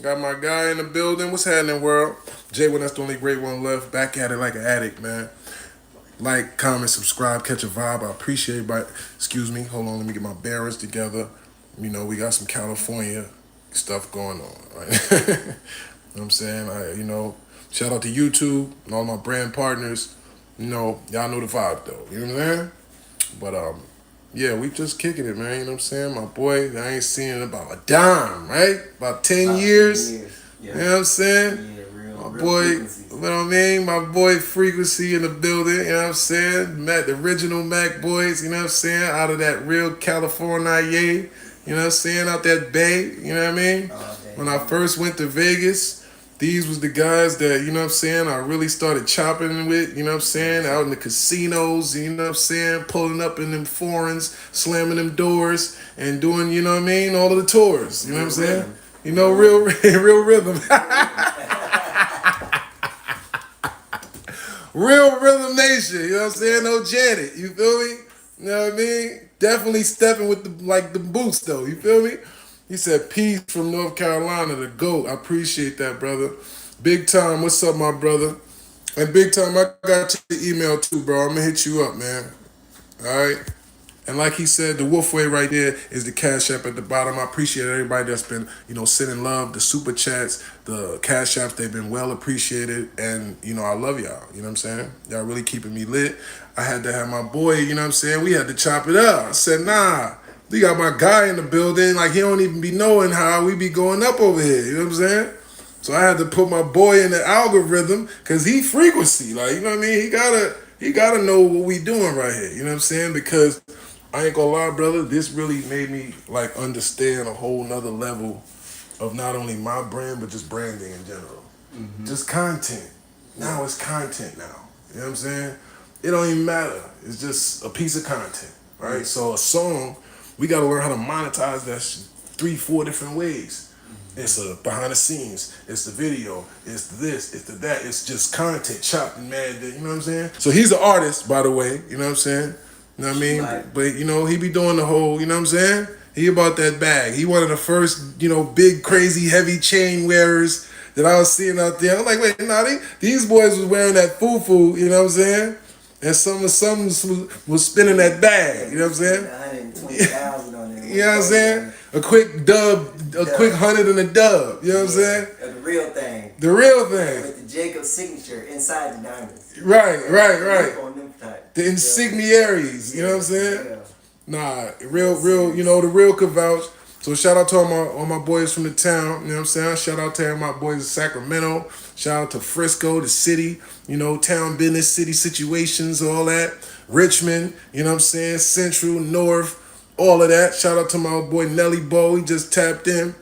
Got my guy in the building. What's happening, world? Jay, when that's the only great one left. Back at it like an addict, man. Like, comment, subscribe, catch a vibe. I appreciate everybody. Excuse me. Hold on, let me get my bearings together. You know, we got some California stuff going on, right? You know what I'm saying? Shout out to YouTube and all my brand partners. You know, y'all know the vibe, though. You know what I'm saying? But, yeah, we just kicking it, man. You know what I'm saying? My boy, I ain't seen it about a dime, right? About 10 years. Yeah. You know what I'm saying? Yeah, My real boy, frequencies. you know what I mean? My boy Frequency in the building, you know what I'm saying? The original Mac boys, you know what I'm saying? Out of that real California, you know what I'm saying? Out that Bay, you know what I mean? When I first went to Vegas, these was the guys that, you know what I'm saying, I really started chopping with, you know what I'm saying? Out in the casinos, you know what I'm saying? Pulling up in them foreigns, slamming them doors, and doing, you know what I mean? All of the tours, you know what I'm saying? You know, real rhythm. Real Rhythm Nation, you know what I'm saying? No Janet, you feel me? You know what I mean? Definitely stepping with the boots though, you feel me? He said, peace from North Carolina, the GOAT. I appreciate that, brother. Big Time, what's up, my brother? And Big Time, I got your email too, bro. I'm gonna hit you up, man. All right? And like he said, the Wolf Way right there is the Cash App at the bottom. I appreciate everybody that's been, you know, sending love, the super chats, the Cash Apps. They've been well appreciated. And, you know, I love y'all. You know what I'm saying? Y'all really keeping me lit. I had to have my boy, you know what I'm saying? We had to chop it up. I said, nah, we got my guy in the building. Like, he don't even be knowing how we be going up over here. You know what I'm saying? So I had to put my boy in the algorithm because he frequency. Like, you know what I mean? He gotta know what we doing right here. You know what I'm saying? Because I ain't gonna lie, brother, this really made me like understand a whole nother level of not only my brand, but just branding in general. Just content. Now it's content now. You know what I'm saying? It don't even matter. It's just a piece of content, right? So a song, we gotta learn how to monetize that shit 3-4 different ways. It's a behind the scenes, it's the video, it's the this, it's the that, it's just content chopped and mad, you know what I'm saying? So he's an artist, by the way, you know what I'm saying? You know what I mean? Right. But you know, he be doing the whole, you know what I'm saying? He about that bag. He one of the first, you know, big, crazy, heavy chain wearers that I was seeing out there. I'm like, wait, nah, these boys was wearing that foo-foo, you know what I'm saying? And some was spinning that bag, you know what I'm saying? 120,000 on it. You know what I'm saying? A quick quick 100 and a dub, you know what I'm saying? The real thing. The real thing. With the Jacob signature inside the diamonds. Right. On them type. The insigniaries, you know what I'm saying? Yeah. Nah, real, you know, the real could vouch. So shout out to all my boys from the town, you know what I'm saying? Shout out to all my boys in Sacramento. Shout out to Frisco, the city, you know, town business, city situations, all that. Richmond, you know what I'm saying? Central, North, all of that. Shout out to my boy Nelly Bo, he just tapped in.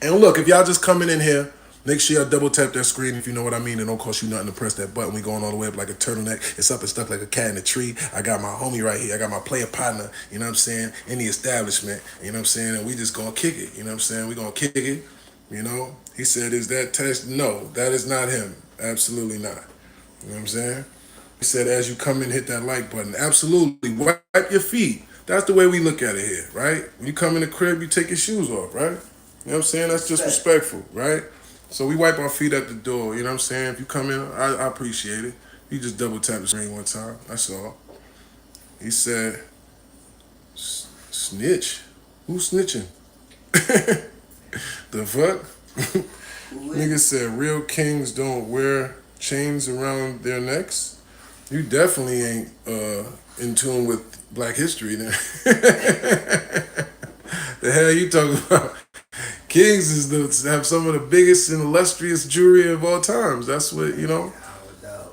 And look, if y'all just coming in here, make sure y'all double tap that screen if you know what I mean. It don't cost you nothing to press that button. We going all the way up like a turtleneck. It's up and stuck like a cat in a tree. I got my homie right here. I got my player partner, you know what I'm saying, in the establishment. You know what I'm saying? And we just gonna kick it. You know what I'm saying? We gonna kick it. You know? He said, is that test? No, that is not him. Absolutely not. You know what I'm saying? He said, as you come in, hit that like button. Absolutely. Wipe your feet. That's the way we look at it here, right? When you come in the crib, you take your shoes off, right? You know what I'm saying? That's just respectful, right? So we wipe our feet at the door, you know what I'm saying? If you come in, I appreciate it. You just double tap the screen one time, that's all. He said, snitch? Who's snitching? The fuck? Nigga said real kings don't wear chains around their necks. You definitely ain't in tune with Black history then. The hell you talking about? Kings have some of the biggest and illustrious jewelry of all times. That's what, you know.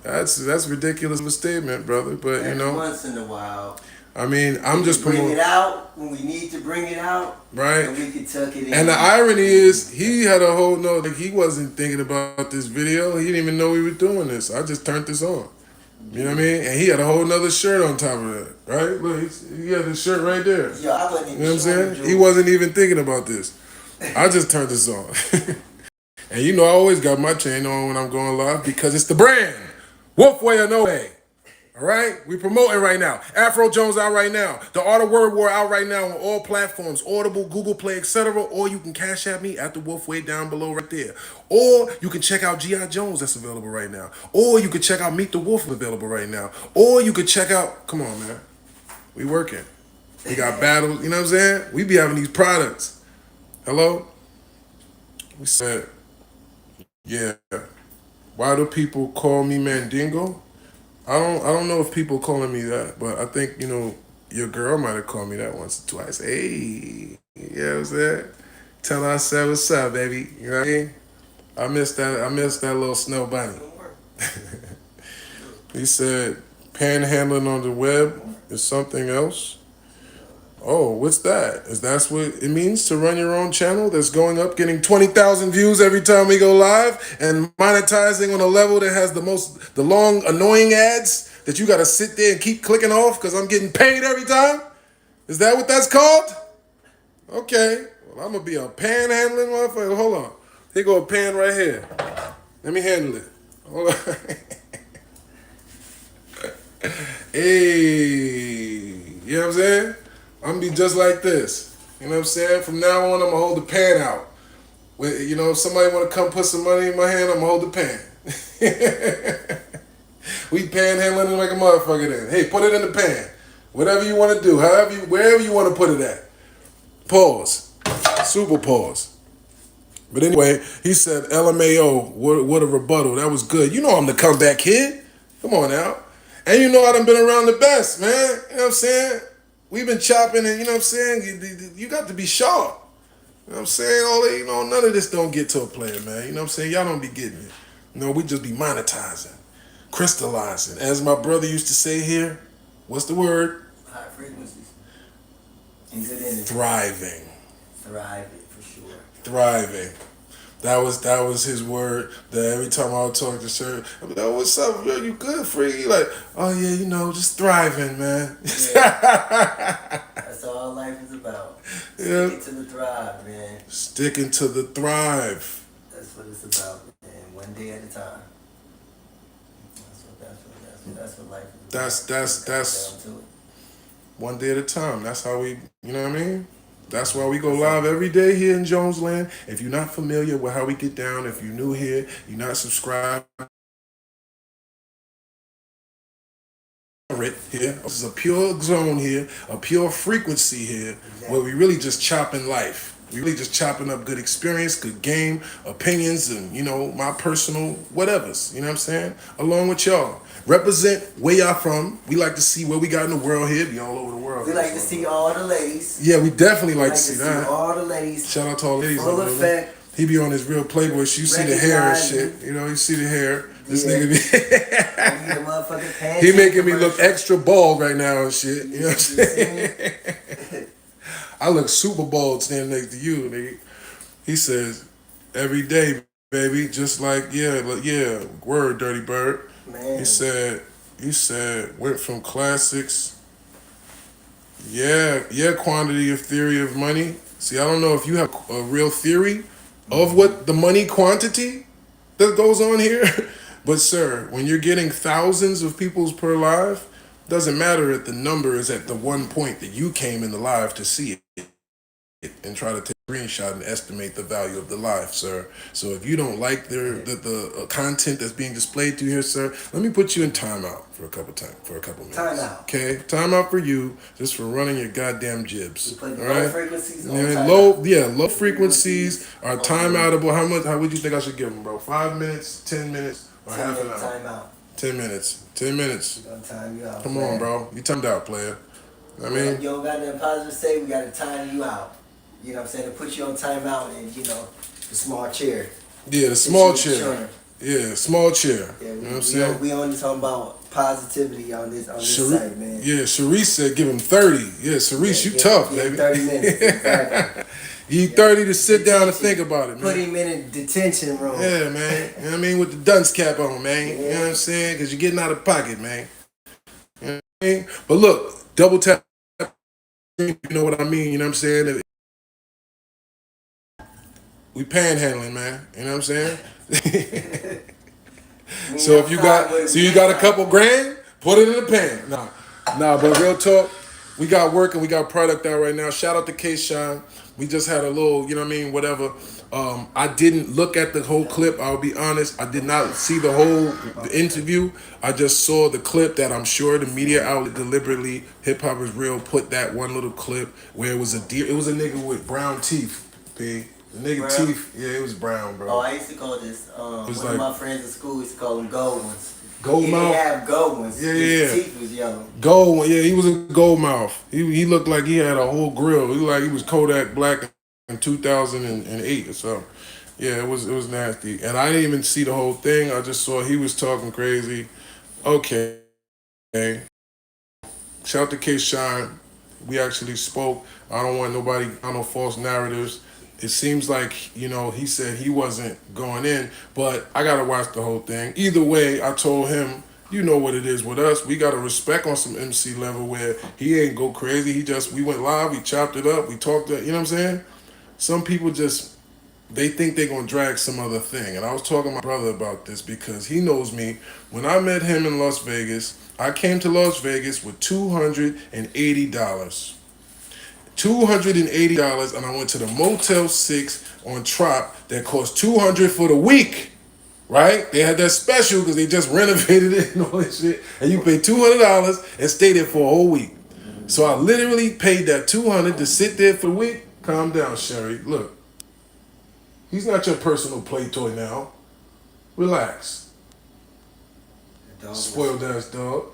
That's ridiculous of a statement, brother. But you know, once in a while. I mean, I'm just bring promoting it out when we need to bring it out, right? And we can tuck it in. And the irony is, he had a whole no, like he wasn't thinking about this video. He didn't even know we were doing this. I just turned this on. You know what I mean? And he had a whole nother shirt on top of that, right? Look, he had his shirt right there. Yo, I wasn't even, you know what I'm saying? He wasn't even thinking about this. I just turned this on. And you know, I always got my chain on when I'm going live because it's the brand. Wolf way or no way. All right, we promoting right now. Afro Jones out right now. The Art of Word War out right now on all platforms: Audible, Google Play, etc. Or you can cash at me at the Wolfway down below right there. Or you can check out G.I. Jones that's available right now. Or you can check out Meet the Wolf available right now. Or you could check out. Come on, man, we working. We got battles. You know what I'm saying? We be having these products. Hello. We said, yeah. Why do people call me Mandingo? I don't know if people calling me that, but I think, your girl might have called me that once or twice. Hey, you know what I'm saying? Tell her I said what's up, baby. You know what I mean? I missed that little snow bunny. He said panhandling on the web is something else. Oh, what's that? Is that's what it means to run your own channel that's going up, getting 20,000 views every time we go live, and monetizing on a level that has the long, annoying ads that you got to sit there and keep clicking off because I'm getting paid every time? Is that what that's called? Okay. Well, I'm going to be a panhandling motherfucker. Hold on. Here go a pan right here. Let me handle it. Hold on. Hey. You know what I'm saying? I'm gonna be just like this. You know what I'm saying? From now on, I'm gonna hold the pan out. If somebody wanna come put some money in my hand, I'm gonna hold the pan. We panhandling like a motherfucker then. Hey, put it in the pan. Whatever you wanna do, wherever you wanna put it at. Pause. Super pause. But anyway, he said, LMAO, what a rebuttal. That was good. You know I'm the comeback kid. Come on now. And you know I done been around the best, man. You know what I'm saying? We've been chopping and, you know what I'm saying? You got to be sharp. You know what I'm saying? None of this don't get to a player, man. You know what I'm saying? Y'all don't be getting it. We just be monetizing, crystallizing. As my brother used to say here, what's the word? High frequencies. And good energy. Thriving. Thriving, for sure. Thriving. That was his word. That every time I would talk to Sir, I'm like, oh, what's up, yo? You good, Free? Like, oh yeah, just thriving, man. Yeah. That's all life is about. Sticking to the thrive, man. Sticking to the thrive. That's what it's about, man. One day at a time. That's what life is about. That's one day at a time. That's how we, you know what I mean? That's why we go live every day here in Jonesland. If you're not familiar with how we get down, if you're new here, you're not subscribed here. This is a pure zone here, a pure frequency here, where we really just chopping life. We really just chopping up good experience, good game, opinions, and, my personal whatevers. You know what I'm saying? Along with y'all. Represent where y'all from. We like to see where we got in the world here. Be all over the world. We like to see all the ladies. Yeah, we definitely like to see that. All the ladies. Shout out to all the ladies. Full effect. He be on his real Playboy shit. You see the hair and shit. You see the hair. This nigga be... He making me look extra bald right now and shit. You know what I'm saying? I look super bald standing next to you, nigga. He says, every day, baby, just like, yeah, word, Dirty Bird. Man. He said, went from classics, quantity of theory of money. See, I don't know if you have a real theory of what the money quantity that goes on here. But sir, when you're getting thousands of people's per live, doesn't matter if the number is at the one point that you came in the live to see it and try to take a screenshot and estimate the value of the live, sir. So if you don't like the content that's being displayed to you here, sir, let me put you in timeout for a couple minutes. Timeout. Okay, timeout for you, just for running your goddamn jibs. All right. Low frequencies. Low frequencies are timeoutable. How would you think I should give them, bro? 5 minutes, 10 minutes, or half an hour? Timeout. 10 minutes. 10 minutes. We're gonna time you out. Come on, bro. You timed out, player. I mean, you don't got nothing positive to say. We gotta time you out. You know what I'm saying? To put you on timeout and, the small chair. Yeah, the small chair. Yeah, small chair. Yeah, you know what I'm saying? We only talking about positivity on this site, man. Yeah, Sharice said give him 30. Yeah, Sharice, you tough, baby. 30 minutes. Exactly. You need 30 to sit down and think about it, man. Put him in a detention room. Yeah, man. You know what I mean? With the dunce cap on, man. Yeah. You know what I'm saying? Because you're getting out of pocket, man. You know what I mean? But look, double tap. You know what I mean? You know what I'm saying? We panhandling, man. You know what I'm saying? So if you got a couple grand, Put it in the pan. Nah, but real talk, we got work and we got product out right now. Shout out to K Shine. We just had a little, you know what I mean, whatever. I didn't look at the whole clip, I'll be honest. I did not see the whole interview. I just saw the clip that I'm sure the media outlet deliberately, Hip Hop is Real, put that one little clip where it was a deer. It was a nigga with brown teeth, P. The nigga Brown? teeth, yeah, it was brown, bro. Oh, I used to call this. was One like- of my friends at school used to call them gold ones. Gold He mouth? didn't have gold ones. Yeah, His yeah. teeth was yellow. Gold, yeah, he was a gold mouth. He looked like he had a whole grill. He looked like he was Kodak Black in 2008 or something. Yeah, it was nasty. And I didn't even see the whole thing. I just saw he was talking crazy. Okay. Shout out to K Shine. We actually spoke. I don't want nobody, I don't know, false narratives. It seems like, you know, he said he wasn't going in, but I gotta watch the whole thing. Either way, I told him, you know what it is with us. We gotta respect on some MC level where he ain't go crazy. We went live, we chopped it up, we talked it, you know what I'm saying? Some people just, they think they're gonna drag some other thing. And I was talking to my brother about this because he knows me. When I met him in Las Vegas, I came to Las Vegas with $280. $280, and I went to the Motel 6 on Trop that cost $200 for the week. Right? They had that special because they just renovated it and all that shit. And you pay $200 and stay there for a whole week. So I literally paid that $200 to sit there for a week. Calm down, Sherry. Look, he's not your personal play toy now. Relax. The dog Spoiled ass dog.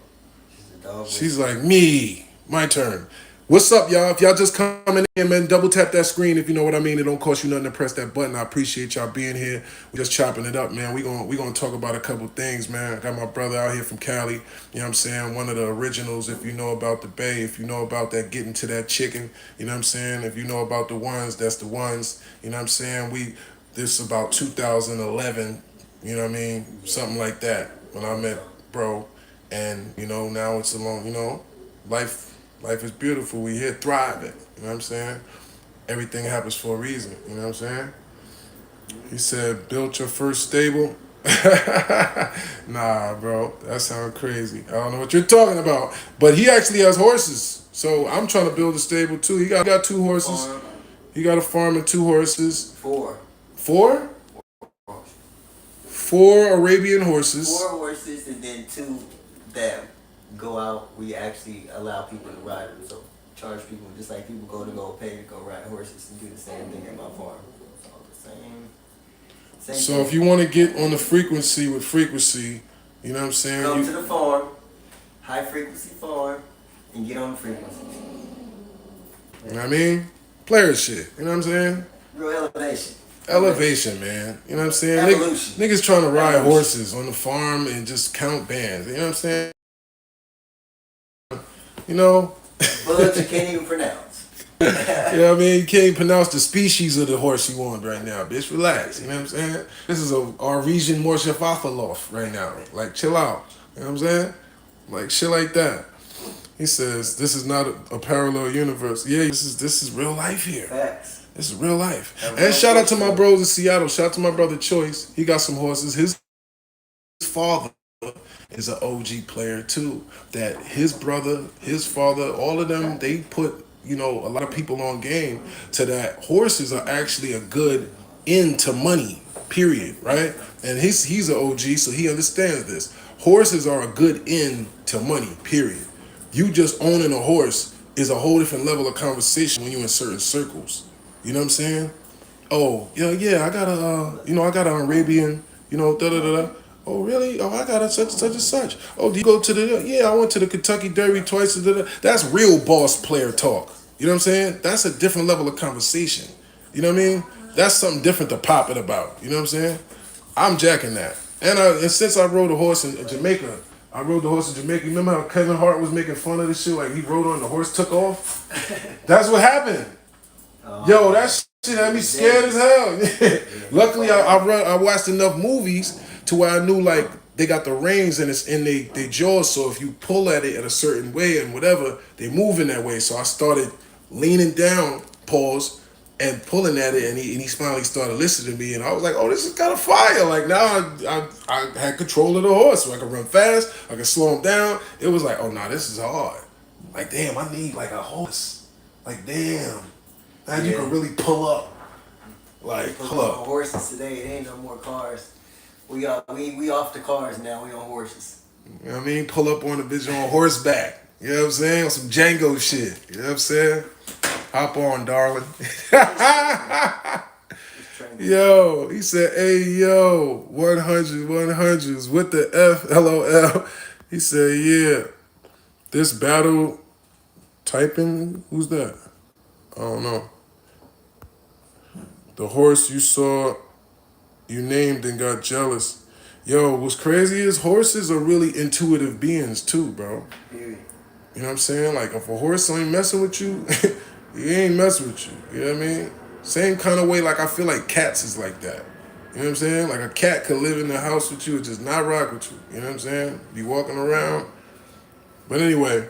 the dog She's like, me. My turn. What's up, y'all? If y'all just coming in, man, double tap that screen if you know what I mean. It don't cost you nothing to press that button. I appreciate y'all being here. We're just chopping it up, man. We gonna talk about a couple things, man. I got my brother out here from Cali. You know what I'm saying? One of the originals, if you know about the Bay, if you know about that getting to that chicken, you know what I'm saying? If you know about the ones, that's the ones. You know what I'm saying? This is about 2011, you know what I mean? Something like that when I met bro. And, you know, now it's along, you know, life is beautiful. We here thriving. You know what I'm saying? Everything happens for a reason. You know what I'm saying? He said, built your first stable. Nah, bro. That sounds crazy. I don't know what you're talking about. But he actually has horses. So I'm trying to build a stable too. He got 2 horses. farm. He got a farm and 2 horses. 4. 4? 4 Arabian horses. 4 horses and then 2 that go out. We actually allow people to ride them. So charge people just like people go pay to go ride horses and do the same thing at my farm. It's all the same. So thing. if you want to get on the frequency with frequency, you know what I'm saying? Come You- to the farm, high frequency farm, and get on the frequency. You know what I mean? Player shit. You know what I'm saying? Real elevation. Elevation, man. You know what I'm saying? Evolution. Niggas trying to ride Evolution. horses on the farm and just count bands. You know what I'm saying? You know? Bugs you can't even pronounce. You know what I mean? You can't even pronounce the species of the horse you want right now, bitch. Relax. You know what I'm saying? This is our region Morshafatalof right now. Like, chill out. You know what I'm saying? Like, shit like that. He says, this is not a parallel universe. Yeah, this is real life here. Facts. This is real life. And shout out to my bros in Seattle. Shout out to my brother Choice. He got some horses. His father is an OG player too. That his brother, his father, all of them, they put, you know, a lot of people on game to that horses are actually a good end to money, period, right? And he's an OG, so he understands this. Horses are a good end to money, period. You just owning a horse is a whole different level of conversation when you're in certain circles. You know what I'm saying? Oh, yeah, I got I got an Arabian, da da da da. Oh, really? Oh, I got a such and such. Oh, do you go to the? Yeah, I went to the Kentucky Derby twice. Da, da, da. That's real boss player talk. You know what I'm saying? That's a different level of conversation. You know what I mean? That's something different to pop it about. You know what I'm saying? I'm jacking that. And since I rode a horse in Jamaica, I rode the horse in Jamaica. Remember how Kevin Hart was making fun of this shit? Like he rode on the horse took off? That's what happened. Yo, that shit had me scared as hell. Luckily, I watched enough movies to where I knew like they got the reins and it's in they jaws. So if you pull at it in a certain way and whatever, they move in that way. So I started leaning down, pause, and pulling at it, and he finally started listening to me, and I was like, oh, this is kind of fire. Like now I had control of the horse, so I could run fast, I could slow him down. It was like, oh no, this is hard. Like damn, I need like a horse. Like damn, now you Yeah. can really pull up. Like People pull on up. horses today. It ain't no more cars. We off the cars now. We on horses. You know what I mean? Pull up on the bitch on horseback. You know what I'm saying? On some Django shit. You know what I'm saying? Hop on, darling. It's training. Yo, he said, hey, yo, 100, 100s with the F, LOL. He said, yeah, this battle typing, who's that? I don't know. The horse you saw, you named and got jealous. Yo, what's crazy is horses are really intuitive beings too, bro. Period. You know what I'm saying? Like if a horse ain't messing with you, he ain't messing with you. You know what I mean? Same kind of way like I feel like cats is like that. You know what I'm saying? Like a cat could live in the house with you and just not rock with you. You know what I'm saying? Be walking around. But anyway,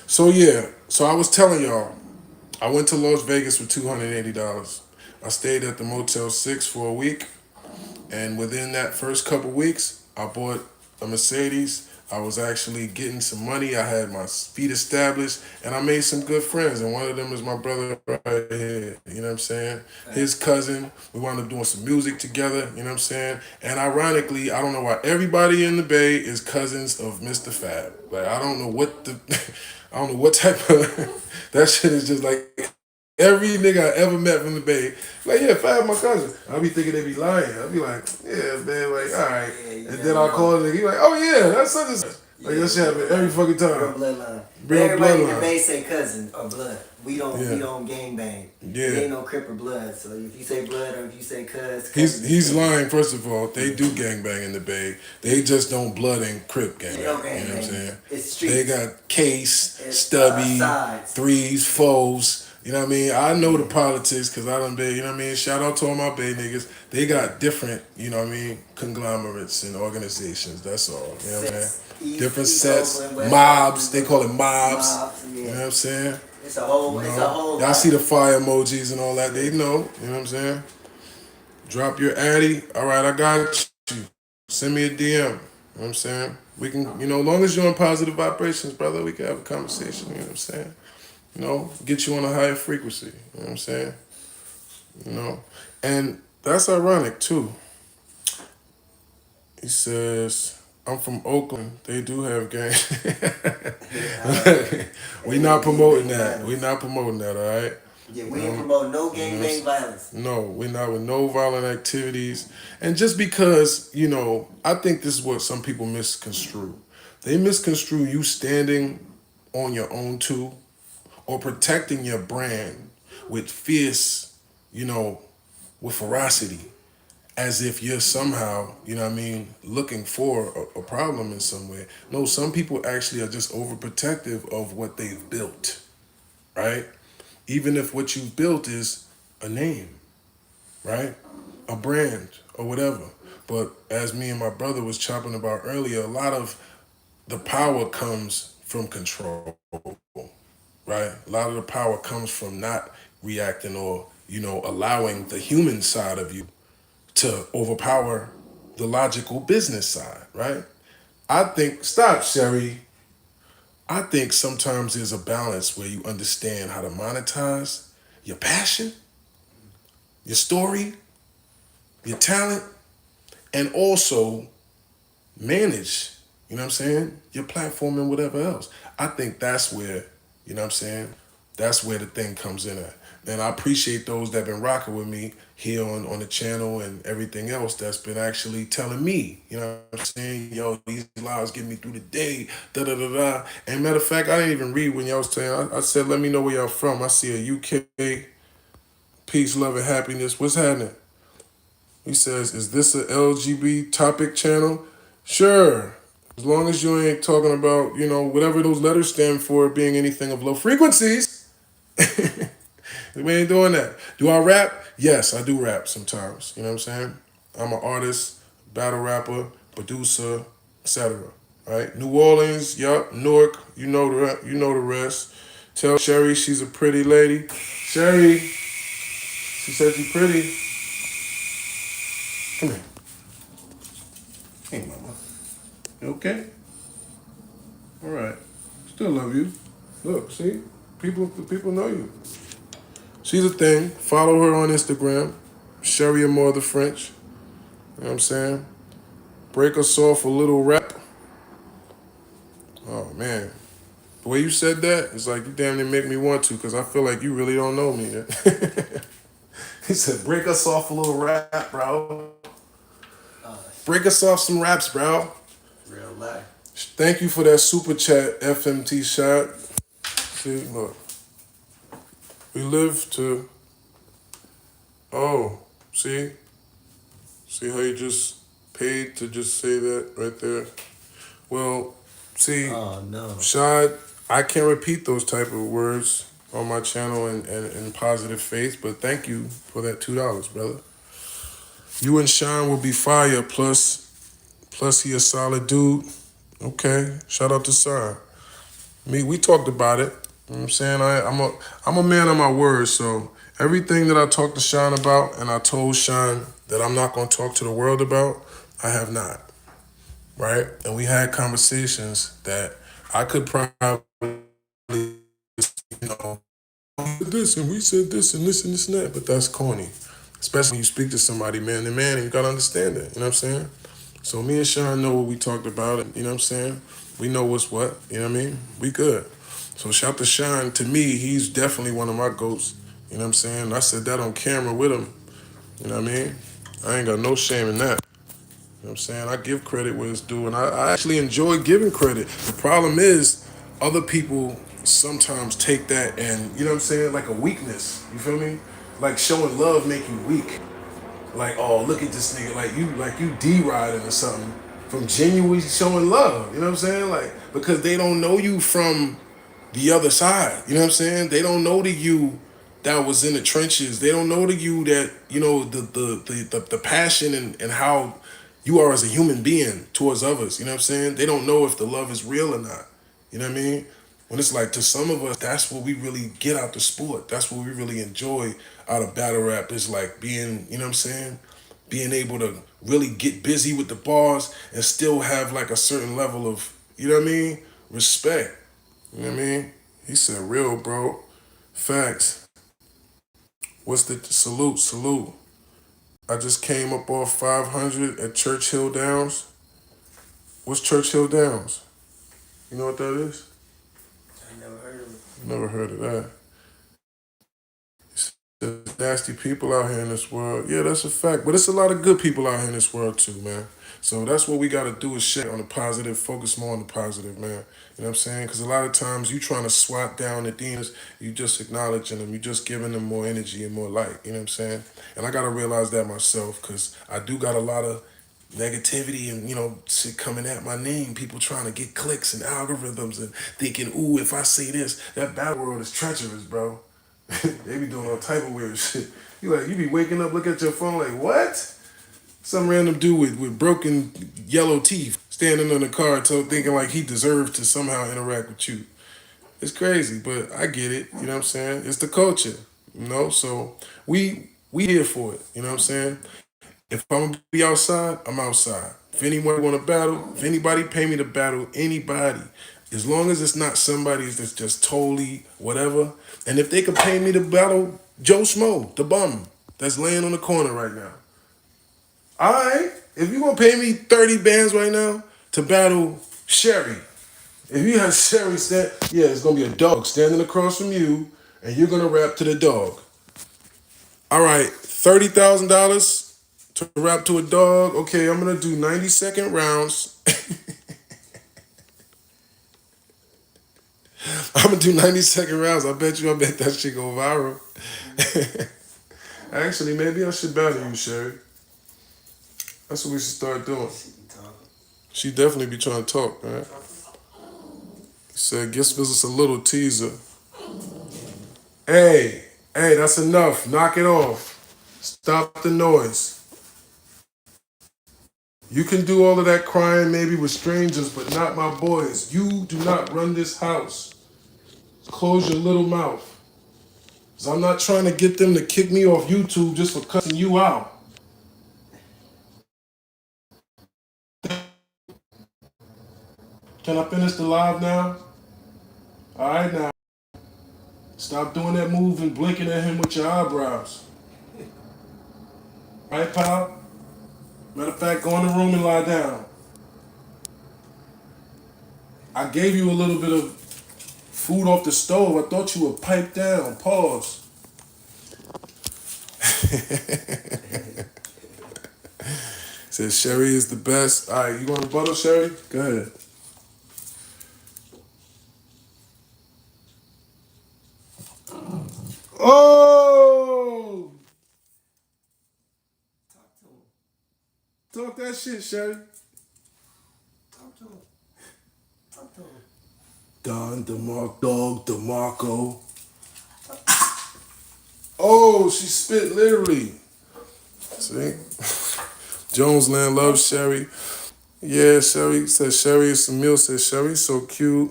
so yeah. So I was telling y'all, I went to Las Vegas for $280. I stayed at the Motel 6 for a week. And within that first couple weeks, I bought a Mercedes. I was actually getting some money. I had my feet established, and I made some good friends. And one of them is my brother right here. You know what I'm saying? His cousin. We wound up doing some music together. You know what I'm saying? And ironically, I don't know why everybody in the Bay is cousins of Mr. Fab. Like I don't know what the, I don't know what type of that shit is just like every nigga I ever met from the Bay, like, yeah, Fab my cousin. I be thinking they be lying. I be like, yeah, man, like, all right. Yeah, you And never then I'll know. call the nigga, he like, oh yeah, that's such and such. Like, Yeah, that shit happen every fucking real time. bloodline. But Real everybody in the bloodline. Bay say cousin or blood. We Yeah. don't gang bang. Yeah. It ain't no crip or blood. So if you say blood or if you say He's lying, first of all. They do gangbang in the Bay. They just don't blood and crip gangbang. They don't You know what I'm gangbang. saying? It's They streets. got case, It's stubby, sides. threes, foes. You know what I mean? I know the politics because I done been, you know what I mean? Shout out to all my Bay niggas. They got different, you know what I mean, conglomerates and organizations. That's all. You know what I mean? Sets. Different East sets, Oakland, West mobs. They Oakland, call it mobs. mobs. You know Yeah. what I'm saying? It's a whole. You It's a know, whole. y'all lot. see the fire emojis and all that. They know. You know what I'm saying? Drop your addy. All right, I got you. Send me a DM. You know what I'm saying? We can, you know, as long as you're on positive vibrations, brother, we can have a conversation. You know what I'm saying? You know, get you on a higher frequency. You know what I'm saying? You know, and that's ironic too. He says, I'm from Oakland. They do have gangs. We not promoting that. We not promoting that, all right? Yeah, we ain't promote no gang know, bang violence. No, we're not with no violent activities. And just because, you know, I think this is what some people misconstrue. They misconstrue you standing on your own too or protecting your brand with fierce, you know, with ferocity, as if you're somehow, you know what I mean, looking for a problem in some way. No, some people actually are just overprotective of what they've built, right? Even if what you've built is a name, right? A brand or whatever. But as me and my brother was chopping about earlier, a lot of the power comes from control, right? A lot of the power comes from not reacting or, you know, allowing the human side of you to overpower the logical business side, right? I think, stop, Sherry. I think sometimes there's a balance where you understand how to monetize your passion, your story, your talent, and also manage, you know what I'm saying, your platform and whatever else. I think that's where, you know what I'm saying, that's where the thing comes in at. And I appreciate those that have been rocking with me here on the channel and everything else that's been actually telling me, you know what I'm saying, yo, these lives get me through the day, da da da da. And matter of fact, I didn't even read when y'all was saying, I said, let me know where y'all from. I see a UK, peace, love, and happiness. What's happening? He says, is this a LGB topic channel? Sure. As long as you ain't talking about, you know, whatever those letters stand for being anything of low frequencies. We ain't doing that. Do I rap? Yes, I do rap sometimes. You know what I'm saying? I'm an artist, battle rapper, producer, etc. Right? New Orleans, yup, Newark, you know the rest. Tell Sherry she's a pretty lady. Sherry, She said you pretty. Come here. Hey, mama. You okay? All right. Still love you. Look, see? People know you. She's a thing. Follow her on Instagram. Sherry Amore the French. You know what I'm saying? Break us off a little rap. Oh, man. The way you said that, it's like you damn near make me want to, because I feel like you really don't know me. He said, break us off a little rap, bro. Break us off some raps, bro. Real life. Thank you for that super chat, FMT shot. See, look. We live to... Oh, see? See how you just paid to just say that right there? Well, see, Oh no. Shad, I can't repeat those type of words on my channel in positive faith, but thank you for that $2, brother. You and Sean will be fire, plus he a solid dude. Okay, shout out to Sean. We talked about it. You know what I'm saying? I'm a man of my word, so everything that I talked to Sean about and I told Sean that I'm not gonna talk to the world about, I have not. Right? And we had conversations that I could probably, you know, this and we said this and this and this and that, but that's corny. Especially when you speak to somebody man to man and you gotta understand it. You know what I'm saying? So me and Sean know what we talked about, and you know what I'm saying? We know what's what, you know what I mean? We good. So shout to Sean, to me, he's definitely one of my goats. You know what I'm saying? I said that on camera with him. You know what I mean? I ain't got no shame in that. You know what I'm saying? I give credit where it's due, and I actually enjoy giving credit. The problem is, other people sometimes take that and, you know what I'm saying, like a weakness. You feel me? Like showing love make you weak. Like, oh, look at this nigga, like you D-riding or something from genuinely showing love. You know what I'm saying? Like, because they don't know you from the other side. You know what I'm saying? They don't know the you that was in the trenches. They don't know the you that, you know, the passion and how you are as a human being towards others. You know what I'm saying? They don't know if the love is real or not. You know what I mean? When it's like, to some of us, that's what we really get out the sport. That's what we really enjoy out of battle rap, is like being, you know what I'm saying? Being able to really get busy with the bars and still have like a certain level of, you know what I mean? Respect. You know what I mean? He said, real, bro. Facts. What's the salute? I just came up off 500 at Churchill Downs. What's Churchill Downs? You know what that is? I never heard of it. Never heard of that. There's nasty people out here in this world. Yeah, that's a fact. But it's a lot of good people out here in this world too, man. So that's what we got to do, is shit on the positive, focus more on the positive, man. You know what I'm saying? Because a lot of times you trying to swat down the demons, you just acknowledging them, you just giving them more energy and more light. You know what I'm saying? And I got to realize that myself, because I do got a lot of negativity and, you know, shit coming at my name. People trying to get clicks and algorithms and thinking, ooh, if I say this, that battle world is treacherous, bro. They be doing all type of weird shit. You be waking up, look at your phone like, what? Some random dude with broken yellow teeth standing in the car thinking like he deserved to somehow interact with you. It's crazy, but I get it. You know what I'm saying? It's the culture, you know? So we here for it. You know what I'm saying? If I'm gonna be outside, I'm outside. If anyone want to battle, if anybody pay me to battle anybody, as long as it's not somebody that's just totally whatever, and if they could pay me to battle Joe Schmo, the bum that's laying on the corner right now. All right, if you gonna pay me 30 bands right now to battle Sherry, if you have Sherry stand, yeah, it's gonna be a dog standing across from you, and you're gonna rap to the dog. All right, $30,000 to rap to a dog. Okay, I'm gonna do 90-second rounds. I'm gonna do 90-second rounds. I bet that shit go viral. Actually, maybe I should battle you, Sherry. That's what we should start doing. She definitely be trying to talk, man. He said, "Guess this is a little teaser." Hey, that's enough. Knock it off. Stop the noise. You can do all of that crying maybe with strangers, but not my boys. You do not run this house. Close your little mouth. Cause I'm not trying to get them to kick me off YouTube just for cussing you out. Can I finish the live now? All right now. Stop doing that move and blinking at him with your eyebrows. All right, pal? Matter of fact, go in the room and lie down. I gave you a little bit of food off the stove. I thought you would pipe down. Pause. Says Sherry is the best. All right, you want a rebuttal, Sherry? Go ahead. Oh! Talk to him. Talk that shit, Sherry. Talk to him. Talk to him. Don DeMarco. Oh, she spit literally. See? Jonesland loves Sherry. Yeah, Sherry says Sherry is some meal. Says Sherry so cute.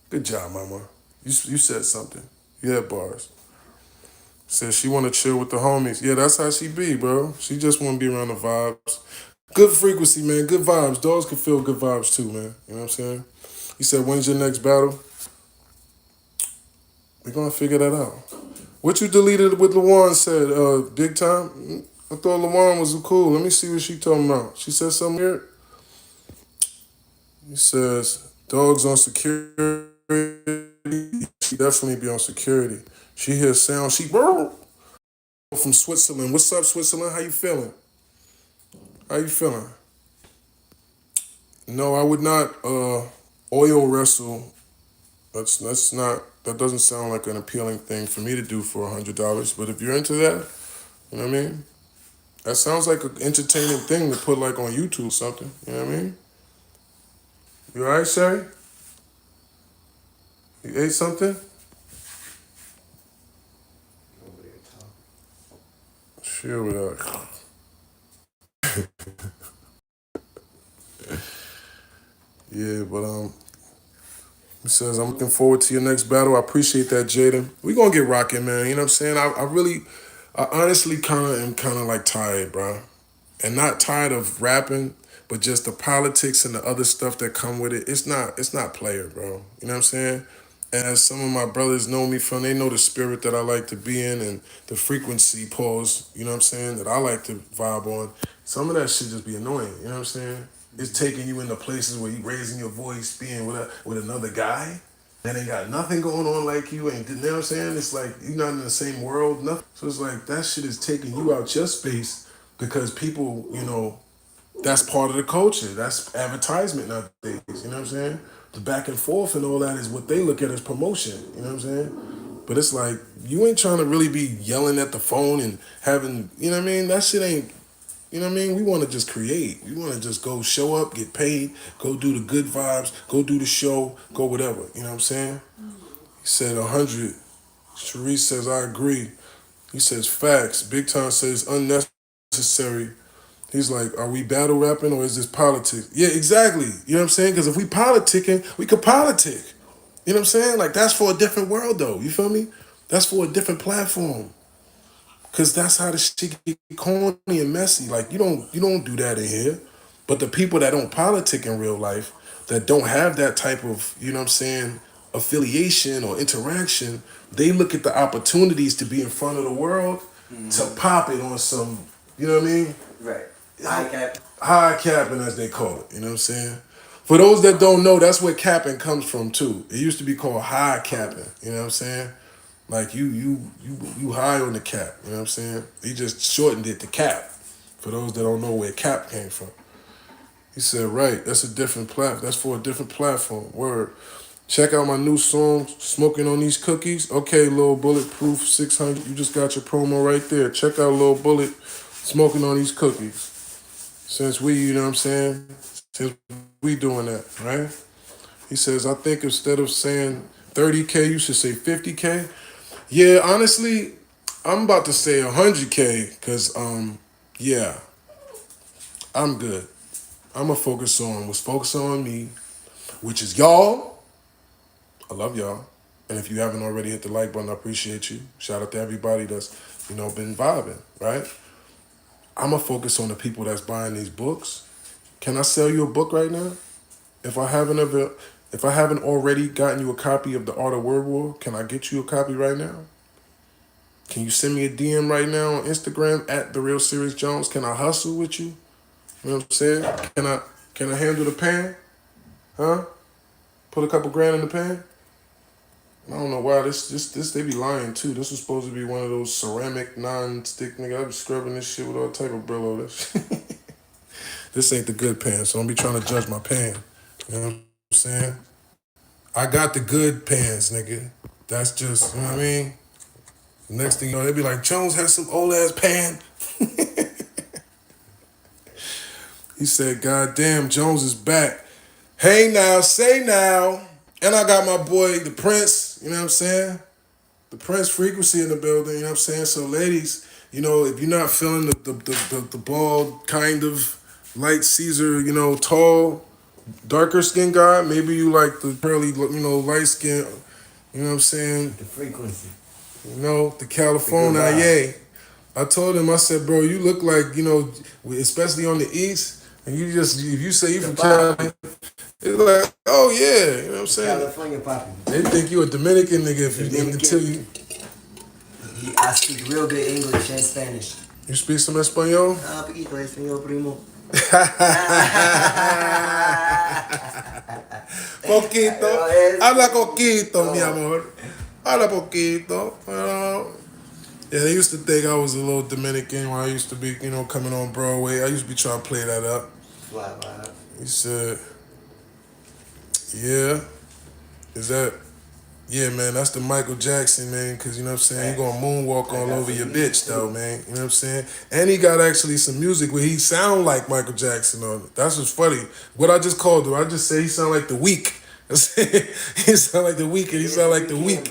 Good job, mama. You said something. You had bars. Says she want to chill with the homies. Yeah, that's how she be, bro. She just want to be around the vibes. Good frequency, man. Good vibes. Dogs can feel good vibes too, man. You know what I'm saying? He said, when's your next battle? We're gonna figure that out. What you deleted with Lawan said, big time? I thought Lawan was cool. Let me see what she talking about. She said something here. He says, dogs on security. She definitely be on security. She hears sound. She from Switzerland. What's up, Switzerland? How you feeling? How you feeling? No, I would not oil wrestle. That's not. That doesn't sound like an appealing thing for me to do for $100. But if you're into that, you know what I mean. That sounds like an entertaining thing to put like on YouTube or something. You know what I mean? You alright, Sherry? You ate something? Over there talking. Sure, without. Yeah, but he says, I'm looking forward to your next battle. I appreciate that, Jaden. We gonna get rocking, man. You know what I'm saying? I honestly kind of like tired, bro. And not tired of rapping, but just the politics and the other stuff that come with it. It's not player, bro. You know what I'm saying? As some of my brothers know me from, they know the spirit that I like to be in and the frequency pause, you know what I'm saying, that I like to vibe on. Some of that shit just be annoying, you know what I'm saying? It's taking you into places where you raising your voice, being with another guy that ain't got nothing going on like you, ain't, you know what I'm saying? It's like you're not in the same world, nothing. So it's like that shit is taking you out your space because people, that's part of the culture. That's advertisement nowadays. You know what I'm saying? The back and forth and all that is what they look at as promotion. You know what I'm saying? But it's like you ain't trying to really be yelling at the phone and having, you know what I mean? That shit ain't, you know what I mean? We want to just create. We want to just go show up, get paid, go do the good vibes, go do the show, go whatever. You know what I'm saying? He said 100. Sharice says, I agree. He says facts. Big Time says unnecessary. He's like, are we battle rapping or is this politics? Yeah, exactly. You know what I'm saying? Because if we politicking, we could politic. You know what I'm saying? Like that's for a different world though. You feel me? That's for a different platform. Cause that's how the shit get corny and messy. Like you don't do that in here. But the people that don't politic in real life, that don't have that type of, you know what I'm saying, affiliation or interaction, they look at the opportunities to be in front of the world to pop it on some, you know what I mean? Right. High cap. High capping as they call it, you know what I'm saying? For those that don't know, that's where capping comes from too. It used to be called high capping, you know what I'm saying? Like you high on the cap, you know what I'm saying? He just shortened it to cap. For those that don't know where cap came from. He said, right, that's for a different platform. Word. Check out my new song, Smoking on These Cookies. Okay, Lil Bulletproof 600. You just got your promo right there. Check out Lil Bullet, Smoking on These Cookies. Since we, you know what I'm saying? Since we doing that, right? He says, I think instead of saying 30K, you should say 50K. Yeah, honestly, I'm about to say 100K because, yeah, I'm good. I'm going to focus on what's focusing on me, which is y'all. I love y'all. And if you haven't already hit the like button, I appreciate you. Shout out to everybody that's, been vibing, right? I'm going to focus on the people that's buying these books. Can I sell you a book right now? If if I haven't already gotten you a copy of The Art of Word War, can I get you a copy right now? Can you send me a DM right now on Instagram at The Real Serious Jones? Can I hustle with you? You know what I'm saying? Can I handle the pan? Huh? Put a couple grand in the pan? I don't know why this they be lying too. This was supposed to be one of those ceramic non-stick nigga. I be scrubbing this shit with all type of Brillo. This ain't the good pan, so don't be trying to judge my pan. You know what I'm saying? I got the good pans, nigga. That's just, you know what I mean? Next thing you know, they be like, Jones has some old ass pan. He said, God damn, Jones is back. Hey now, say now. And I got my boy, the Prince, you know what I'm saying? The Prince Frequency in the building, you know what I'm saying? So ladies, if you're not feeling the bald, kind of light Caesar, tall, darker skin guy, maybe you like the curly, light skin, you know what I'm saying? The frequency. The California, yeah. I told him, I said, bro, you look like, especially on the East, and if you say you from Cali, it's like, oh yeah, you know what I'm saying? California poppy. They think you a Dominican nigga if you until you. I speak real good English and Spanish. You speak some Espanol? Ah, poquito de español, primo. Poquito. Habla poquito, mi amor. Habla poquito. Yeah, they used to think I was a little Dominican when I used to be, coming on Broadway. I used to be trying to play that up. Fly vibe. He said, yeah. Is that... Yeah, man, that's the Michael Jackson, man, because, you know what I'm saying, he gonna moonwalk all over your bitch, though, man, you know what I'm saying? And he got actually some music where he sound like Michael Jackson on it. That's what's funny. What I just called him, I just say he sound like the Weak. He sound like the Weak, and he sound like the Weak.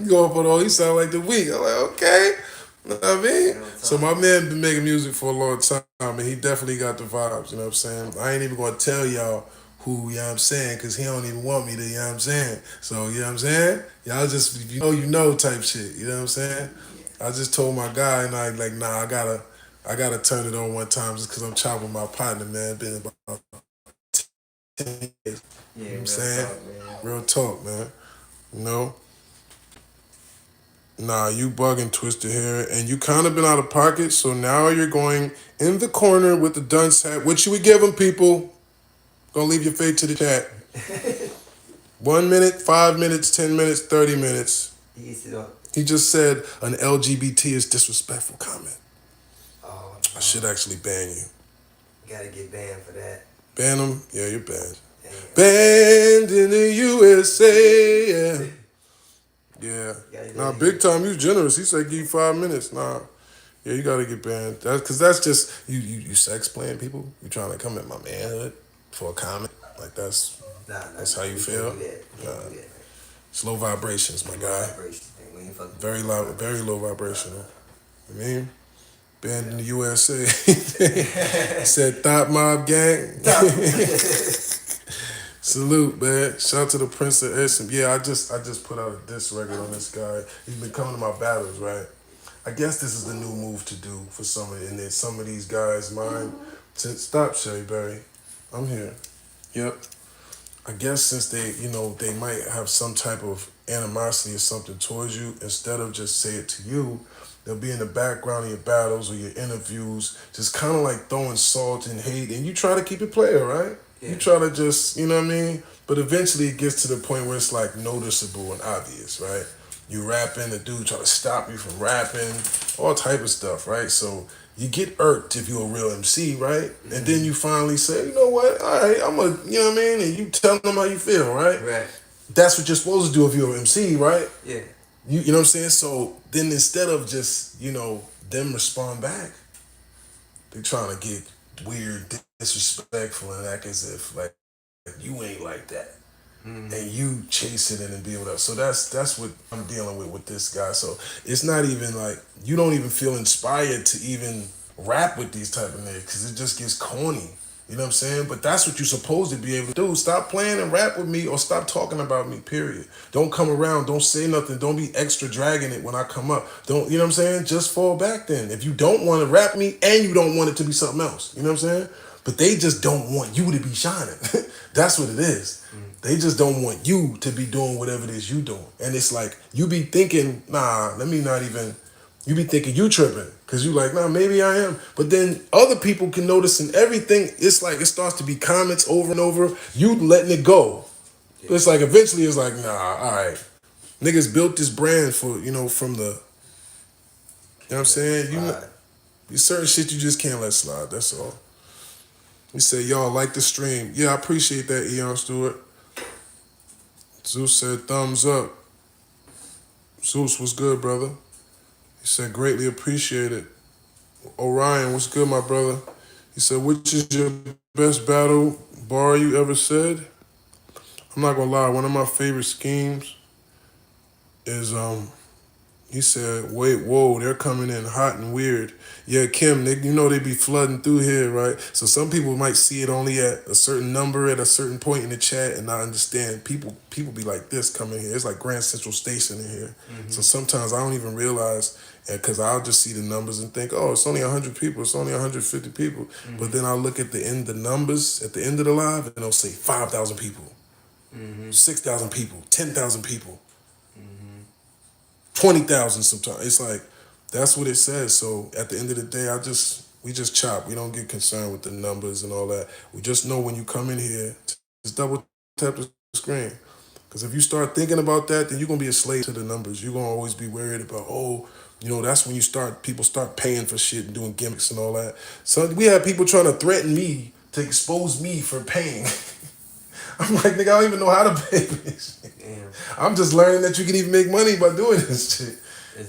Going for the whole, he sound like the Weak. I'm like, okay. You know what I mean? So my man been making music for a long time, and he definitely got the vibes, you know what I'm saying? I ain't even gonna tell y'all who, you know what I'm saying, because he don't even want me to, you know what I'm saying? So, you know what I'm saying? Y'all just, if you know type shit, you know what I'm saying? I just told my guy, and I like, nah, I gotta turn it on one time just because I'm chopping with my partner, man. Been about 10 years. Yeah, you know what I'm saying? Real talk, man. You know? Nah, you bugging Twisted Hair, and you kind of been out of pocket, so now you're going in the corner with the dunce hat. What should we give them, people? Gonna leave your fate to the chat. 1 minute, 5 minutes, 10 minutes, 30 minutes. He just said an LGBT is disrespectful comment. Oh, no. I should actually ban you. Gotta get banned for that. Ban him? Yeah, you're banned. Damn. Banned in the USA. Yeah. Yeah. Nah, big time. You generous. He said give you 5 minutes. Nah. Yeah, you gotta get banned. That's just you sex playing people. You trying to come at my manhood for a comment? Like that's how you feel? It's low vibrations, my guy. Very loud, very low vibrational. I mean, banned in the USA. Said Thought Mob Gang. Salute, man. Shout out to the Prince of Essence. Yeah, I just put out a diss record on this guy. He's been coming to my battles, right? I guess this is the new move to do for some of these guys' mind. Stop, Sherry Berry. I'm here. Yep. I guess since they might have some type of animosity or something towards you, instead of just say it to you, they'll be in the background of your battles or your interviews, just kind of like throwing salt and hate, and you try to keep it player, right? Yeah. You try to just, you know what I mean? But eventually it gets to the point where it's like noticeable and obvious, right? You rapping, the dude try to stop you from rapping, all type of stuff, right? So you get irked if you're a real MC, right? Mm-hmm. And then you finally say, you know what? All right, you know what I mean? And you tell them how you feel, right? Right. That's what you're supposed to do if you're an MC, right? Yeah. You know what I'm saying? So then instead of just, them respond back, they're trying to get weird, disrespectful, and act as if, like, you ain't like that. Mm-hmm. And you chasing it and deal with it. So that's what I'm dealing with this guy. So it's not even like, you don't even feel inspired to even rap with these type of niggas because it just gets corny. You know what I'm saying? But that's what you're supposed to be able to do. Stop playing and rap with me or stop talking about me, period. Don't come around. Don't say nothing. Don't be extra dragging it when I come up. Don't, you know what I'm saying? Just fall back then. If you don't want to rap me and you don't want it to be something else. You know what I'm saying? But they just don't want you to be shining. That's what it is. They just don't want you to be doing whatever it is you doing. And it's like, you be thinking, nah, let me not even, you be thinking you tripping. Cause you like, nah, maybe I am. But then other people can notice and everything, it's like, it starts to be comments over and over. You letting it go. It's like, eventually it's like, nah, all right. Niggas built this brand for, from the, you know what I'm saying? You certain shit you just can't let slide, that's all. You say, y'all like the stream. Yeah, I appreciate that, Eon Stewart. Zeus said, thumbs up. Zeus, what's good, brother? He said, greatly appreciated. Orion, what's good, my brother? He said, which is your best battle bar you ever said? I'm not gonna lie, one of my favorite schemes is he said, wait, whoa, they're coming in hot and weird. Yeah, Kim, they be flooding through here, right? So some people might see it only at a certain number at a certain point in the chat and not understand. People be like this coming here. It's like Grand Central Station in here. Mm-hmm. So sometimes I don't even realize, because I'll just see the numbers and think, oh, it's only 100 people. It's only 150 people. Mm-hmm. But then I'll look at the numbers at the end of the live, and it'll say 5,000 people, 6,000 people, 10,000 people. 20,000 sometimes. It's like, that's what it says. So at the end of the day, we just chop. We don't get concerned with the numbers and all that. We just know when you come in here, just double tap the screen. Because if you start thinking about that, then you're going to be a slave to the numbers. You're going to always be worried about, that's when people start paying for shit and doing gimmicks and all that. So we have people trying to threaten me to expose me for paying. I'm like, nigga, I don't even know how to pay this shit. Damn. I'm just learning that you can even make money by doing this shit.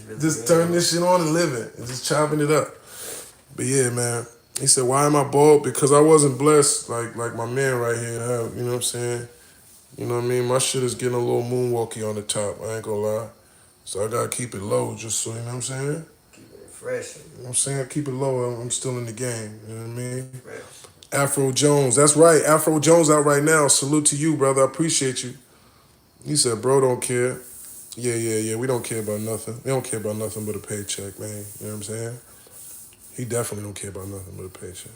Really just turning this shit on and living and just chopping it up. But yeah, man. He said, why am I bald? Because I wasn't blessed like my man right here have. You know what I'm saying? You know what I mean? My shit is getting a little moonwalky on the top. I ain't gonna lie. So I gotta keep it low just so, you know what I'm saying? Keep it fresh. You know what I'm saying? I keep it low. I'm still in the game. You know what I mean? Fresh. Afro Jones. That's right. Afro Jones out right now. Salute to you, brother. I appreciate you. He said, bro, don't care. Yeah. We don't care about nothing. We don't care about nothing but a paycheck, man. You know what I'm saying? He definitely don't care about nothing but a paycheck.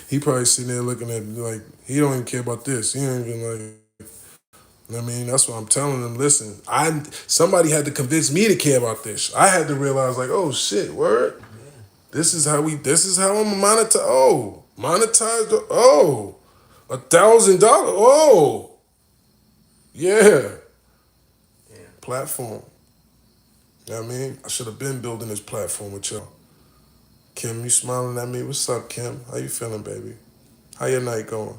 He probably sitting there looking at me like, he don't even care about this. He ain't even like, you know what I mean? That's what I'm telling him. Listen, somebody had to convince me to care about this. I had to realize like, oh shit, word? Yeah. This is how I'm monetize. Monetize $1,000. Oh. Yeah. Platform. You know what I mean? I should have been building this platform with y'all. Kim, you smiling at me? What's up, Kim? How you feeling, baby? How your night going?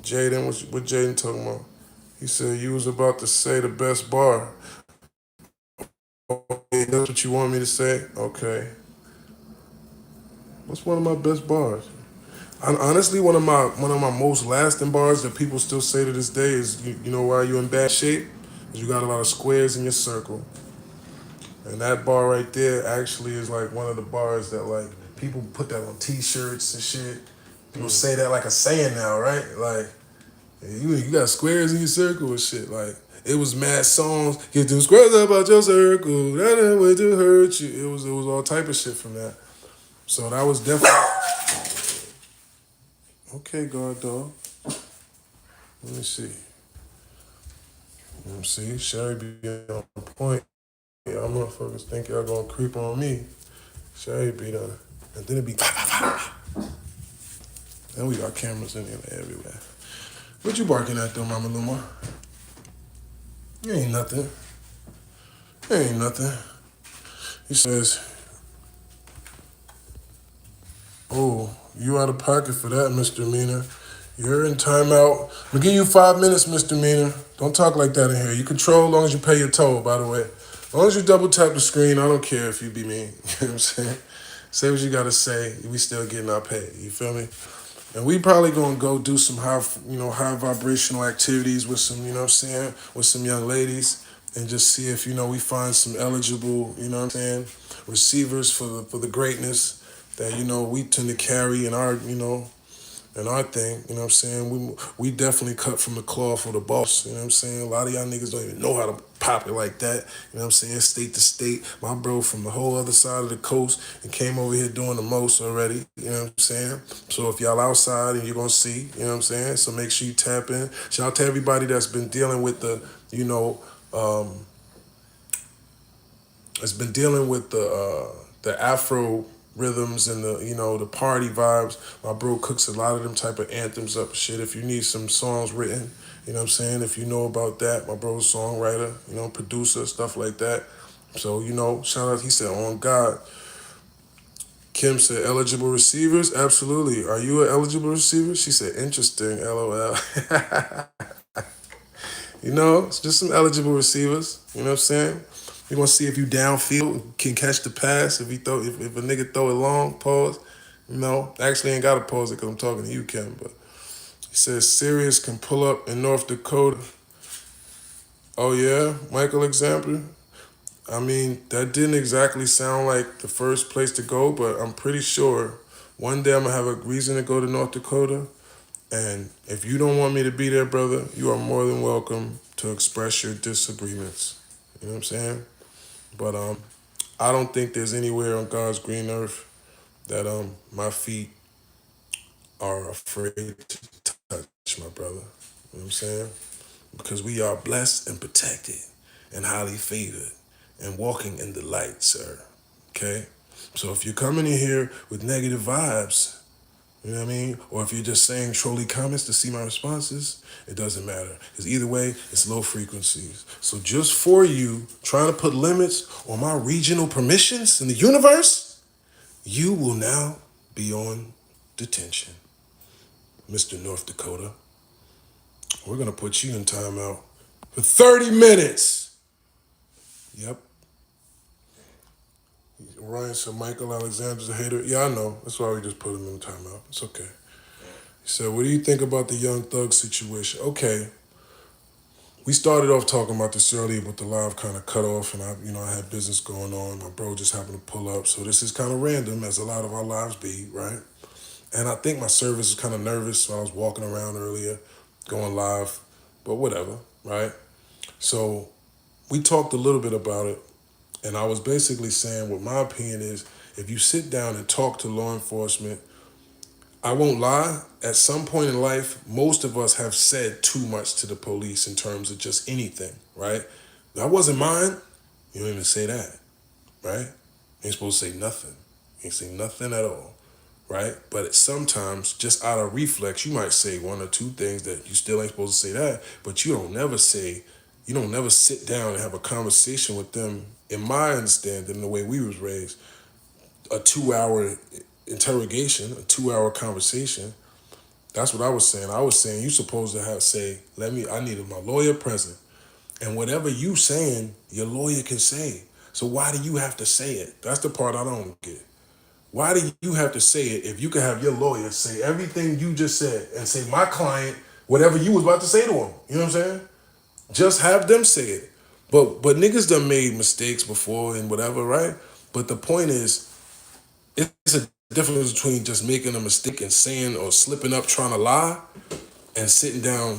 Jaden, what Jaden talking about? He said you was about to say the best bar. Okay, that's what you want me to say? Okay. What's one of my best bars? Honestly, one of my most lasting bars that people still say to this day is, you know why you're in bad shape? Because you got a lot of squares in your circle. And that bar right there actually is like one of the bars that like people put that on t-shirts and shit. People say that like a saying now, right? Like, you got squares in your circle and shit. Like, it was mad songs. Get them squares up out your circle. That ain't way to hurt you. It was all type of shit from that. So that was definitely okay, guard dog. Let me see. Let me see. Sherry be on point. Y'all motherfuckers think y'all gonna creep on me. Sherry be done. And then it be Then we got cameras in here everywhere. What you barking at though, Mama Luma? It ain't nothing. It ain't nothing. He says, oh, you out of pocket for that, Mr. Meaner. You're in timeout. We'll give you 5 minutes, Mr. Meaner. Don't talk like that in here. You control as long as you pay your toll, by the way. As long as you double tap the screen, I don't care if you be mean. You know what I'm saying? Say what you gotta say. We still getting our pay. You feel me? And we probably gonna go do some high vibrational activities with some, you know what I'm saying, with some young ladies and just see if, we find some eligible, you know what I'm saying, receivers for the greatness that, we tend to carry in our, and our thing, you know what I'm saying? We definitely cut from the cloth for the boss, you know what I'm saying? A lot of y'all niggas don't even know how to pop it like that, you know what I'm saying? State to state. My bro from the whole other side of the coast and came over here doing the most already, you know what I'm saying? So if y'all outside and you're gonna see, you know what I'm saying? So make sure you tap in. Shout out to everybody that's been dealing with the, has been dealing with the Afro rhythms and the the party vibes. My bro cooks a lot of them type of anthems up shit. If you need some songs written, you know what I'm saying? If you know about that, my bro's songwriter, producer, stuff like that. So, shout out, he said, on God. Kim said, eligible receivers? Absolutely. Are you an eligible receiver? She said, interesting, LOL. It's just some eligible receivers. You know what I'm saying? We gonna see if you downfield can catch the pass. If a nigga throw it long, pause. Actually ain't gotta pause it because I'm talking to you, Kim. But he says Serius can pull up in North Dakota. Oh yeah, Michael example. I mean, that didn't exactly sound like the first place to go, but I'm pretty sure one day I'm gonna have a reason to go to North Dakota. And if you don't want me to be there, brother, you are more than welcome to express your disagreements. You know what I'm saying? But I don't think there's anywhere on God's green earth that my feet are afraid to touch, my brother. You know what I'm saying? Because we are blessed and protected and highly favored and walking in the light, sir. Okay? So if you're coming in here with negative vibes, you know what I mean? Or if you're just saying trolly comments to see my responses, it doesn't matter. Because either way, it's low frequencies. So just for you trying to put limits on my regional permissions in the universe, you will now be on detention. Mr. North Dakota, we're going to put you in timeout for 30 minutes. Yep. Ryan said Michael Alexander's a hater. Yeah, I know. That's why we just put him in timeout. It's okay. He said, what do you think about the Young Thug situation? Okay. We started off talking about this earlier, but the live kind of cut off, and I had business going on. My bro just happened to pull up, so this is kind of random, as a lot of our lives be, right? And I think my service was kind of nervous, so I was walking around earlier, going live, but whatever, right? So we talked a little bit about it, and I was basically saying what my opinion is: if you sit down and talk to law enforcement, I won't lie, at some point in life, most of us have said too much to the police in terms of just anything, right? That wasn't mine. You don't even say that, right? You ain't supposed to say nothing. You ain't say nothing at all, right? But sometimes, just out of reflex, you might say one or two things that you still ain't supposed to say that, but you don't never sit down and have a conversation with them, in my understanding, the way we was raised, a 2 hour interrogation, a 2 hour conversation. That's what I was saying. I was saying you supposed to I needed my lawyer present. And whatever you saying, your lawyer can say. So why do you have to say it? That's the part I don't get. Why do you have to say it if you can have your lawyer say everything you just said and say my client, whatever you was about to say to him? You know what I'm saying? Just have them say it. But niggas done made mistakes before and whatever, right? But the point is, it's a difference between just making a mistake and saying or slipping up trying to lie and sitting down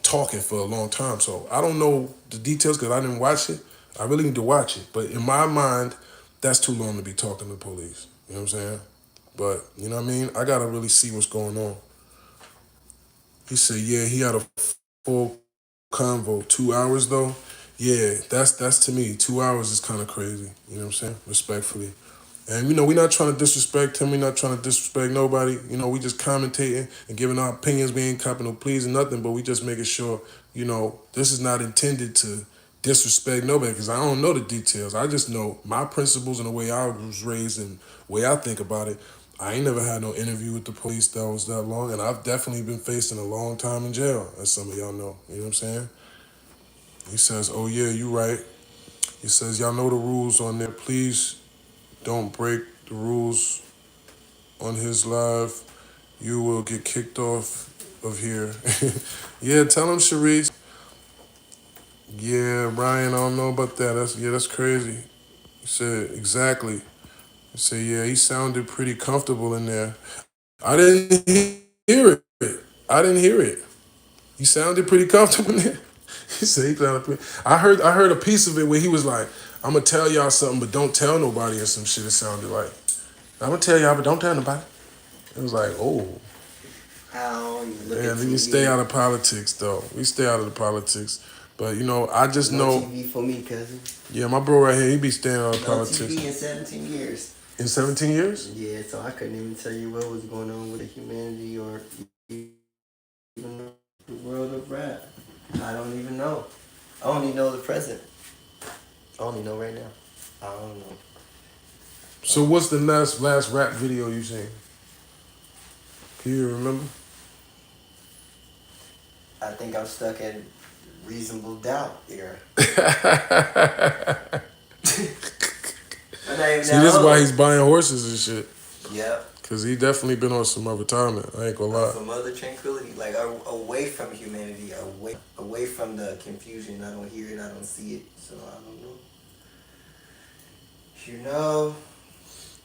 talking for a long time. So I don't know the details because I didn't watch it. I really need to watch it. But in my mind, that's too long to be talking to the police. You know what I'm saying? But, you know what I mean? I got to really see what's going on. He said, yeah, he had a full convo. 2 hours, though? Yeah, that's to me. 2 hours is kind of crazy. You know what I'm saying? Respectfully. And, we're not trying to disrespect him. We're not trying to disrespect nobody. We just commentating and giving our opinions. We ain't copping no pleas or nothing, but we just making sure, this is not intended to disrespect nobody because I don't know the details. I just know my principles and the way I was raised and the way I think about it. I ain't never had no interview with the police that was that long, and I've definitely been facing a long time in jail, as some of y'all know. You know what I'm saying? He says, oh yeah, you right. He says, y'all know the rules on there. Please don't break the rules on his live. You will get kicked off of here. Yeah, tell him, Sharice. Yeah, Ryan, I don't know about that. That's crazy. He said, exactly. So yeah, he sounded pretty comfortable in there. I didn't hear it. I didn't hear it. He sounded pretty comfortable in there. He said he sounded pretty. I heard a piece of it where he was like, "I'm gonna tell y'all something, but don't tell nobody," or some shit. It sounded like, "I'm gonna tell y'all, but don't tell nobody." It was like, oh, How you look man, at we TV. stay out of politics though. We stay out of the politics. But I just No know, TV for me, cousin. yeah, my bro right here, he be staying out of No politics. TV in 17 years. In 17 years? Yeah, so I couldn't even tell you what was going on with humanity or even the world of rap. I don't even know. I only know the present. I only know right now. I don't know. So what's the last rap video you seen? Can you remember? I think I'm stuck in reasonable doubt era. I'm not even See, that this is why old. he's buying horses and shit. Yep. Cause he definitely been on some retirement. I ain't gonna lie. Some other tranquility, like away from humanity, away from the confusion. I don't hear it, I don't see it, so I don't know.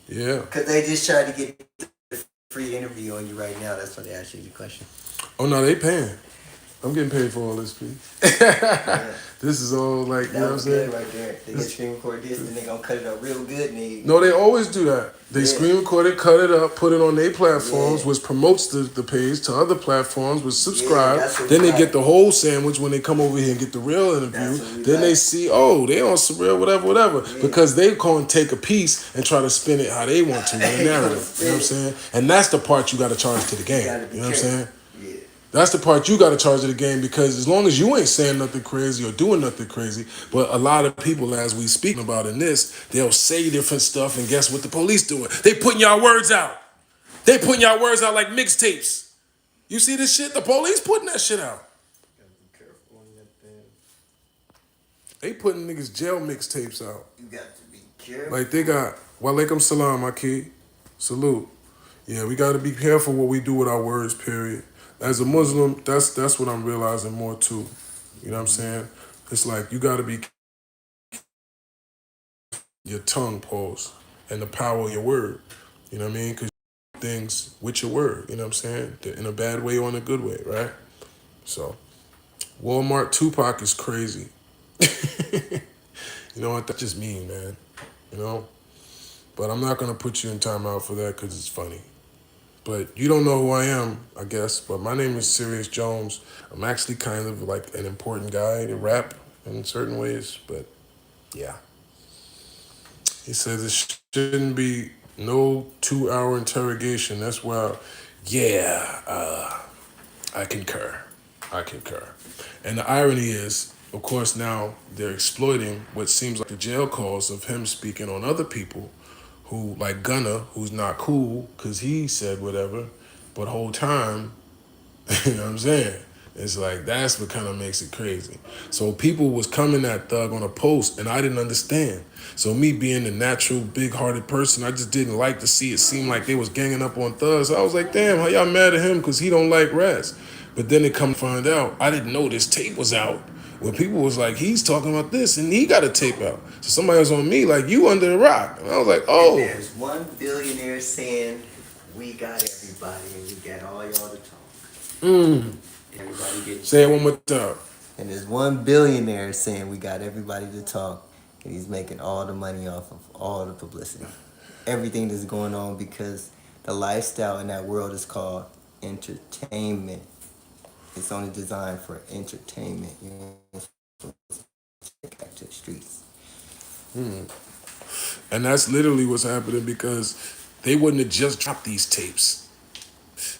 Yeah. Because they just tried to get the free interview on you right now. That's why they asked you the question. Oh no, they paying. I'm getting paid for all this, P. Yeah. This is all like, you know That what I'm was saying? good right there. They get screen record this, then they gonna cut it up real good. And No, they always do that. They Yeah. screen record it, cut it up, put it on their platforms, Yeah. which promotes the page to other platforms, which subscribe. that's what Then we they like. get the whole sandwich when they come over here and get the real interview. That's what we Then they like. see, oh, they on some real whatever. Yeah. Because they can't take a piece and try to spin it how they want to in a narrative. You know what I'm saying? And that's the part you got to charge to the game. gotta be You know what I'm saying? Yeah. That's the part you got to charge to the game, because as long as you ain't saying nothing crazy or doing nothing crazy, but a lot of people, as we speaking about in this, they'll say different stuff, and guess what the police doing? They putting y'all words out. They putting y'all words out like mixtapes. You see this shit? The police putting that shit out. Gotta be careful on that thing. They putting niggas jail mixtapes out. You got to be careful. Like they got, walaikum salam, my kid. Salute. Yeah, we got to be careful what we do with our words, period. As a Muslim, that's what I'm realizing more too. You know what I'm saying? It's like you got to be your tongue, pause, and the power of your word. You know what I mean? Because things with your word. You know what I'm saying? In a bad way or in a good way, right? So, Walmart Tupac is crazy. You know what? That's just mean, man. You know? But I'm not going to put you in timeout for that because it's funny. But you don't know who I am, I guess. But my name is Serius Jones. I'm actually kind of like an important guy to rap in certain ways. But yeah. He says it shouldn't be no 2-hour interrogation. That's why, yeah, I concur. I concur. And the irony is, of course, now they're exploiting what seems like the jail calls of him speaking on other people who, like Gunna, who's not cool because he said whatever, but whole time, you know what I'm saying? It's like, that's what kind of makes it crazy. So people was coming at Thug on a post, and I didn't understand. So me being the natural, big-hearted person, I just didn't like to see it seem like they was ganging up on Thug. So I was like, damn, how y'all mad at him because he don't like rats? But then they come to find out, I didn't know this tape was out. When people was like, he's talking about this, and he got a tape out. So somebody was on me like, you under the rock. And I was like, oh. And there's one billionaire saying, we got everybody, and we got all y'all to talk. Everybody getting Say it one more time. And there's one billionaire saying we got everybody to talk, and he's making all the money off of all the publicity. Everything that's going on because the lifestyle in that world is called entertainment. It's only designed for entertainment. You know, take back to the streets. And that's literally what's happening, because they wouldn't have just dropped these tapes.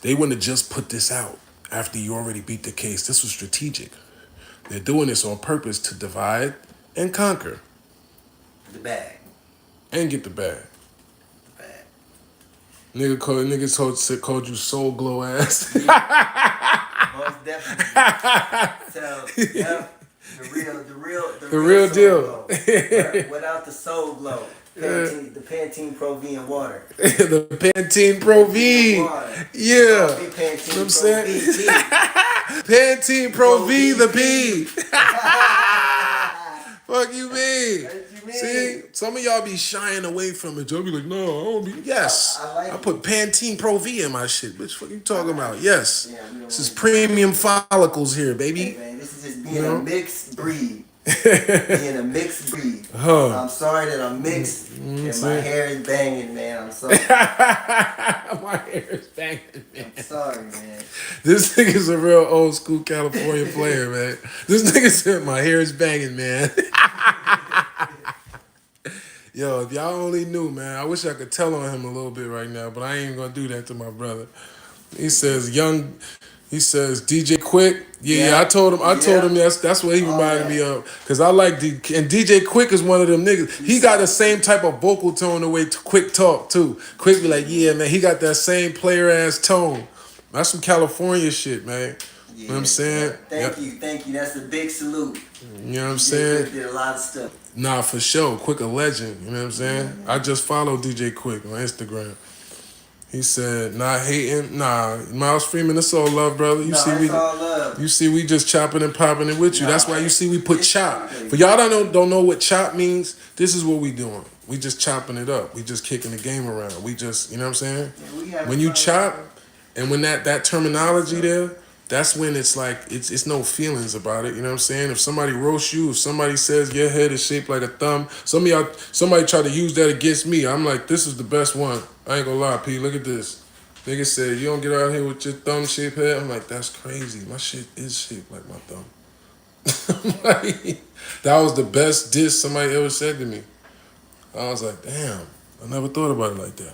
They wouldn't have just put this out after you already beat the case. This was strategic. They're doing this on purpose to divide and conquer The bag. and get the bag. The bag. Niggas called you soul glow ass. Most definitely. So, yeah, the real soul deal. glow. Without the soul glow. Pantene, the Pantene Pro V and water. The Pantene Pro V. Water. Yeah. Pantene You know what I'm Pro saying? V. Pantene Pro V, the P. Fuck you mean? What you See, some of y'all be shying away from it. Y'all be like, no, I don't be. Yes, I like I it. put Pantene Pro V in my shit. Bitch, what you talking about? Yes, Yeah, we don't this is want to. premium follicles here, Hey baby. man, this is just You being a know? mixed breed. Being a mixed breed. Huh. I'm sorry that I'm mixed and my See? hair is banging, man. I'm sorry. My hair is banging, man. I'm sorry, man. This nigga's a real old school California player, man. This nigga said my hair is banging, man. Yo, if y'all only knew, man, I wish I could tell on him a little bit right now, but I ain't gonna do that to my brother. He says he says DJ Quick. Yeah, Yeah, I told him yeah. that's what he All reminded me that. of. Cause I like and DJ Quick is one of them niggas. He got the same type of vocal tone the way Quick talk too. Quick be like, yeah, man, he got that same player ass tone. That's some California shit, man. You know what I'm saying? Thank you, thank you. That's a big salute. You know what I'm DJ saying? Quick did a lot of stuff. Nah, for sure. Quick a legend. You know what I'm saying? I just follow DJ Quick on Instagram. He said, "Not hating, nah." Miles Freeman, it's all love, brother. No, it's all love. You see, we just chopping and popping it with you. Nah, That's why you see we put it's chop. crazy. For y'all don't know what chop means. This is what we doing. We just chopping it up. We just kicking the game around. We just, you know what I'm saying? Yeah, we having When you fun, chop, man. and when that terminology there, that's when it's like it's no feelings about it. You know what I'm saying? If somebody roasts you, if somebody says your head is shaped like a thumb, somebody try to use that against me. I'm like, this is the best one. I ain't gonna lie, P. Look at this. Nigga said, you don't get out here with your thumb shaped head. I'm like, that's crazy. My shit is shaped like my thumb. Like, that was the best diss somebody ever said to me. I was like, damn, I never thought about it like that.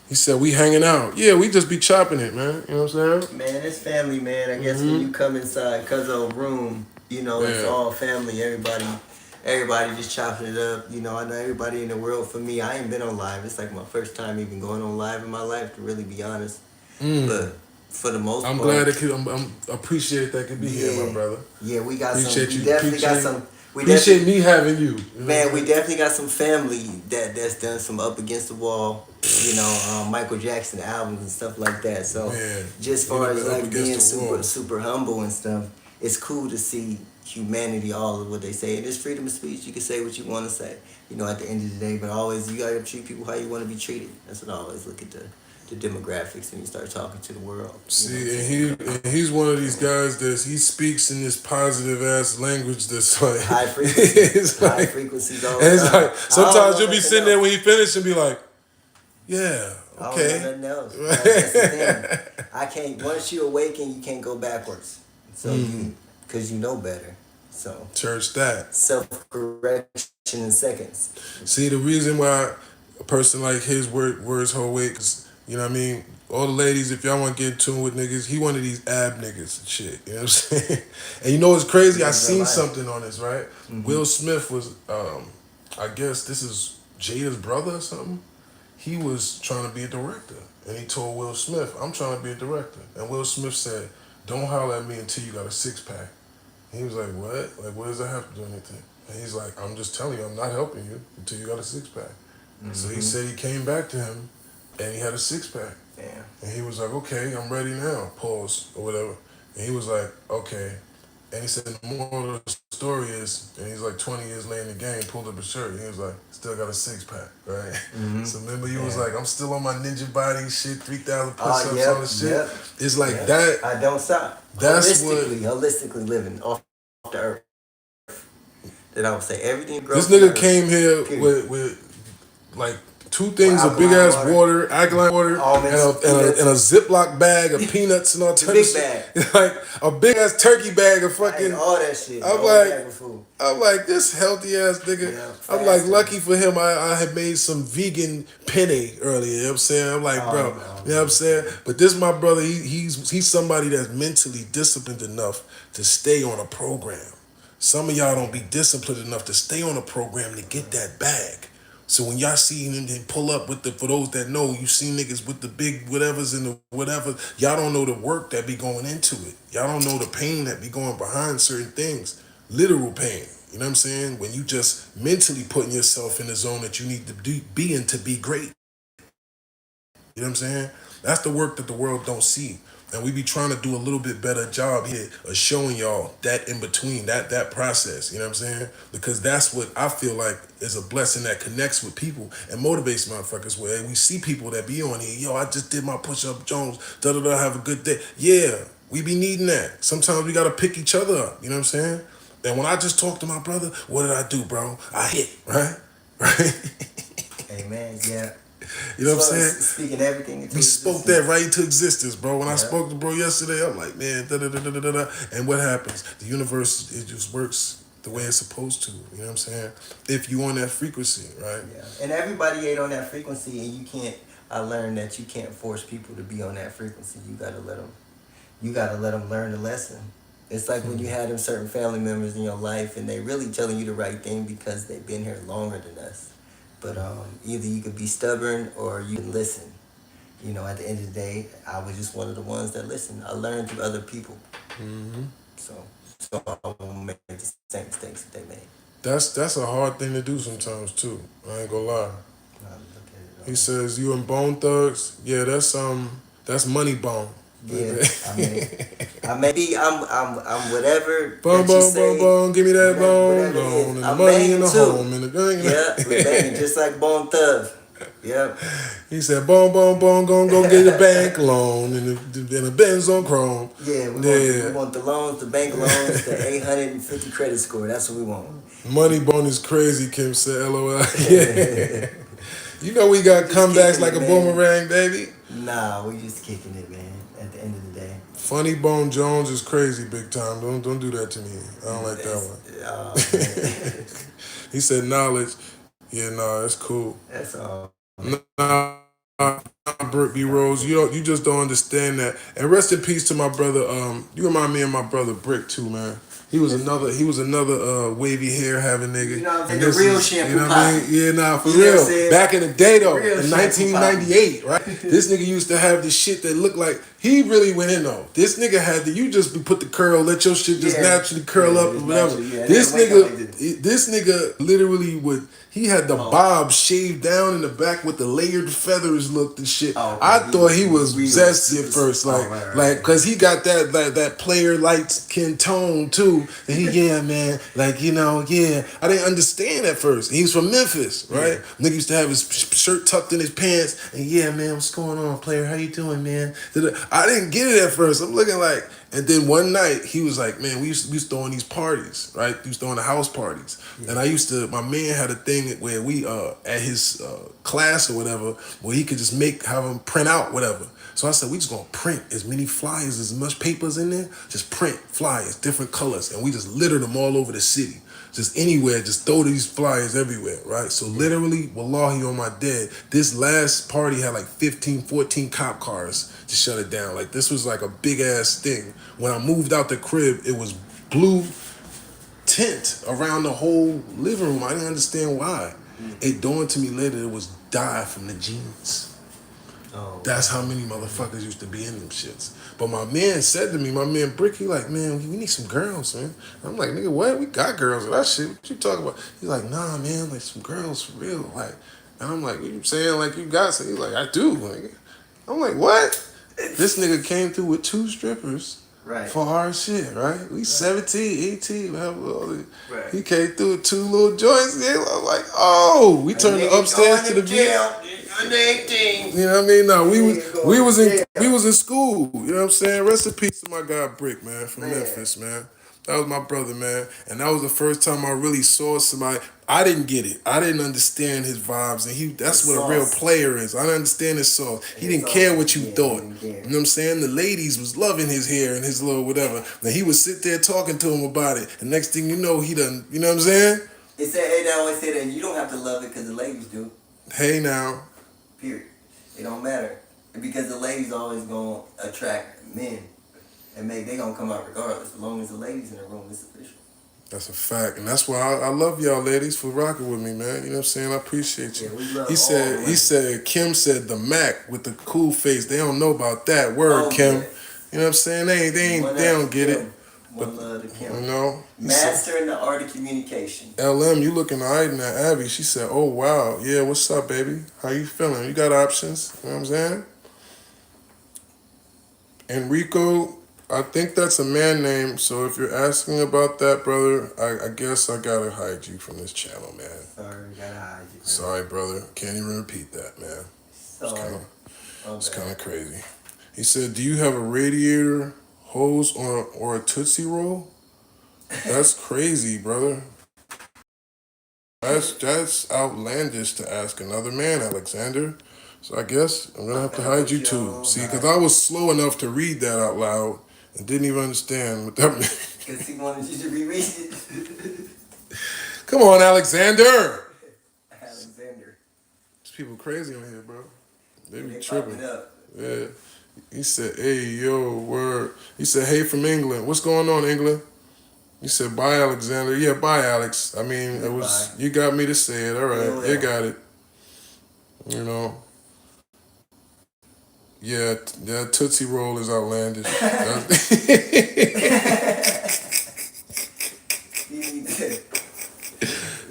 He said, we hanging out. Yeah, we just be chopping it, man. You know what I'm saying? Man, it's family, man. I guess when you come inside cause of a room, you know, it's Yeah. all family. Everybody just chopping it up. You know, I know everybody in the world. For me, I ain't been on live. It's like my first time even going on live in my life, to really be honest. But for the most I'm part, glad I'm appreciate that could be here, my brother. yeah, we got Appreciate some. you. We definitely got Appreciate, some. We appreciate definitely, me having you. man, we definitely got some family that's done some up against the wall. You know, Michael Jackson albums and stuff like that. So, Man, just you far know, as up like against being the wall. super humble and stuff, it's cool to see humanity, all of what they say. And it's freedom of speech. You can say what you want to say. You know, at the end of the day, but always you gotta treat people how you want to be treated. That's what I always look at the demographics when you start talking to the world. See, and he's one of these guys that he speaks in this positive ass language that's like High frequency, it's high like, frequencies all and the it's time. like sometimes you'll be sitting there when he finished and be like, yeah, I don't okay. know nothing else. That's the thing. I can't. Once you awaken, you can't go backwards. So because you know better. So Church that. self-correction in seconds. See, the reason why a person like his words hold weight, cause you know what I mean. All the ladies, if y'all want to get in tune with niggas, he one of these ab niggas and shit. You know what I'm saying? And you know what's crazy? I seen something on this, right? Will Smith was, I guess this is Jada's brother or something. He was trying to be a director, and he told Will Smith, "I'm trying to be a director." And Will Smith said, "Don't holler at me until you got a six pack." He was like, "What? Like, what does that have to do with anything?" And he's like, "I'm just telling you, I'm not helping you until you got a six pack." So he said he came back to him, and he had a six pack. Yeah. And he was like, "Okay, I'm ready now." Pause or whatever. And he was like, "Okay." And he said the moral of the story is, and he's like 20 years late in the game, pulled up a shirt. And he was like, "Still got a six pack, right?" So remember, you was like, "I'm still on my ninja body shit, 3,000 push-ups, all the shit." It's like that. I don't stop. That's Holistically living off the earth. That I would say everything. This nigga came here with like two things: a big ass water, alkaline water, and a Ziploc bag of peanuts and all types of shit. Like a big ass turkey bag of fucking all that shit. I'm like this healthy ass nigga. Yeah, I'm like lucky for him. I had made some vegan penne earlier. You know what I'm saying? I'm like, bro, you know what I'm saying? But this my brother. He's somebody that's mentally disciplined enough to stay on a program. Some of y'all don't be disciplined enough to stay on a program to get that bag. So when y'all see them pull up with for those that know, you see niggas with the big whatevers and the whatever, y'all don't know the work that be going into it. Y'all don't know the pain that be going behind certain things. Literal pain. You know what I'm saying? When you just mentally putting yourself in the zone that you need to be in to be great. You know what I'm saying? That's the work that the world don't see. And we be trying to do a little bit better job here of showing y'all that in between, that process, you know what I'm saying? Because that's what I feel like is a blessing that connects with people and motivates motherfuckers, where we see people that be on here, yo, I just did my push-up Jones, da-da-da, have a good day. Yeah, we be needing that. Sometimes we gotta pick each other up, you know what I'm saying? And when I just talked to my brother, what did I do, bro? I hit, right? Right? Amen. Yeah. You know what I'm So, saying? speaking everything into We spoke existence. that right into existence, bro. When I Yeah. spoke to bro yesterday, I'm like, man, da da da da da da. And what happens? The universe, it just works the way it's supposed to. You know what I'm saying? If you on that frequency, right? Yeah. And everybody ain't on that frequency, and you can't. I learned that you can't force people to be on that frequency. You gotta let them. You gotta let them learn the lesson. It's like when you had them certain family members in your life, and they really telling you the right thing because they've been here longer than us. But either you could be stubborn or you can listen. You know, at the end of the day, I was just one of the ones that listened. I learned through other people. Mm-hmm. So I won't make the same mistakes that they made. That's a hard thing to do sometimes too. I ain't gonna lie. Look at He it. says, "You and Bone Thugs, yeah, that's Money Bone." Yeah, I may be, I'm whatever Bone, that you bone, say. bone, bone, give me that bone, Whatever it bone, is. and the I'm money in banging the too. home, and the gang. Yeah, we banging just like Bone Thug. Yep. He said, "Boom, boom, boom, gonna go get a bank loan and a Benz on chrome." Yeah, we want the loans, the bank loans, the 850 credit score. That's what we want. Money bone is crazy, Kim said, LOL. Yeah. You know we got Just comebacks kicking like it, a man. boomerang, baby. Nah, we just kicking it, man. At the end of the day. Funny Bone Jones is crazy big time. Don't do that to me. I don't like that one. Oh, He said knowledge. Yeah, nah, that's cool. that's all. Nah, Brick B Rose, you just don't understand that. And rest in peace to my brother. You remind me of my brother Brick too, man. He was another wavy hair having nigga. You know what I'm saying? And The this real is, shampoo you know what I mean? poppy. Yeah, nah, for You know what I'm real. saying? Back in the day though, Real in shampoo 1998, right? This nigga used to have this shit that looked like he really went in though. This nigga had to you just put the curl, let your shit just naturally curl up or whatever. This nigga literally would. He had the bob shaved down in the back with the layered feathers looked and shit. Oh, okay. I thought he was zesty at first, like, cause he got that player light skin tone too. And yeah, man, like yeah. I didn't understand at first. He was from Memphis, right? Nigga used to have his shirt tucked in his pants, and yeah, man, what's going on, player? How you doing, man? I didn't get it at first. I'm looking like. And then one night he was like, man, we used to throwing these parties, right? We used to throwing the house parties. Yeah. And my man had a thing where we, at his class or whatever, where he could just have him print out whatever. So I said, we just gonna print as many flyers, as much papers in there, just print flyers, different colors. And we just littered them all over the city. Just anywhere, just throw these flyers everywhere, right? So literally, wallahi on my dead, this last party had like 15, 14 cop cars to shut it down. Like this was like a big ass thing. When I moved out the crib, it was blue tint around the whole living room. I didn't understand why. It dawned to me later it was dye from the jeans. Oh, that's how many motherfuckers used to be in them shits. But my man said to me, my man Brick, he like, man, we need some girls, man. I'm like, nigga, what? We got girls and that shit. What you talking about? He's like, nah, man, like some girls for real. Like, and I'm like, what you saying? Like you got some? He's like, I do. Like, I'm like, what? This nigga came through with 2 strippers. Right. For our shit, right? We 17, 18, man. Right. He came through with 2 little joints. Yeah, I'm like, oh, we turned the upstairs to the jail. Under 18. You know what I mean? No, we was in school. You know what I'm saying? Rest in peace to my guy Brick, man, from Memphis, man. That was my brother, man. And that was the first time I really saw somebody. I didn't get it. I didn't understand his vibes. And that's what a real player is. I didn't understand his sauce. He didn't care what you thought. You know what I'm saying? The ladies was loving his hair and his little whatever. And he would sit there talking to him about it. And next thing you know, he done, you know what I'm saying? They always say that you don't have to love it because the ladies do. Hey now. Period. It don't matter. Because the ladies always gonna attract men. And they gonna come out regardless. As long as the ladies in the room, it's official. That's a fact. And that's why I love y'all ladies for rocking with me, man. You know what I'm saying? I appreciate you. Yeah, we love he said, Kim said the Mac with the cool face. They don't know about that. Word, Kim. Yeah. You know what I'm saying? They don't get it. One love to Kim. You know? Mastering the art of communication. LM, you looking alright in that Abby. She said, oh wow. Yeah, what's up, baby? How you feeling? You got options? You know what I'm saying? Enrico, I think that's a man name. So if you're asking about that, brother, I guess I gotta hide you from this channel, man. Sorry, gotta hide you. Sorry, brother. Can't even repeat that, man. Sorry. It's kind of crazy. He said, "Do you have a radiator hose or a Tootsie Roll?" That's crazy, brother. That's outlandish to ask another man, Alexander. So I guess I'm gonna have to hide you too. See, because I was slow enough to read that out loud and didn't even understand what that meant. Because he wanted you to reread it. Come on, Alexander. Alexander. These people crazy on here, bro. They be They tripping. popping up. Yeah. He said, "Hey, yo, word." He said, "Hey, from England. What's going on, England?" He said, "Bye, Alexander." Yeah, bye, Alex. I mean, it was you got me to say it. All right, you got it. You know. Yeah, that Tootsie Roll is outlandish.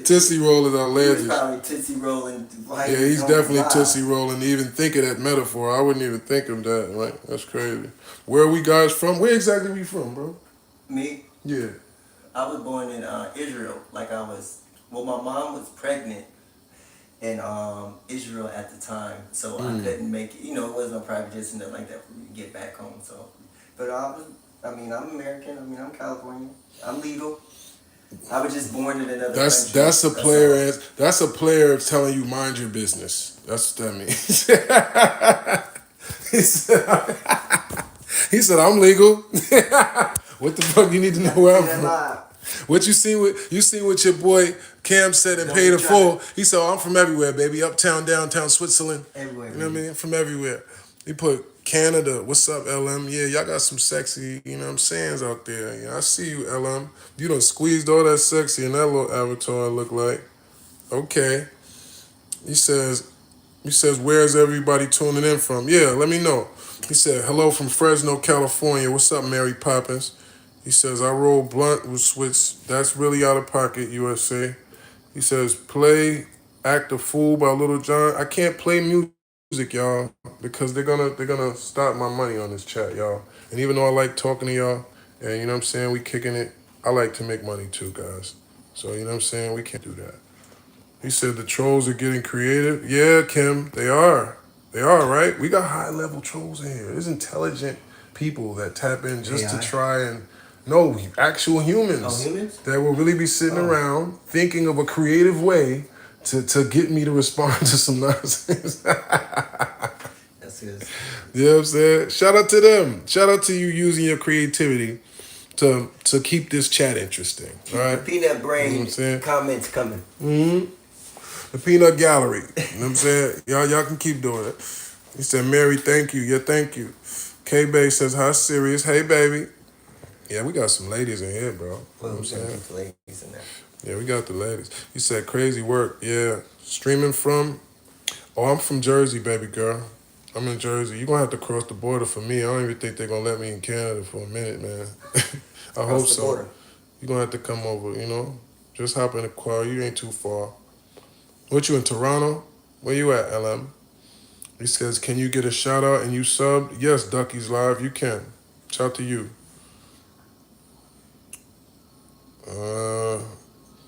Tootsie Roll is outlandish. He was probably Tootsie Rolling. Yeah, he's definitely Tootsie Rolling. Even think of that metaphor, I wouldn't even think of that. Right? That's crazy. Where are we guys from? Where exactly are we from, bro? Me? Yeah. I was born in Israel. My mom was pregnant in Israel at the time, so I couldn't make it. You know, it wasn't a private jet and nothing like that for me to get back home. So, but I'm American. I'm Californian. I'm legal. I was just born in another country. That's a player telling you mind your business. That's what that means. he said I'm legal. What the fuck you need to know where I'm from? What you seen what your boy Cam said and paid it full. He said, "Oh, I'm from everywhere, baby. Uptown, downtown, Switzerland. Everywhere. You know what I mean? From everywhere." He put Canada. What's up, LM? Yeah, y'all got some sexy, you know what I'm saying, out there. Yeah, I see you, LM. You done squeezed all that sexy in that little avatar look like. Okay. He says, where's everybody tuning in from? Yeah, let me know. He said, hello from Fresno, California. What's up, Mary Poppins? He says, I roll blunt with switch. That's really out of pocket, USA. He says, play Act a Fool by Little John. I can't play music, y'all, because they're gonna stop my money on this chat, y'all. And even though I like talking to y'all, and you know what I'm saying, we kicking it, I like to make money too, guys. So you know what I'm saying, we can't do that. He said the trolls are getting creative. Yeah, Kim, they are. They are, right? We got high level trolls in here. There's intelligent people that tap in just to try and no, actual humans. Oh, humans? That will really be sitting around thinking of a creative way to get me to respond to some nonsense. That's good. You know what I'm saying? Shout out to them. Shout out to you using your creativity to keep this chat interesting. All right? The peanut brain comments coming. Mm-hmm. The peanut gallery. You know what I'm saying? Y'all can keep doing it. He said, Mary, thank you. Yeah, thank you. K-Bay says, hi, Serius. Hey, baby. Yeah, we got some ladies in here, bro. You know what I'm saying? Ladies in there. Yeah, we got the ladies. He said, crazy work. Yeah. Streaming from... Oh, I'm from Jersey, baby girl. I'm in Jersey. You're going to have to cross the border for me. I don't even think they're going to let me in Canada for a minute, man. I hope so. Border. You're going to have to come over, you know? Just hop in the car. You ain't too far. What, you in Toronto? Where you at, LM? He says, can you get a shout out and you sub? Yes, Ducky's live. You can. Shout to you.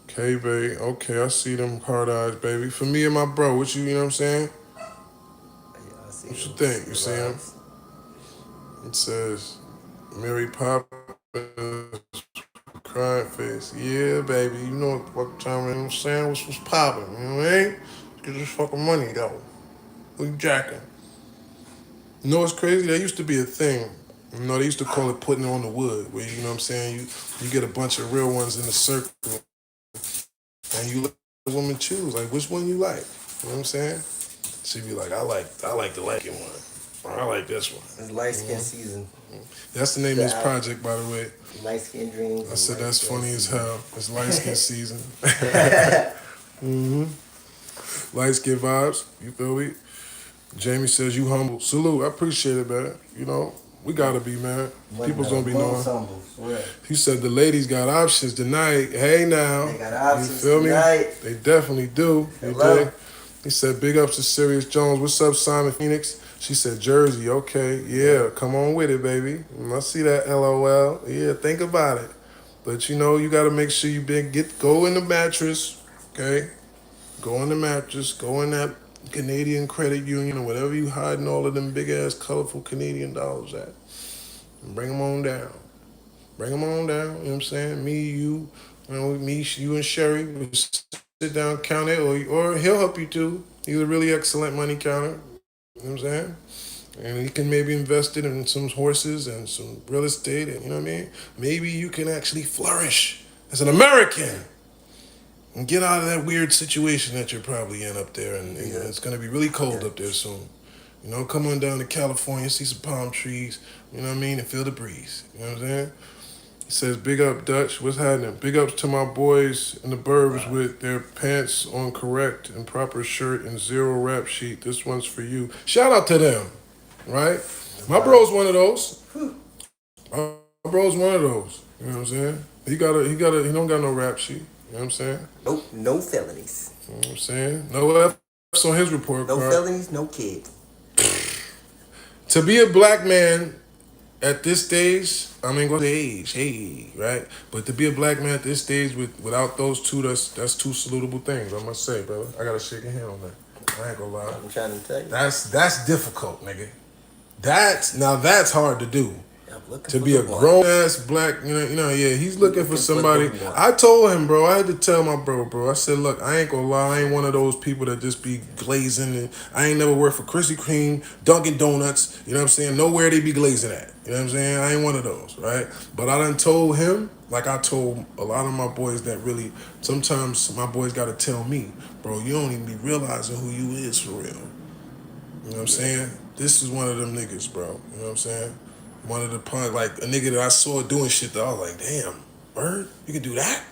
K-Bay. Okay, I see them hard eyes, baby. For me and my bro, what you know what I'm saying? Yeah, I see. What you think? You see him? It says, Mary Poppins, crying face. Yeah, baby. You know what time, you know what I'm saying? What's popping? You know what I mean? Get this fucking money, though. We jacking. You know what's crazy? That used to be a thing. You know, they used to call it putting on the wood, where, you know what I'm saying, you get a bunch of real ones in a circle, and you let the woman choose, like, which one you like. You know what I'm saying? She'd be like, I like the liking one. Or I like this one. It's light skin season. That's the name of this project, by the way. Light skin dreams. I said that's funny as hell. It's light skin season. Light skin vibes. You feel me? Jamie says you humble. Salute. I appreciate it, man. You know, we gotta be, man. People's gonna be knowing. He said the ladies got options tonight. Hey now. They got options you feel tonight. Me? They definitely do. You dig? He said big ups to Serius Jones. What's up, Simon Phoenix? She said Jersey. Okay, yeah, come on with it, baby. I see that. LOL. Yeah, think about it. But you know, you got to make sure you go in the mattress. Okay, go in the mattress. Go in that Canadian credit union or whatever you hiding all of them big ass colorful Canadian dollars at. And bring them on down. Bring them on down. You know what I'm saying? Me, you and Sherry will sit down, count it, or he'll help you too. He's a really excellent money counter. You know what I'm saying? And he can maybe invest it in some horses and some real estate, and you know what I mean? Maybe you can actually flourish as an American and get out of that weird situation that you're probably in up there. And it's going to be really cold up there soon. You know, come on down to California, see some palm trees, you know what I mean, and feel the breeze. You know what I'm saying? He says, big up, Dutch. What's happening? Big ups to my boys in the burbs with their pants on correct and proper shirt and zero rap sheet. This one's for you. Shout out to them, right? My bro's one of those. My bro's one of those. You know what I'm saying? He don't got no rap sheet. You know what I'm saying? Nope, no felonies. You know what I'm saying? No F's on his report card. No felonies, no kids. To be a black man at this stage, I mean, go to age, hey, right? But to be a black man at this stage without those two, that's two salutable things, I must say, brother. I gotta shake your hand on that. I ain't gonna lie. I'm trying to tell you. That's difficult, nigga. That's hard to do. To be a one. grown ass black, yeah, he's looking for somebody. I told him, bro, I had to tell my bro. I said, look, I ain't gonna lie, I ain't one of those people that just be glazing. And I ain't never worked for Krispy Kreme, Dunkin' Donuts. You know what I'm saying? Nowhere they be glazing at. You know what I'm saying? I ain't one of those, right? But I done told him, like I told a lot of my boys that really, sometimes my boys gotta tell me, bro, you don't even be realizing who you is for real. You know what I'm saying? This is one of them niggas, bro. You know what I'm saying? One of the punk, like a nigga that I saw doing shit that I was like, damn, Bird, you can do that?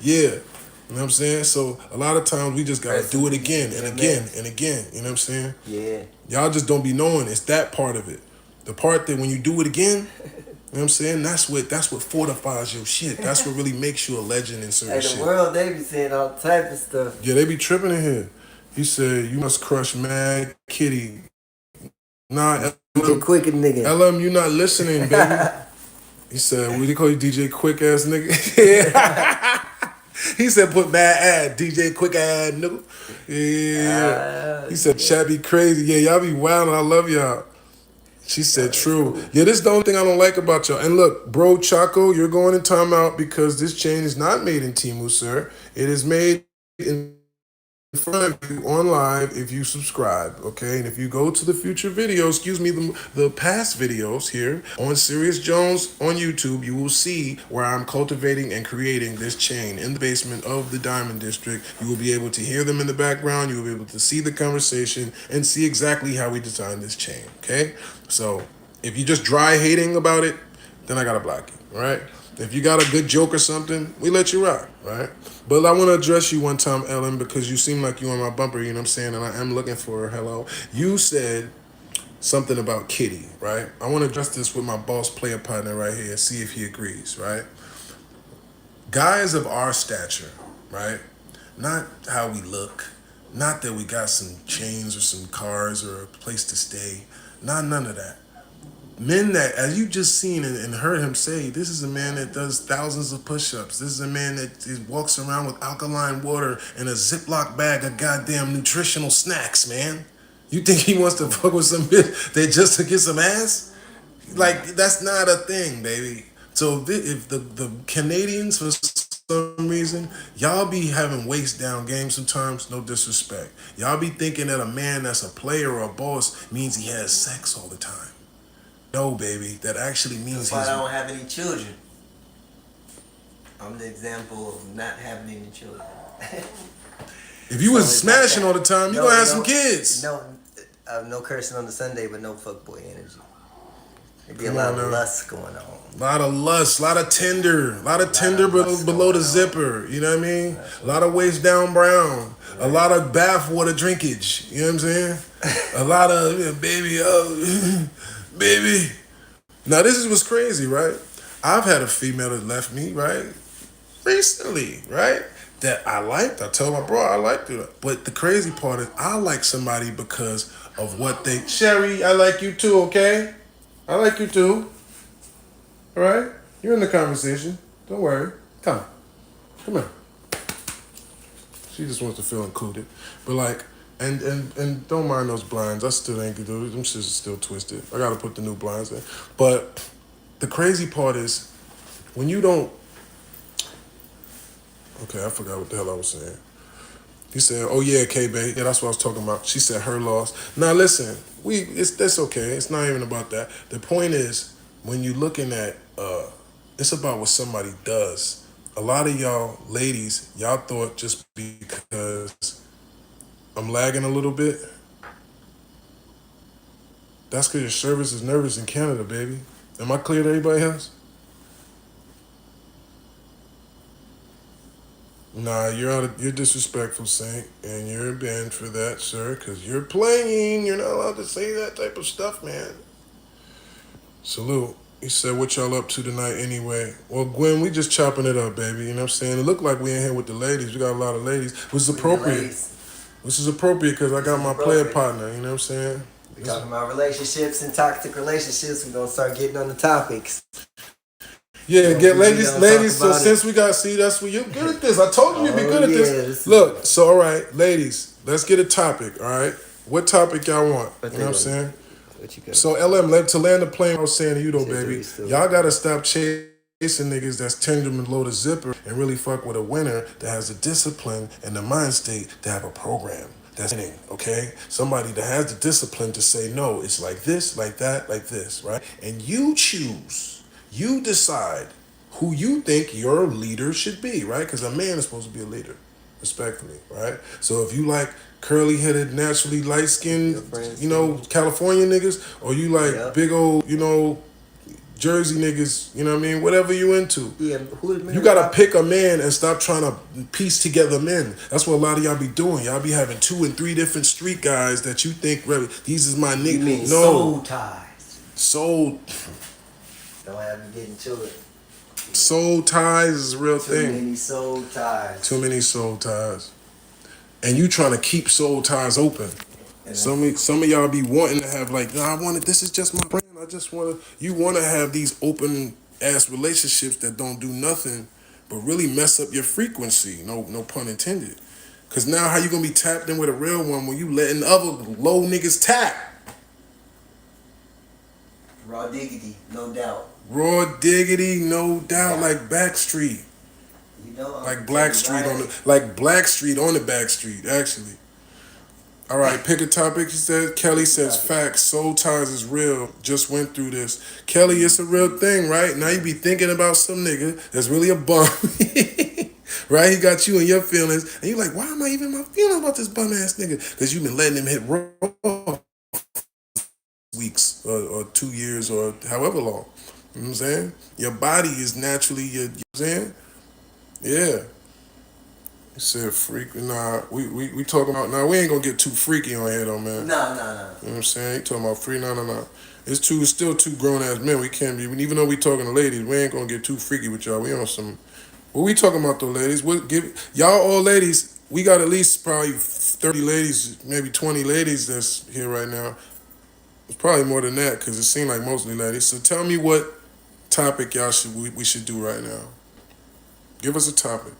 Yeah. You know what I'm saying? So a lot of times we just gotta do it again and again and again. You know what I'm saying? Yeah. Y'all just don't be knowing it's that part of it. The part that when you do it again, you know what I'm saying? That's what fortifies your shit. That's what really makes you a legend in certain shit. Hey, the world, they be saying all type of stuff. Yeah, they be tripping in here. He said, you must crush Mad Kitty. Nah, DJ Quick nigga. LM, you not listening, baby. He said, what do you call you, DJ Quick ass nigga? He said, put mad ad, DJ Quick ad nigga. Yeah. He said, chat be crazy. Yeah, y'all be wild and I love y'all. She said, true. Cool. Yeah, this is the only thing I don't like about y'all. And look, bro, Chaco, you're going in timeout because this chain is not made in Temu, sir. It is made in front of you on live if you subscribe, okay? And if you go to the future videos, the past videos here on Serius Jones on YouTube, you will see where I'm cultivating and creating this chain in the basement of the Diamond District. You will be able to hear them in the background. You will be able to see the conversation and see exactly how we designed this chain, okay? So if you just dry hating about it, then I gotta block you, all right? If you got a good joke or something, we let you rock, right? But I want to address you one time, Ellen, because you seem like you on my bumper, you know what I'm saying? And I am looking for her. Hello. You said something about Kitty, right? I want to address this with my boss player partner right here and see if he agrees, right? Guys of our stature, right? Not how we look, not that we got some chains or some cars or a place to stay, not none of that. Men that, as you just seen and heard him say, this is a man that does thousands of push-ups. This is a man that walks around with alkaline water and a Ziploc bag of goddamn nutritional snacks, man. You think he wants to fuck with some bitch that just to get some ass? Like, that's not a thing, baby. So if the Canadians, for some reason, y'all be having waist down games sometimes, no disrespect. Y'all be thinking that a man that's a player or a boss means he has sex all the time. No, baby, that actually means that's why I don't have any children. I'm the example of not having any children. If you was smashing all the time, you gonna have some kids. No cursing on the Sunday, but no fuckboy energy. There'd be a lot of lust going on. A lot of lust, a lot of tender below the zipper. You know what I mean? A lot of waist down brown. Right. A lot of bathwater drinkage. You know what I'm saying? A lot of baby. Now this is what's crazy, right? I've had a female that left me, right? Recently, right? that I liked. I tell my bro I liked it. But the crazy part is I like somebody because of what they. Sherry, I like you too. Okay, I like you too. All right, you're in the conversation. Don't worry. Come here. She just wants to feel included. But like, and don't mind those blinds. I still ain't gonna do it. Them shits are still twisted. I gotta put the new blinds in. But the crazy part is when you don't. Okay, I forgot what the hell I was saying. He said, "Oh yeah, K-Bay. Yeah, that's what I was talking about." She said her loss. Now listen, that's okay. It's not even about that. The point is, when you looking at, it's about what somebody does. A lot of y'all ladies, y'all thought just because I'm lagging a little bit, that's because your service is nervous in Canada, baby. Am I clear to everybody else? Nah, you're disrespectful, Saint, and you're banned for that, sir, because you're playing. You're not allowed to say that type of stuff, man. Salute. He said, what y'all up to tonight anyway? Well, Gwen, we just chopping it up, baby. You know what I'm saying? It looked like we in here with the ladies. We got a lot of ladies, which is appropriate. Which is appropriate because I got my player partner, you know what I'm saying? We're talking about relationships and toxic relationships. We're going to start getting on the topics. Yeah, get ladies. So since we got, see, that's what you're good at this. I told you you'd be good at this. Look, so all right, ladies, let's get a topic. All right, what topic y'all want? You know what I'm saying? So LM, to land the plane, I was saying to you though, baby, y'all gotta stop chasing niggas that's tender and load a zipper and really fuck with a winner that has the discipline and the mind state to have a program. That's winning, okay? Somebody that has the discipline to say no, it's like this, like that, like this, right? And you choose. You decide who you think your leader should be, right? Because a man is supposed to be a leader, respectfully, right? So if you like curly-headed, naturally light-skinned, California niggas, or you like big old, Jersey niggas, you know what I mean? Whatever you into. Yeah, you gotta pick a man and stop trying to piece together men. That's what a lot of y'all be doing. Y'all be having 2 and 3 different street guys that you think, these is my niggas. You mean soul ties. Soul. Don't have to get into it. Soul ties is a real thing. Too many soul ties. Too many soul ties. And you trying to keep soul ties open. Some of y'all be wanting to have this is just my brand. You want to have these open ass relationships that don't do nothing but really mess up your frequency. No pun intended. Cause now how you gonna be tapped in with a real one when you letting other low niggas tap? Raw diggity, no doubt. Raw diggity, no doubt. Yeah. Like Backstreet. Like Blackstreet on the back street, actually. All right, pick a topic. He says. Kelly says facts. Soul ties is real. Just went through this. Kelly, it's a real thing, right? Now you be thinking about some nigga that's really a bum, right? He got you in your feelings, and you're like, why am I even my feeling about this bum ass nigga? Because you've been letting him hit raw weeks or 2 years or however long. You know what I'm saying? Your body is naturally you know what I'm saying? Yeah. He said freak. Nah, we talking about, we ain't gonna get too freaky on here though, man. Nah. You know what I'm saying? He talking about free, nah. It's still 2 grown ass men. We can't be, even though we talking to ladies, we ain't gonna get too freaky with y'all. We on some, what we talking about though, ladies? Y'all all ladies, we got at least probably 30 ladies, maybe 20 ladies that's here right now. It's probably more than that, because it seemed like mostly ladies. So tell me what topic we should do right now. Give us a topic.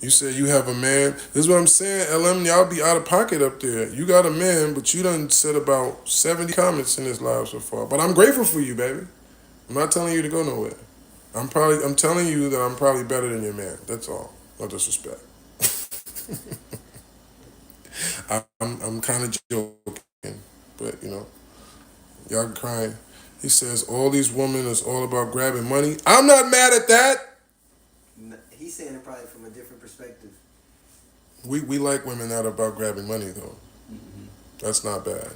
You said you have a man. This is what I'm saying, LM, y'all be out of pocket up there. You got a man, but you done said about 70 comments in this live so far. But I'm grateful for you, baby. I'm not telling you to go nowhere. I'm telling you that I'm probably better than your man. That's all. No disrespect. I'm kind of joking, but y'all crying. He says all these women is all about grabbing money. I'm not mad at that. He's saying it probably from a different perspective. We like women that are about grabbing money though. Mm-hmm. That's not bad.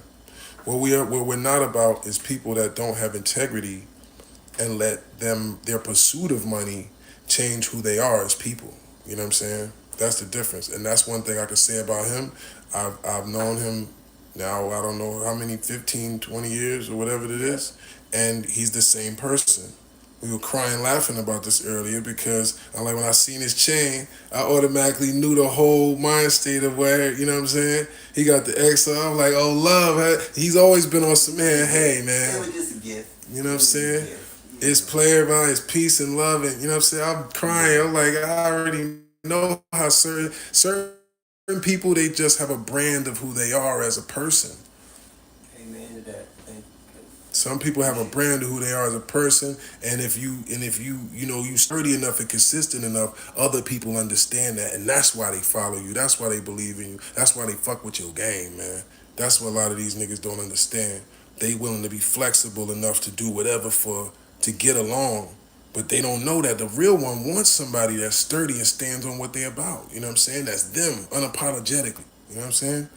What we're not about is people that don't have integrity and let their pursuit of money change who they are as people. You know what I'm saying? That's the difference. And that's one thing I can say about him. I've known him now, I don't know how many, 15, 20 years or whatever it is, and he's the same person. we were crying laughing about this earlier because I like when I seen his chain, I automatically knew the whole mind state of where, you know what I'm saying? He got the X, so I'm like, oh love, he's always been on some man, hey It man. was just a gift. You know what I'm It was just a saying? gift. You It's know. player by his peace and love, and you know what I'm saying? I'm crying. I'm like, I already know how certain people, they just have a brand of who they are as a person. Amen to that. Thank you. Some people have a Appreciate brand of who they are as a person, and if you you know you sturdy enough and consistent enough, other people understand that, and that's why they follow you. That's why they believe in you. That's why they fuck with your game, man. That's what a lot of these niggas don't understand. They willing to be flexible enough to do whatever for to get along, but they don't know that the real one wants somebody that's sturdy and stands on what they about. You know what I'm saying? That's them unapologetically. You know what I'm saying?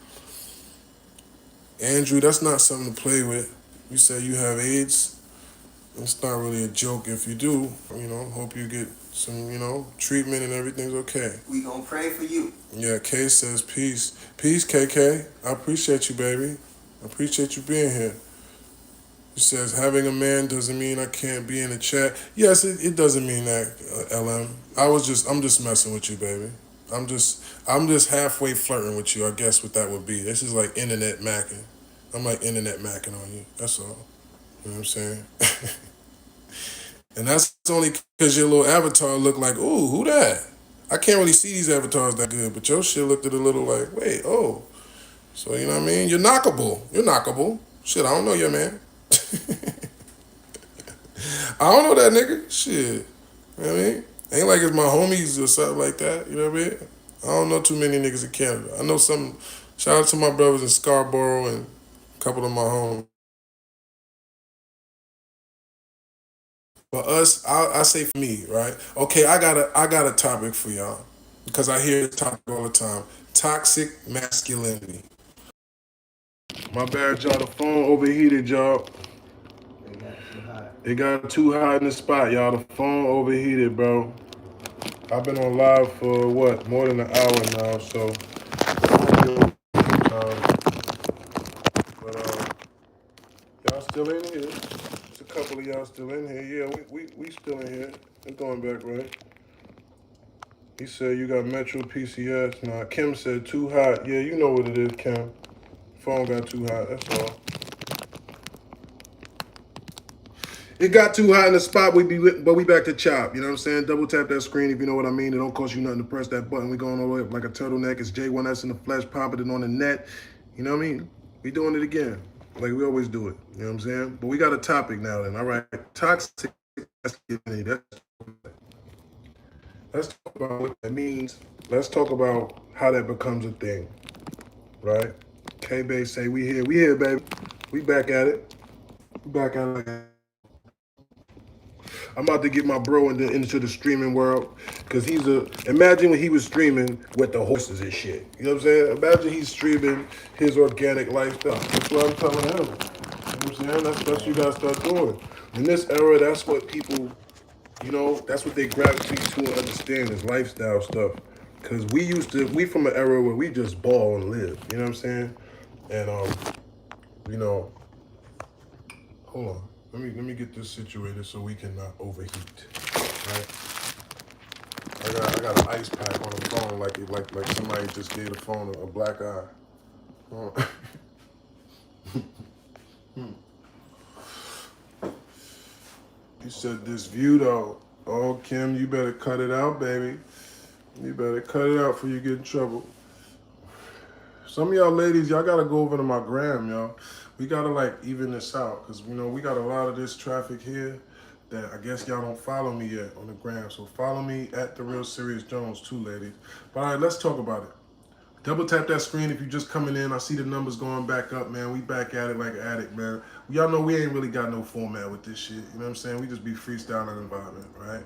Andrew, that's not something to play with. You say you have AIDS. It's not really a joke if you do. You know, hope you get some, treatment and everything's okay. it. We gonna pray for you. Yeah, Kay says peace. Peace, KK. I appreciate you, baby. I appreciate you being here. He says having a man doesn't mean I can't be in the chat. Yes, it doesn't mean that, LM. I'm just messing with you, baby. I'm just halfway flirting with you. I guess what that would be. This is like internet macking. I'm like internet macking on you. That's all. You know what I'm saying? And that's only because your little avatar looked like, ooh, who that? I can't really see these avatars that good, but your shit looked at a little like, wait, oh. So, you know what I mean? You're knockable. You're knockable. Shit, I don't know your man. I don't know that nigga. Shit. You know what I mean? Ain't like it's my homies or something like that. You know what I mean? I don't know too many niggas in Canada. I know some. Shout out to my brothers in Scarborough and a couple of my homies. For us, I say for me, right? Okay, I got a topic for y'all because I hear this topic all the time. Toxic masculinity. My bad, y'all. The phone overheated, y'all. It got too hot. It got too hot in the spot, y'all. The phone overheated, bro. I've been on live for what, more than an hour now, so. But y'all still in here? There's a couple of y'all still in here. Yeah, we still in here. It's going back right. He said you got Metro PCS. Nah, Kim said too hot. Yeah, you know what it is, Kim. Phone got too hot. That's all. It got too hot in the spot, but we back to chop. You know what I'm saying? Double tap that screen if you know what I mean. It don't cost you nothing to press that button. We going all the way up like a turtleneck. It's J1S in the flesh, popping it on the net. You know what I mean? We doing it again, like we always do it. You know what I'm saying? But we got a topic now. Then, all right, toxic masculinity. Let's talk about what that means. Let's talk about how that becomes a thing, right? K-Bay say we here. We here, baby. We back at it. We back at it. I'm about to get my bro into the streaming world because imagine when he was streaming with the horses and shit. You know what I'm saying? Imagine he's streaming his organic lifestyle. That's what I'm telling him. You know what I'm saying? That's what you gotta start doing. In this era, that's what people, that's what they gravitate to and understand is lifestyle stuff. Cause we from an era where we just ball and live. You know what I'm saying? And you know, hold on. Let me get this situated so we can not overheat. Right? I got an ice pack on the phone like somebody just gave the phone a black eye. You said this view though. Oh Kim, you better cut it out, baby. You better cut it out before you get in trouble. Some of y'all ladies, y'all gotta go over to my gram, y'all. We gotta like even this out, cause we got a lot of this traffic here that I guess y'all don't follow me yet on the gram. So follow me at the real Serious Jones too, ladies. But all right, let's talk about it. Double tap that screen if you're just coming in. I see the numbers going back up, man. We back at it like an addict, man. Y'all know we ain't really got no format with this shit. You know what I'm saying? We just be freestyling environment, right?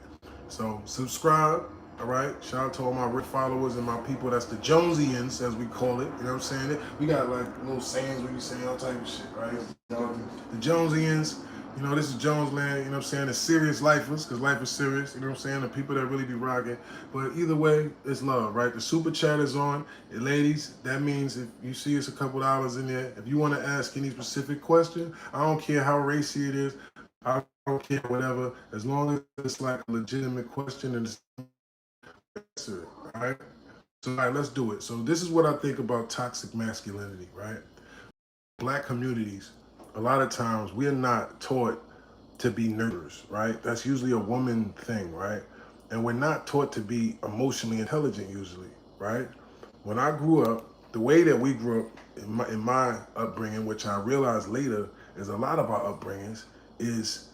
So subscribe, all right? Shout out to all my rich followers and my people. That's the Jonesians, as we call it. You know what I'm saying? We got like little sayings we be saying, all type of shit, right? The Jonesians. You know, this is Jones Land, you know what I'm saying? The serious lifers, because life is serious, you know what I'm saying? The people that really be rocking. But either way, it's love, right? The super chat is on. And ladies, that means if you see us a couple dollars in there, if you want to ask any specific question, I don't care how racy it is, I'll I don't care, whatever, as long as it's like a legitimate question and it's answered. All right. So, all right, let's do it. So, this is what I think about toxic masculinity, right? Black communities, a lot of times we're not taught to be nurturers, right? That's usually a woman thing, right? And we're not taught to be emotionally intelligent usually, right? When I grew up, the way that we grew up in my upbringing, which I realized later is a lot of our upbringings, is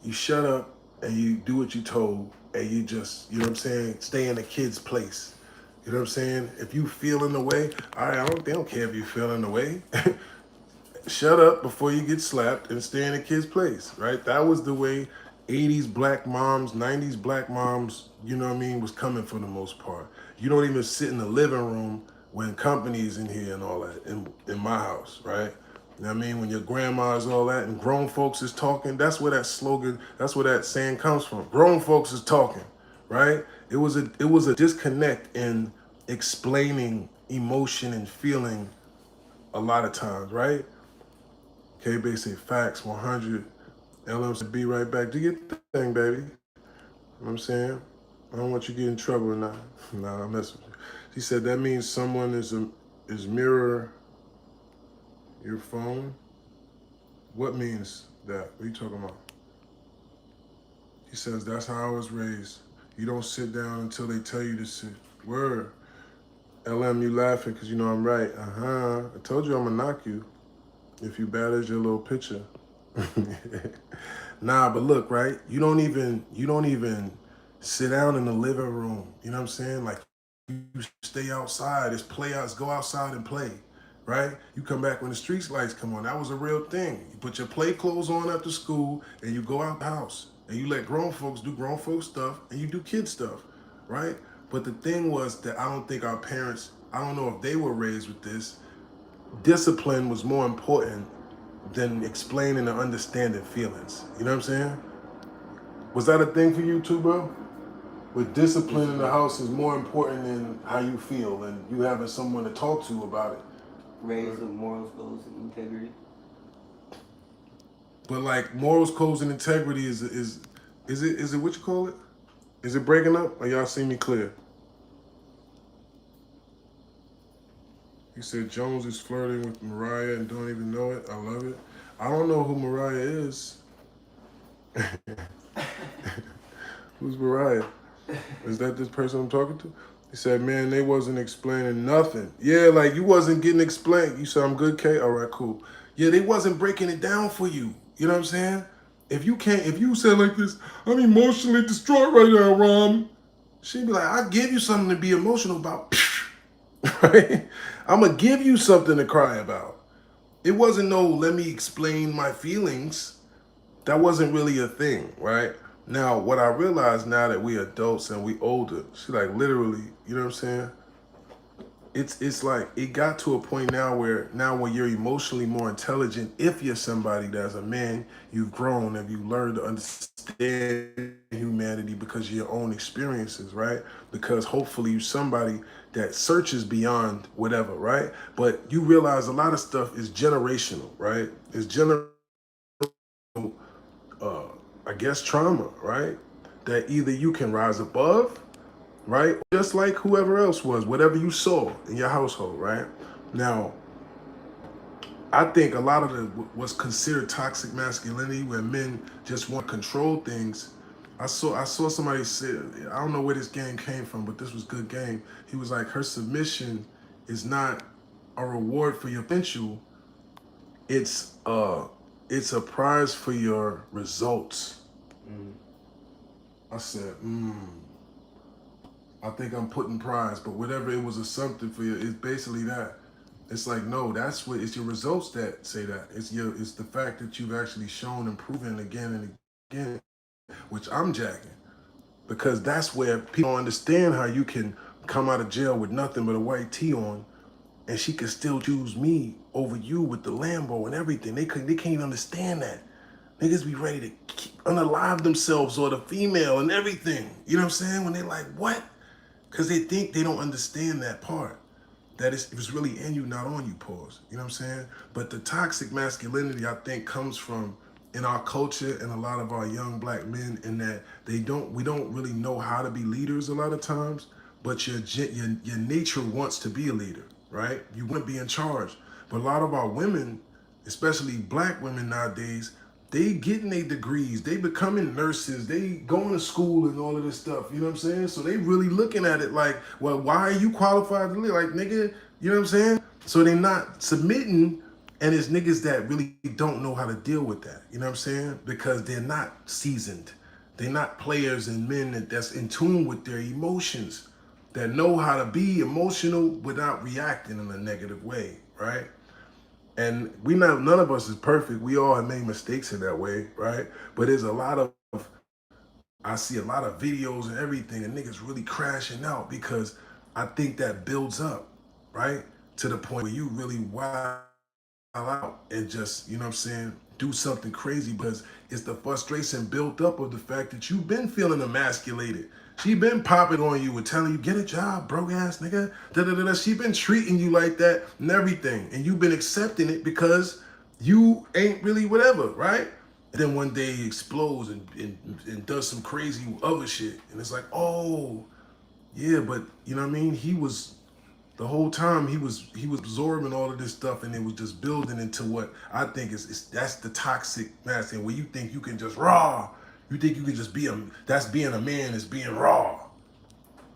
you shut up and you do what you told and you just, you know what I'm saying, stay in the kid's place. You know what I'm saying? If you feel in the way, all right, they don't care if you feel in the way. Shut up before you get slapped and stay in a kid's place, right? That was the way 80s black moms, 90s black moms, you know what I mean, was coming for the most part. You don't even sit in the living room when company's in here and all that in my house, right? You know what I mean? When your grandma's all that and grown folks is talking, that's where that slogan, that's where that saying comes from. Grown folks is talking, right? It was a disconnect in explaining emotion and feeling a lot of times, right? K-Bay say facts 100. LM said be right back. Do your thing, baby. You know what I'm saying? I don't want you to get in trouble or not. Nah, I mess with you. She said that means someone is mirror your phone. What means that? What are you talking about? He says that's how I was raised. You don't sit down until they tell you to sit. Word. LM, you laughing because you know I'm right. Uh-huh. I told you I'm gonna knock you if you bad as your little picture. Nah, but look, right? You don't even sit down in the living room. You know what I'm saying? Like you stay outside. It's play outs. Go outside and play, right? You come back when the street lights come on. That was a real thing. You put your play clothes on after school and you go out the house and you let grown folks do grown folks stuff and you do kid stuff, right? But the thing was that I don't think our parents. I don't know if they were raised with this. Discipline was more important than explaining and understanding feelings. You know what I'm saying? Was that a thing for you too, bro? With discipline in the Discipline, house is more important than how you feel and you having someone to talk to about it. raised with morals, goals, and integrity. But like morals, codes, and integrity is it what you call it? Is it breaking up? Or y'all see me clear? He said Jones is flirting with Mariah and don't even know it. I love it. I don't know who Mariah is. Who's Mariah? Is that this person I'm talking to? He said, man, they wasn't explaining nothing. Yeah, like you wasn't getting explained. You said, I'm good, K? All right, cool. Yeah, they wasn't breaking it down for you. You know what I'm saying? If you said like this, I'm emotionally distraught right now, Rom. She'd be like, I'll give you something to be emotional about. Right? I'm going to give you something to cry about. It wasn't no, let me explain my feelings. That wasn't really a thing, right? Now, what I realize now that we adults and we older, she like literally, you know what I'm saying? It's like it got to a point now when you're emotionally more intelligent, if you're somebody that's a man, you've grown and you learned to understand humanity because of your own experiences, right? Because hopefully you're somebody that searches beyond whatever, right? But you realize a lot of stuff is generational, right? It's uh, I guess trauma, right? That either you can rise above, right? Just like whoever else was, whatever you saw in your household, right? Now, I think a lot of what's considered toxic masculinity, where men just want to control things. I saw somebody say, I don't know where this game came from, but this was good game. He was like, her submission is not a reward for your potential. It's it's a prize for your results. Mm. I said, I think I'm putting prize, but whatever it was a something for you, it's basically that. It's like no, that's what it's your results that say that. It's the fact that you've actually shown and proven again and again, which I'm jacking. Because that's where people don't understand how you can come out of jail with nothing but a white tee on and she can still choose me over you with the Lambo and everything. They can't even understand that. Niggas be ready to unalive themselves or the female and everything. You know what I'm saying? When they're like, what? Because they think they don't understand that part. That it's really in you, not on you, pause. You know what I'm saying? But the toxic masculinity, I think, comes from in our culture and a lot of our young black men in that we don't really know how to be leaders a lot of times, but your nature wants to be a leader, right? You want to be in charge. But a lot of our women, especially black women nowadays, they getting their degrees, they becoming nurses, they going to school and all of this stuff, you know what I'm saying? So they really looking at it like, well, why are you qualified to lead? Like, nigga, you know what I'm saying? So they not submitting, and it's niggas that really don't know how to deal with that. You know what I'm saying? Because they're not seasoned. They're not players and men that's in tune with their emotions, that know how to be emotional without reacting in a negative way, right? And none of us is perfect. We all have made mistakes in that way, right? But there's a lot of, I see a lot of videos and everything, and niggas really crashing out because I think that builds up, right? To the point where you really wild out and just, you know what I'm saying, do something crazy because it's the frustration built up of the fact that you've been feeling emasculated. She been popping on you and telling you, get a job, broke ass nigga. Da da da da. She been treating you like that and everything. And you've been accepting it because you ain't really whatever, right? And then one day he explodes and does some crazy other shit. And it's like, oh, yeah, but you know what I mean? The whole time he was absorbing all of this stuff, and it was just building into what I think is that's the toxic masculine, where you think you can just raw, you think you can just be that's being a man is being raw,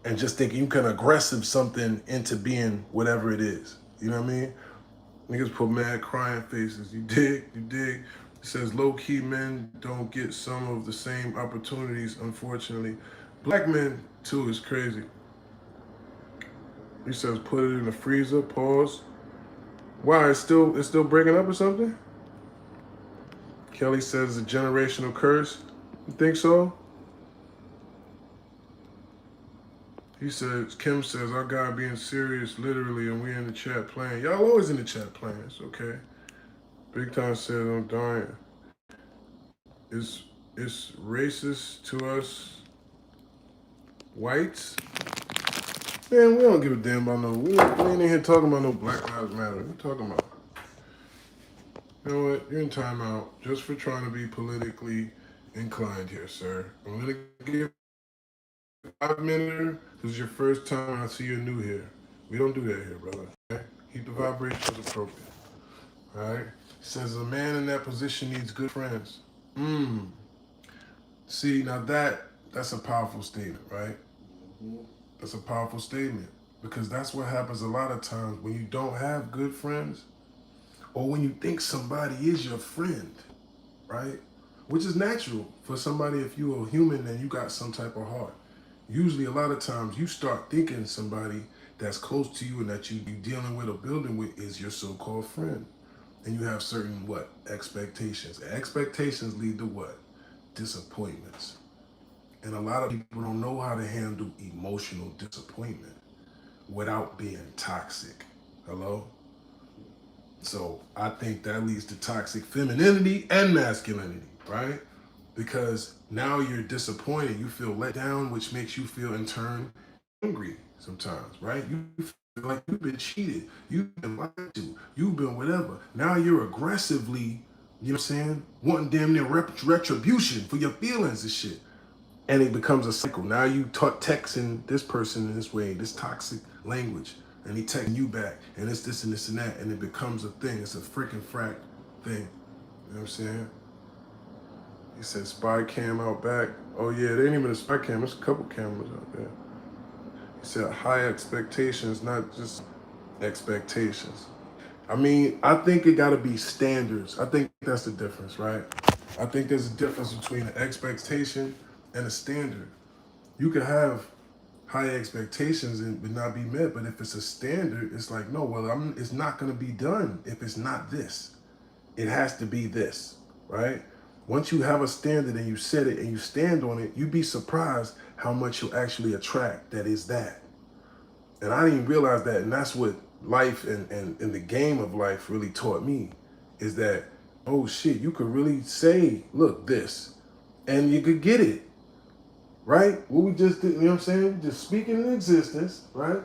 and just thinking you can aggressive something into being whatever it is. You know what I mean? Niggas put mad crying faces. You dig? You dig? It says low key men don't get some of the same opportunities, unfortunately. Black men too is crazy. He says put it in the freezer. Pause. Why? It's still breaking up or something? Kelly says a generational curse. You think so? He says Kim says I gotta being serious literally, and we in the chat playing. Y'all always in the chat playing. It's okay. Big time says I'm dying. It's it's racist to us whites. Man, we don't give a damn about no. We ain't in here talking about no Black Lives Matter. We talking about. You know what? You're in timeout just for trying to be politically inclined here, sir. I'm gonna give you a 5 minute. This is your first time I see you're new here. We don't do that here, brother. Okay? Keep the vibrations appropriate. All right. Says a man in that position needs good friends. Mmm. See, now that's a powerful statement, right? That's a powerful statement because that's what happens a lot of times when you don't have good friends or when you think somebody is your friend, right? Which is natural for somebody if you're a human and you got some type of heart. Usually, a lot of times you start thinking somebody that's close to you and that you dealing with or building with is your so-called friend. And you have certain what? Expectations. And expectations lead to what? Disappointments. And a lot of people don't know how to handle emotional disappointment without being toxic. Hello? So I think that leads to toxic femininity and masculinity, right? Because now you're disappointed, you feel let down, which makes you feel in turn angry sometimes, right? You feel like you've been cheated, you've been lied to, you've been whatever. Now you're aggressively, you know what I'm saying, wanting damn near retribution for your feelings and shit. And it becomes a cycle. Now you texting this person in this way, this toxic language, and he texting you back, and it's this and this and that, and it becomes a thing. It's a freaking frack thing. You know what I'm saying? He said spy cam out back. Oh yeah, there ain't even a spy cam. There's a couple cameras out there. He said high expectations, not just expectations. I mean, I think it gotta be standards. I think that's the difference, right? I think there's a difference between an expectation and a standard. You could have high expectations and would not be met, but if it's a standard, it's like, no, well, it's not gonna be done if it's not this. It has to be this, right? Once you have a standard and you set it and you stand on it, you'd be surprised how much you'll actually attract that is that. And I didn't realize that, and that's what life and the game of life really taught me, is that, oh shit, you could really say, look, this, and you could get it, right? What we just did, you know what I'm saying? Just speaking in existence, right?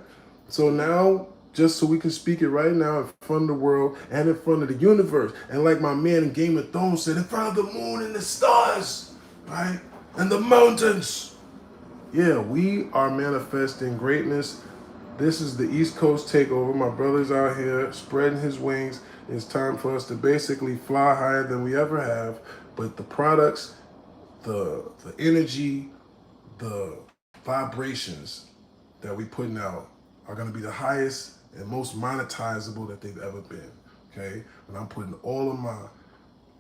So now just so we can speak it right now in front of the world and in front of the universe. And like my man in Game of Thrones said, in front of the moon and the stars, right? And the mountains. Yeah, we are manifesting greatness. This is the East Coast takeover. My brother's out here spreading his wings. It's time for us to basically fly higher than we ever have. But the products, the energy, the vibrations that we putting out are going to be the highest and most monetizable that they've ever been. Okay, and I'm putting all of my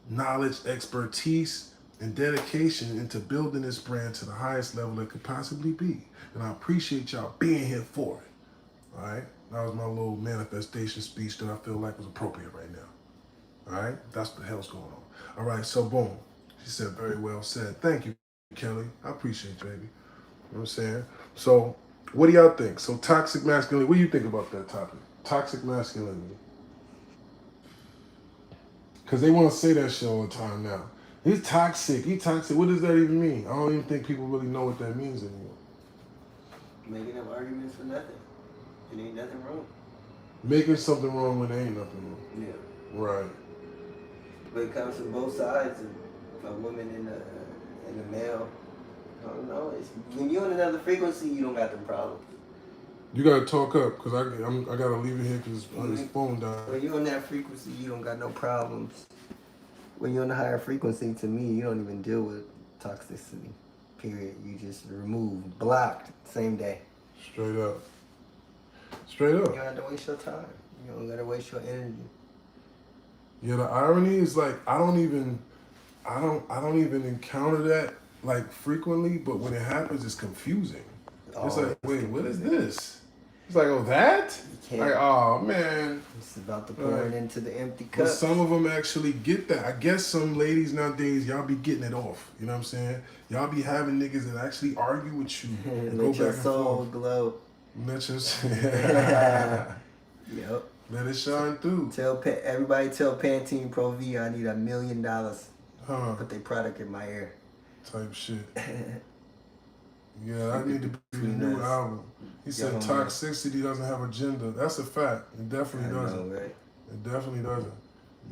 knowledge, expertise, and dedication into building this brand to the highest level it could possibly be. And I appreciate y'all being here for it. All right, that was my little manifestation speech that I feel like was appropriate right now. All right, that's what the hell's going on. All right, so boom. She said very well said. Thank you, Kelly. I appreciate you, baby. You know what I'm saying? So, what do y'all think? So, toxic masculinity. What do you think about that topic? Toxic masculinity. Because they want to say that shit all the time now. He's toxic. He toxic. What does that even mean? I don't even think people really know what that means anymore. Making up arguments for nothing. It ain't nothing wrong. Making something wrong when there ain't nothing wrong. Yeah. Right. But it comes from both sides, a woman and a male. I don't know. It's, when you're on another frequency, you don't got them problems. You gotta talk up, cause I gotta leave it here because his phone died. When you're on that frequency, you don't got no problems. When you're on the higher frequency, to me, you don't even deal with toxicity. Period. You just remove, blocked, same day. Straight up. Straight up. You don't have to waste your time. You don't gotta waste your energy. Yeah, the irony is like I don't even encounter that like frequently, but when it happens, it's confusing. It's like, wait, what is this? It's like, oh, that? Like, oh man. It's about to pour it into the empty cup. But some of them actually get that. I guess some ladies nowadays, y'all be getting it off. You know what I'm saying? Y'all be having niggas that actually argue with you and go Let your back soul and forth. glow. Let your Yep. Let it shine through. Everybody tell Pantene Pro V I need $1 million. Put their product in my ear. Type shit. Yeah, I need to be the new album. He said toxicity doesn't have a gender. That's a fact. It definitely doesn't. Know, right? It definitely doesn't.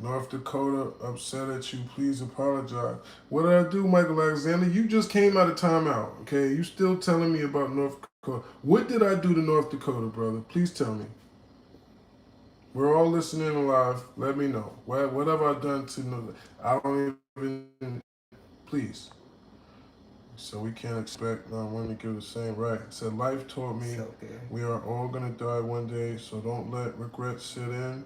North Dakota upset at you. Please apologize. What did I do, Michael Alexander? You just came out of timeout, okay? You still telling me about North Dakota. What did I do to North Dakota, brother? Please tell me. We're all listening live. Let me know. What have I done to know? I don't even... Please. So we can't expect women to give the same right. It said life taught me we are all gonna die one day, so don't let regret sit in.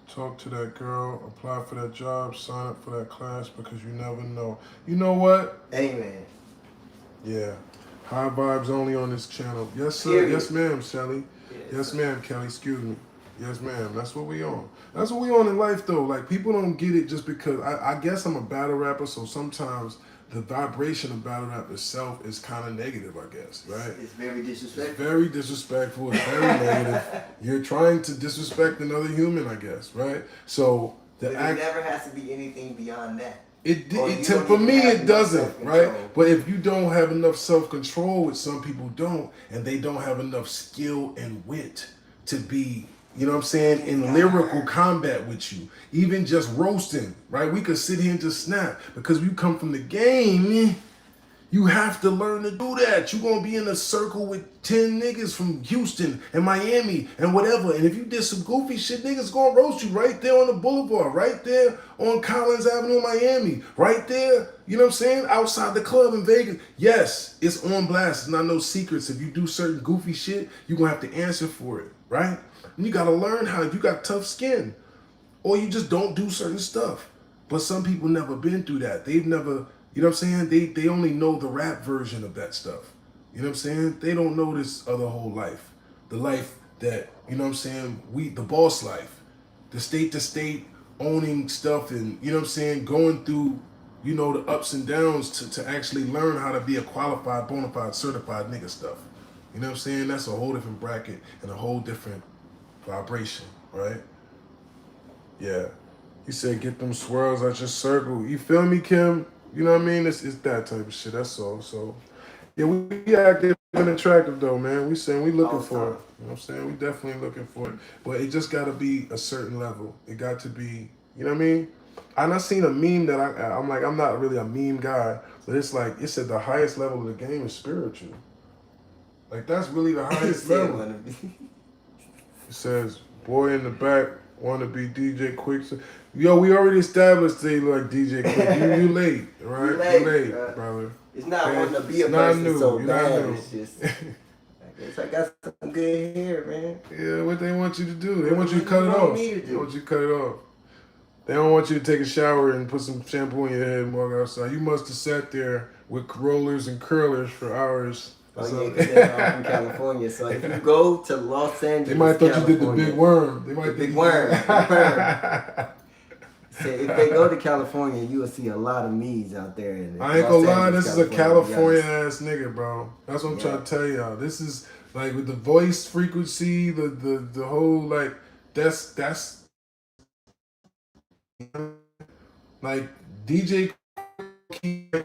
Talk to that girl, apply for that job, sign up for that class because you never know. You know what? Amen. Yeah. High vibes only on this channel. Yes, sir. Period. Yes, ma'am, Shelly. Yes, ma'am, Kelly. Excuse me. Yes, ma'am. That's what we on. That's what we on in life, though. Like, people don't get it just because... I guess I'm a battle rapper, so sometimes the vibration of battle rap itself is kind of negative, I guess, right? It's very disrespectful. It's very disrespectful. It's very negative. You're trying to disrespect another human, I guess, right? So it never has to be anything beyond that. For me, it doesn't, right? But if you don't have enough self-control, which some people don't, and they don't have enough skill and wit to be, you know what I'm saying, in lyrical combat with you, even just roasting, right? We could sit here and just snap because we come from the game. You have to learn to do that. You're going to be in a circle with 10 niggas from Houston and Miami and whatever. And if you did some goofy shit, niggas going to roast you right there on the boulevard, right there on Collins Avenue, Miami, right there, you know what I'm saying, outside the club in Vegas. Yes, it's on blast. It's not no secrets. If you do certain goofy shit, you're going to have to answer for it, right? And you got to learn how, if you got tough skin, or you just don't do certain stuff. But some people never been through that. They've never... You know what I'm saying? They only know the rap version of that stuff. You know what I'm saying? They don't know this other whole life. The life that, you know what I'm saying, the boss life. The state to state owning stuff and, you know what I'm saying, going through, you know, the ups and downs to actually learn how to be a qualified, bona fide, certified nigga stuff. You know what I'm saying? That's a whole different bracket and a whole different vibration, right? Yeah. He said, get them swirls out your circle. You feel me, Kim? You know what I mean? It's that type of shit. That's all. So, yeah, we active in and attractive though, man. We saying we looking All the for it. time. You know what I'm saying? We definitely looking for it. But it just gotta be a certain level. It got to be, you know what I mean? And I seen a meme that I'm like, I'm not really a meme guy, but it's like it said the highest level of the game is spiritual. Like that's really the highest Said level. wanna be. It says, boy in the back wanna be DJ Quick. Yo, we already established they like DJ Quick. You late, right? You You late, late, brother. It's not Man, wanting to be a it's not person new. so You're not bad. new. It's just, I guess I got some good hair, man. Yeah, what they want you to do? They What want you to do cut you it want off. me to They do? want you to cut it off. They don't want you to take a shower and put some shampoo in your head and walk outside. You must have sat there with rollers and curlers for hours. Oh So- yeah, because they're all from California. So if you go to Los Angeles, They might thought you did the California, big worm. They might The think big you- worm. Big worm. So if they go to California, you will see a lot of me's out there. In I ain't Los gonna lie, Angeles, this is a California, California to ass nigga, bro. That's what I'm Yeah. trying to tell y'all. This is like with the voice frequency, the whole like that's like DJ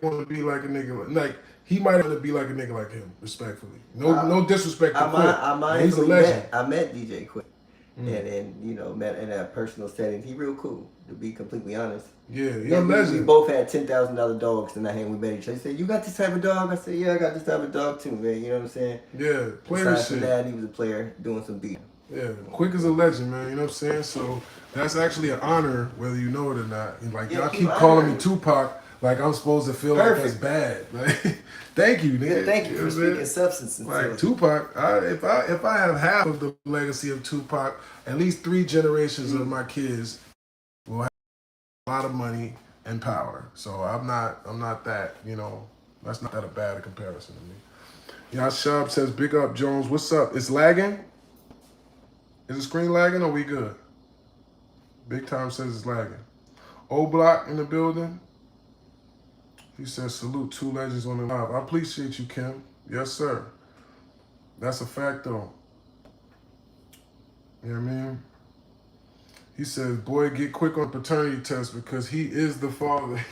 want to be like a nigga like he might want to be like a nigga like him, respectfully. No disrespect to Quick. He's a legend. I met DJ Quick, and you know met in a personal setting. He real cool, to be completely honest. Yeah, he's Yeah, a we legend. both had $10,000 dogs, and we met each other. He said, "You got this type of dog?" I said, "Yeah, I got this type of dog too, man." You know what I'm saying? Yeah, player Besides from shit. that, he was a player doing some beat. Yeah, Quick is a legend, man. You know what I'm saying? So that's actually an honor, whether you know it or not. And like Yeah, y'all keep keep calling honoring me Tupac, like I'm supposed to feel Perfect. like that's bad. Like, thank you, nigga. Yeah, thank you know for what I'm saying? speaking substance. Like Tupac, if I have half of the legacy of Tupac, at least 3 generations of my kids will have a lot of money and power. So I'm not that, you know, that's not that a bad comparison to me. Y'all Shab says, big up Jones, what's up? It's lagging? Is the screen lagging or we good? Big Time says it's lagging. O Block in the building. He says, salute 2 legends on the live. I appreciate you, Kim. Yes, sir. That's a fact, though. You know what I mean? He says, boy, get quick on paternity test because he is the father.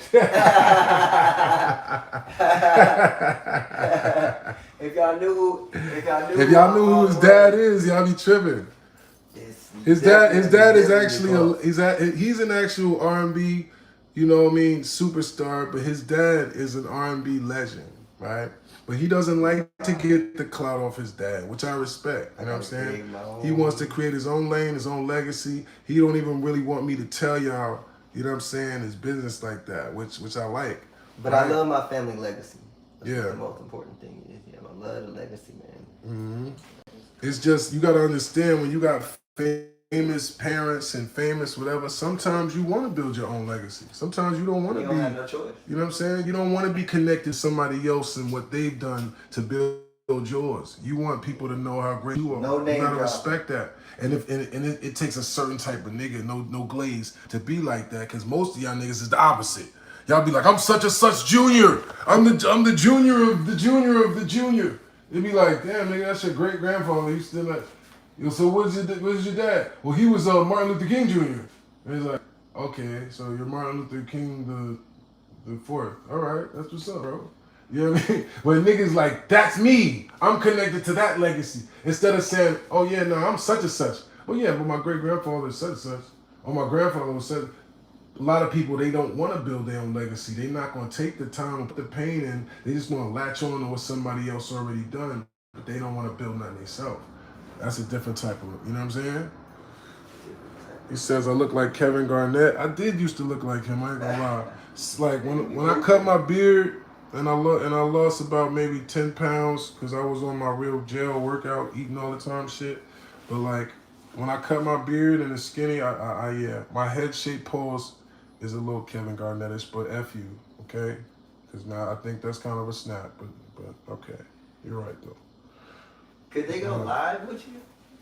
If y'all knew who his dad is, y'all be tripping. His dad is actually he's an actual R&B, you know what I mean, superstar, but his dad is an R&B legend, right? But he doesn't like to get the clout off his dad, which I respect. You know what I'm saying? He wants to create his own lane, his own legacy. He don't even really want me to tell y'all, you know what I'm saying, his business like that, which I like. But right? I love my family legacy. That's Yeah. what the most important thing is. Yeah, I love the legacy, man. Mm-hmm. It's just, you got to understand when you got famous parents and famous whatever, sometimes you want to build your own legacy. Sometimes you don't want to You be, don't have no choice. you know what I'm saying? You don't want to be connected to somebody else and what they've done to build yours. You want people to know how great you are. No name you got to drop. respect that. And it takes a certain type of nigga, no glaze, to be like that, because most of y'all niggas is the opposite. Y'all be like, I'm such and such junior. I'm the junior of the junior of the junior. They be like, damn, nigga, that's your great grandfather. He's still like, yo, so what's your dad? Well, he was Martin Luther King Jr. And he's like, okay, so you're Martin Luther King the fourth. All right, that's what's up, bro. You know what I mean? When niggas like, that's me. I'm connected to that legacy. Instead of saying, oh yeah, no, I'm such and such. Oh yeah, but my great grandfather is such and such. Or my grandfather was such. A lot of people, they don't want to build their own legacy. They're not going to take the time and put the pain in. They just want to latch on to what somebody else already done, but they don't want to build nothing themselves. That's a different type of, you know what I'm saying? He says, I look like Kevin Garnett. I did used to look like him, I ain't gonna lie. It's like when I cut my beard and I lost about maybe 10 pounds because I was on my real jail workout, eating all the time shit. But like, when I cut my beard and it's skinny, yeah, my head shape pose is a little Kevin Garnettish, but F you, okay? Because now I think that's kind of a snap, but okay. You're right, though. Could they go live with you?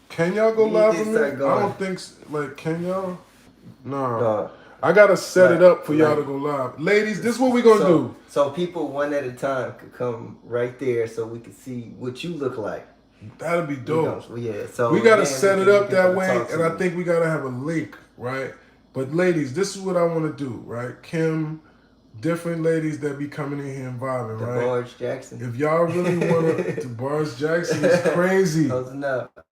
Can y'all go You live need with to me? start I going. don't think, like, can y'all? No. No. I got to set it up for y'all Like- to go live. Ladies, this is what we going to do. So people one at a time could come right there so we could see what you look like. That'd be dope. Yeah, so We got to then set we it can up get that people to way, talk to and I you. think we got to have a link, right? But ladies, this is what I want to do, right? Kim, different ladies that be coming in here and vibing, The right? Barge Jackson. If y'all really wanna, the Bars Jackson is crazy. Closing up.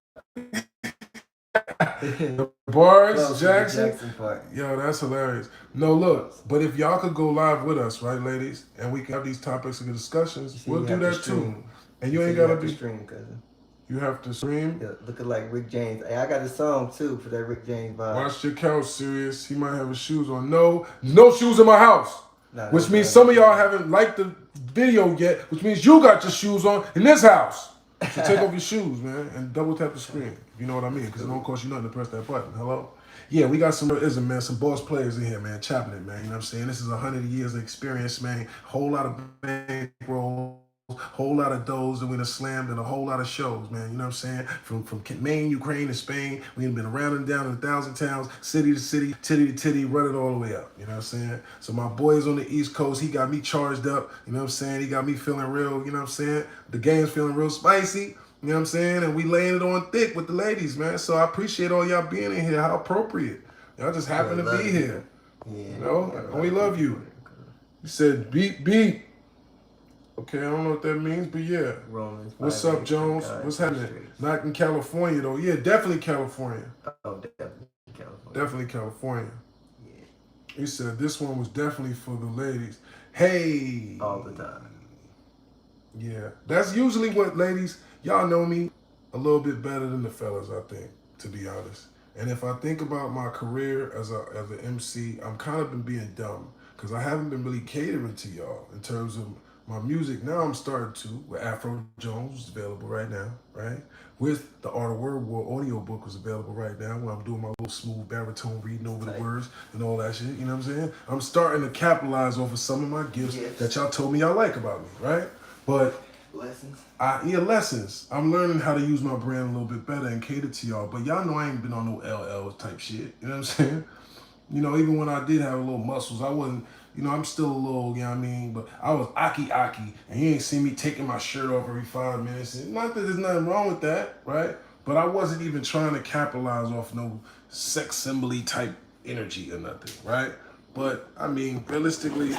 The Bars Close to the Jackson, Jackson part. yo, that's hilarious. No, look, but if y'all could go live with us, right, ladies, and we can have these topics and discussions, we'll do that too. And you ain't gotta be. Stream, cousin. You have to stream. Yeah, looking like Rick James. Hey, I got a song too for that Rick James vibe. Watch your couch, Serious. He might have his shoes on. No shoes in my house. Nah, Which means some of y'all haven't liked the video yet, which means you got your shoes on in this house. So take off your shoes, man, and double tap the screen. If you know what I mean, because it don't cost you nothing to press that button. Hello? Yeah, we got some ism, man, some boss players in here, man, chopping it, man. You know what I'm saying? This is 100 years of experience, man. Whole lot of bankrolls, whole lot of doughs that we done slammed and a whole lot of shows, man. You know what I'm saying? From Maine, Ukraine, to Spain, we done been around and down in 1,000 towns, city to city, titty to titty, run it all the way up. You know what I'm saying? So my boys on the East Coast, he got me charged up. You know what I'm saying? He got me feeling real. You know what I'm saying? The game's feeling real spicy. You know what I'm saying? And we laying it on thick with the ladies, man. So I appreciate all y'all being in here. How appropriate. Y'all just happen to be here. Yeah. You know? And we love you. You said beat, beat. Okay, I don't know what that means, but yeah. Romans What's up, Jones? What's happening? Not in California, though. Yeah, definitely California. Oh, definitely California. Definitely California. Yeah. He said this one was definitely for the ladies. Hey. All the time. Yeah. That's usually what ladies, y'all know me a little bit better than the fellas, I think, to be honest. And if I think about my career as an MC, I'm kind of been being dumb because I haven't been really catering to y'all in terms of my music. Now I'm starting to, with Afro Jones, is available right now, right? With the Art of Word War audio book was available right now where I'm doing my little smooth baritone reading over the words and all that shit, you know what I'm saying? I'm starting to capitalize off of some of my gifts that y'all told me y'all like about me, right? But lessons. Lessons. I'm learning how to use my brand a little bit better and cater to y'all. But y'all know I ain't been on no LL type shit. You know what I'm saying? You know, even when I did have a little muscles, I wasn't, you know, I'm still a little, you know what I mean? But I was Aki, and you ain't see me taking my shirt off every 5 minutes. And not that there's nothing wrong with that, right? But I wasn't even trying to capitalize off no sex symbol type energy or nothing, right? But, I mean, realistically,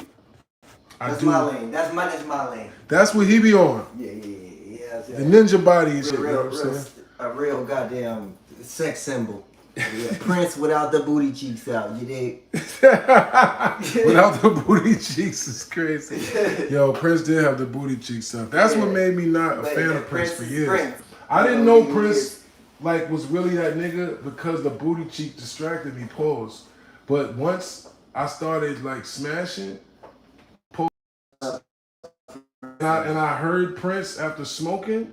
That's my lane. That's my lane. That's what he be on. Yeah. The ninja body and shit, you know what I'm saying? A real goddamn sex symbol. Yeah, Prince without the booty cheeks out, you dig? Without the booty cheeks is crazy. Yo, Prince did have the booty cheeks out. That's what made me not a fan of Prince for years. Prince. I didn't know Prince like was really that nigga because the booty cheek distracted me, pause. But once I started like smashing, and I heard Prince after smoking,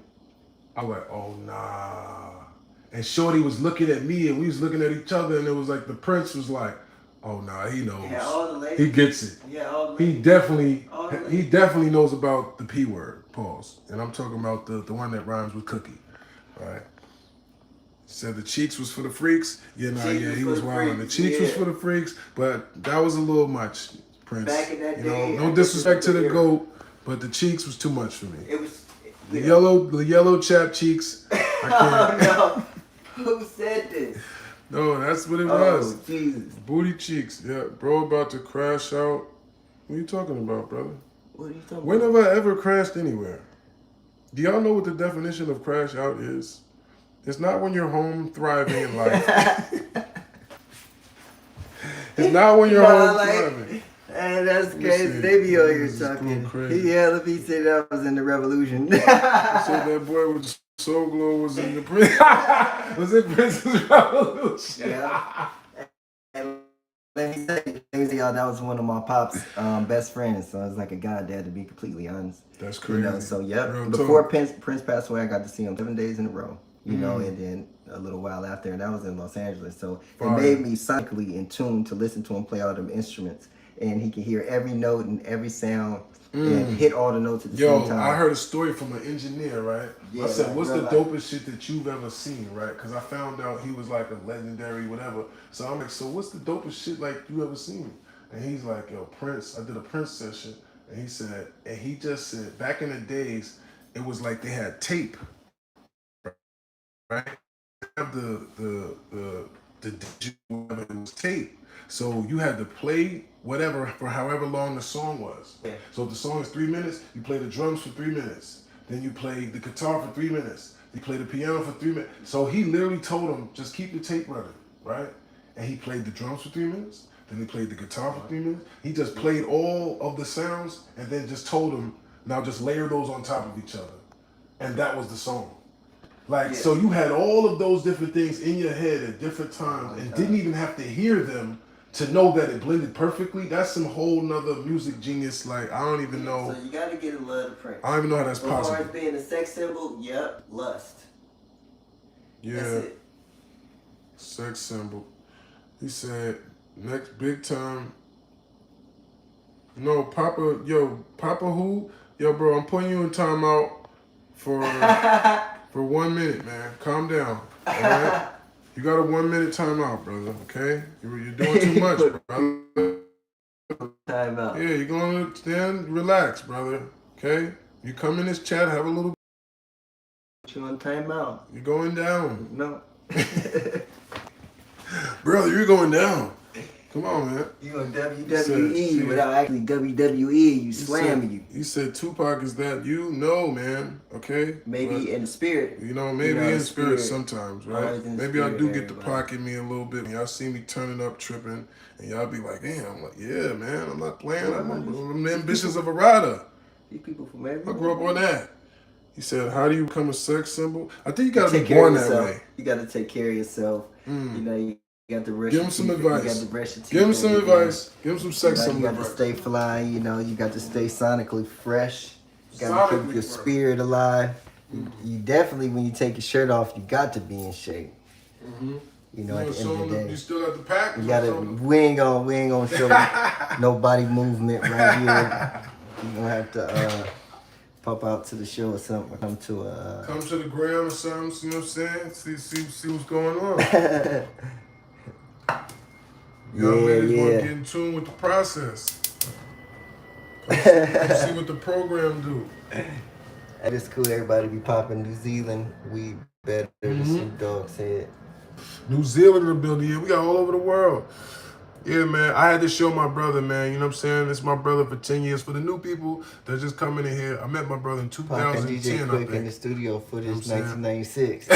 I was like, oh nah. And Shorty was looking at me and we was looking at each other and it was like the Prince was like, oh nah, he knows. Yeah, all the ladies. He gets it. Yeah, all the He ladies. definitely knows about the P word, pause. And I'm talking about the one that rhymes with cookie. Right? Said the cheeks was for the freaks. Yeah, he was wild. The cheeks was for the freaks, but that was a little much, Prince. Back in that day, no disrespect to the GOAT, but the cheeks was too much for me. It was the yellow chap cheeks. I can't. Oh no. Who said this? No, that's what it was. Oh, Jesus. Booty cheeks. Yeah, bro about to crash out. What are you talking about, brother? What are you talking When about? have I ever crashed anywhere? Do y'all know what the definition of crash out is? It's not when you're home thriving in life. It's not when you're home thriving. And that's crazy. They be out here talking. Let me say that was in the revolution. So that boy with Soul Glow was in the Prince. Was it Prince's Revolution? Yeah. And let me say, y'all, that was one of my pop's best friends. So it's like a goddad, to be completely honest. That's crazy. You know, so yeah. Real Before Prince passed away, I got to see him 7 days in a row. You know, and then a little while after, and that was in Los Angeles. So it made me psychically in tune to listen to him play all them instruments, and he could hear every note and every sound and hit all the notes at the same time. I heard a story from an engineer, right? Yeah, I said, what's the like, dopest shit that you've ever seen, right? Because I found out he was like a legendary whatever. So I'm like, so what's the dopest shit like you ever seen? And he's like, yo, Prince, I did a Prince session, and he just said, back in the days, it was like they had tape, right? Have the the digital, whatever, it was tape. So you had to play whatever for however long the song was. Yeah. So if the song is 3 minutes, you play the drums for 3 minutes. Then you play the guitar for 3 minutes. You play the piano for 3 minutes. So he literally told him, just keep the tape running, right? And he played the drums for 3 minutes. Then he played the guitar for 3 minutes. He just played all of the sounds and then just told him, now just layer those on top of each other. And that was the song. Like, so you had all of those different things in your head at different times and didn't even have to hear them to know that it blended perfectly. That's some whole nother music genius. Like, I don't even know. So you gotta get a love to Prince. I don't even know how that's possible. As far as being a sex symbol, yep, lust. Yeah. That's it. Sex symbol. He said, next big time. No, Papa, Papa who? Yo, bro, I'm putting you in timeout for 1 minute, man. Calm down. All right? You got a 1 minute timeout, brother, okay? You're doing too much, brother. Timeout. Yeah, you're going to stand, relax, brother, okay? You come in this chat, have a little... You on timeout. You're going down. No. Brother, you're going down. Come on, man. You on WWE without actually WWE, you slamming you. You said Tupac is that you? No, man. Okay? Maybe but, in the spirit. You know, maybe in spirit sometimes, right? Maybe I do get to pocket me a little bit. Y'all see me turning up, tripping, and y'all be like, damn. I'm like, yeah, man. I'm not playing. I'm ambitious of a rider. These people from everywhere. I grew up on that. He said, how do you become a sex symbol? I think you got to be born that way. You got to take care of yourself. You know, you got to brush Give him some advice. You got to brush your teeth. Give him some advice. Give him some sex symbol. You got to stay fly. You know, you got to stay sonically fresh. You got to keep your spirit alive. You definitely, when you take your shirt off, you got to be in shape. You know, at the end of the day. You still got the pack? You gotta, we ain't gonna show no body movement right here. You gonna have to pop out to the show or something. Come to the gram or something. You know what I'm saying? See what's going on. Young ladies want to get in tune with the process. Come see what the program do. It's cool. Everybody be popping New Zealand. We better than Snoop Dogg said. New Zealand in the building. Yeah, we got all over the world. Yeah, man. I had to show my brother, man. You know what I'm saying? It's my brother for 10 years. For the new people that just coming in here, I met my brother in 2010. DJ Quick in the studio footage, 1996.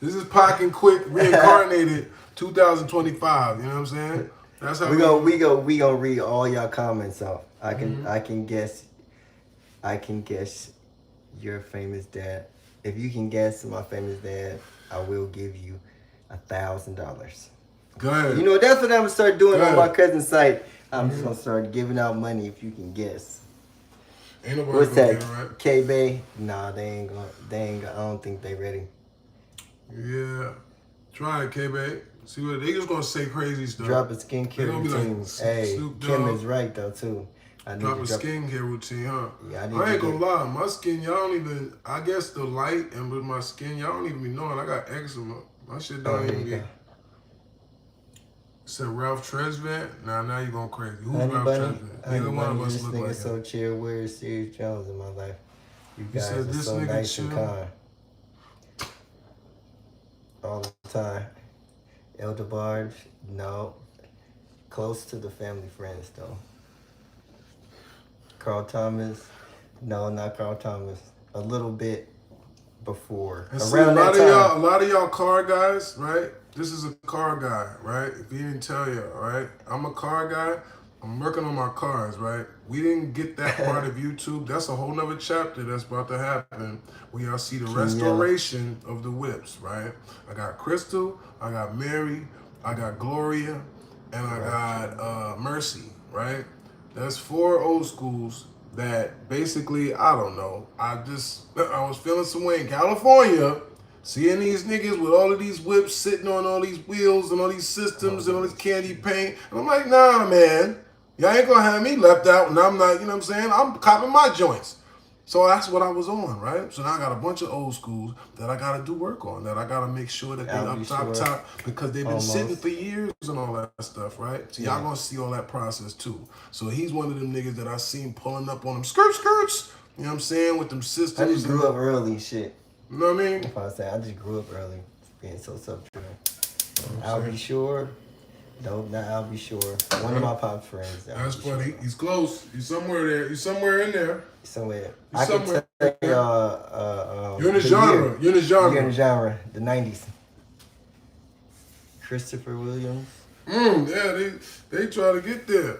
This is Pac and Quick reincarnated 2025. You know what I'm saying? That's how we gonna read all y'all comments off. I can guess your famous dad. If you can guess my famous dad, I will give you $1,000. Go ahead. You know, that's what I'm gonna start doing on my cousin's site. I'm just gonna start giving out money if you can guess. Ain't nobody What's that? Get it right. K-Bay? Nah, they ain't gonna, I don't think they ready. Yeah. Try it, K-Bay. See what they just gonna say crazy stuff. Drop a skincare routine. Hey, Kim is right though too. Drop a skincare routine, huh? Yeah, I ain't gonna lie, my skin, y'all don't even, I guess the light and with my skin, y'all don't even be knowing I got eczema. My shit don't even get. Said Ralph Tresvant? Now you going crazy. Who's Ralph Tresvant? Neither one of us look like him. This nigga so chill. Where's Serius Jones in my life? You guys are this so nigga nice chill? and kind. All the time. Elder Barge? No. Close to the family friends though. Carl Thomas? No, not Carl Thomas. A little bit before. And see, a lot of y'all car guys, right? This is a car guy, right? If he didn't tell you, right? I'm a car guy. I'm working on my cars, right? We didn't get that part of YouTube. That's a whole nother chapter that's about to happen where y'all see the restoration of the whips, right? I got Crystal, I got Mary, I got Gloria, and I got Mercy, right? That's 4 old schools that basically, I don't know. I was feeling some way in California, seeing these niggas with all of these whips sitting on all these wheels and all these systems and all this candy paint. And I'm like, nah, man. Y'all ain't gonna have me left out and I'm not, you know what I'm saying? I'm copping my joints. So that's what I was on, right? So now I got a bunch of old schools that I gotta do work on, that I gotta make sure that they're up top, because they've been sitting for years and all that stuff, right? So y'all gonna see all that process too. So he's one of them niggas that I seen pulling up on them skirts, you know what I'm saying, with them systems. I just grew up early, shit. You know what I mean? If I say I just grew up early, being so sub-driven. what I'll I'm be saying? sure. No, not I'll be sure. One of my pop friends. That's funny. He's close. He's somewhere there. He's somewhere in there. Somewhere. He's I can somewhere. tell you. You're in the genre. You're in the genre. You're in the genre. The 90s. Christopher Williams. Yeah, they try to get there.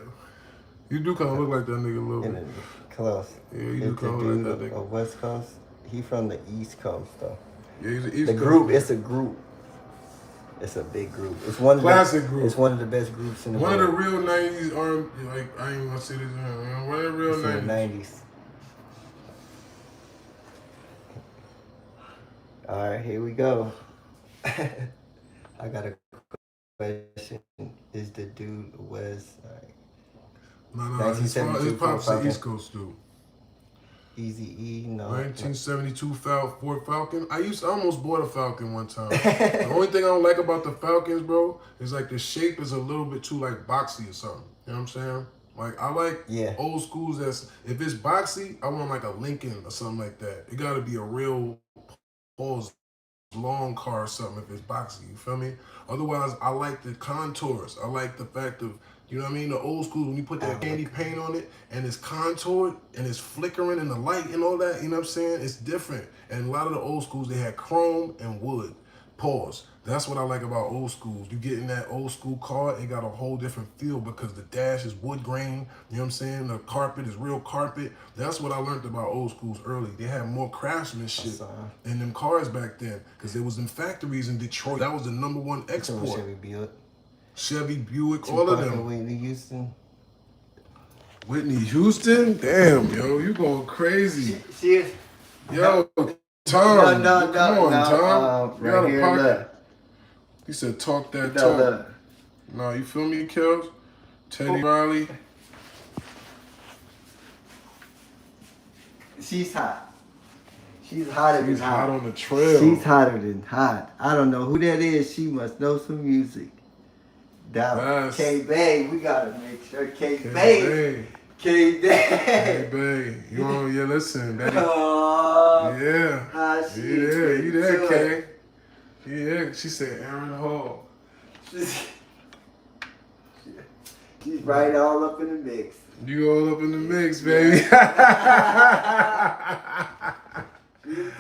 You do kind of look like that nigga a little bit. Close. Yeah, you do kind of look like that nigga. Of West Coast. He from the East Coast though. Yeah, he's the East The Coast. group. It's a group. It's a big group. It's one classic of the, group. It's one of the best groups in the one world. One of the real 90s R&B, like, I ain't gonna say this, one of the real it's 90s. In the 90s. All right, here we go. I got a question. Is the dude West? No, his pop's the East Coast dude. Easy E, no. 1972 Ford Falcon. I almost bought a Falcon one time. The only thing I don't like about the Falcons, bro, is like the shape is a little bit too like boxy or something. You know what I'm saying? Like I like old schools if it's boxy, I want like a Lincoln or something like that. It gotta be a real long car or something if it's boxy, you feel me? Otherwise, I like the contours. I like the fact of, you know what I mean? The old school, when you put that candy paint on it and it's contoured and it's flickering in the light and all that, you know what I'm saying? It's different. And a lot of the old schools, they had chrome and wood. Pause. That's what I like about old schools. You get in that old school car, it got a whole different feel because the dash is wood grain. You know what I'm saying? The carpet is real carpet. That's what I learned about old schools early. They had more craftsmanship in them cars back then because there was in factories in Detroit. That was the #1 export. Chevy Buick, all of them. Whitney Houston. Whitney Houston? Damn, yo, you going crazy. Yo, Tom. No, come on, Tom. You got a pocket. Look. He said, talk that talk. No, you feel me, Kels? Teddy Riley. She's hot. She's hotter than hot. She's hot on the trail. She's hotter than hot. I don't know who that is. She must know some music. K-Bay. We gotta make sure K-Bay. K-Bay. You on, listen, baby. Yeah. You there, K. Yeah, she said Aaron Hall. She's right all up in the mix. You all up in the mix, baby. You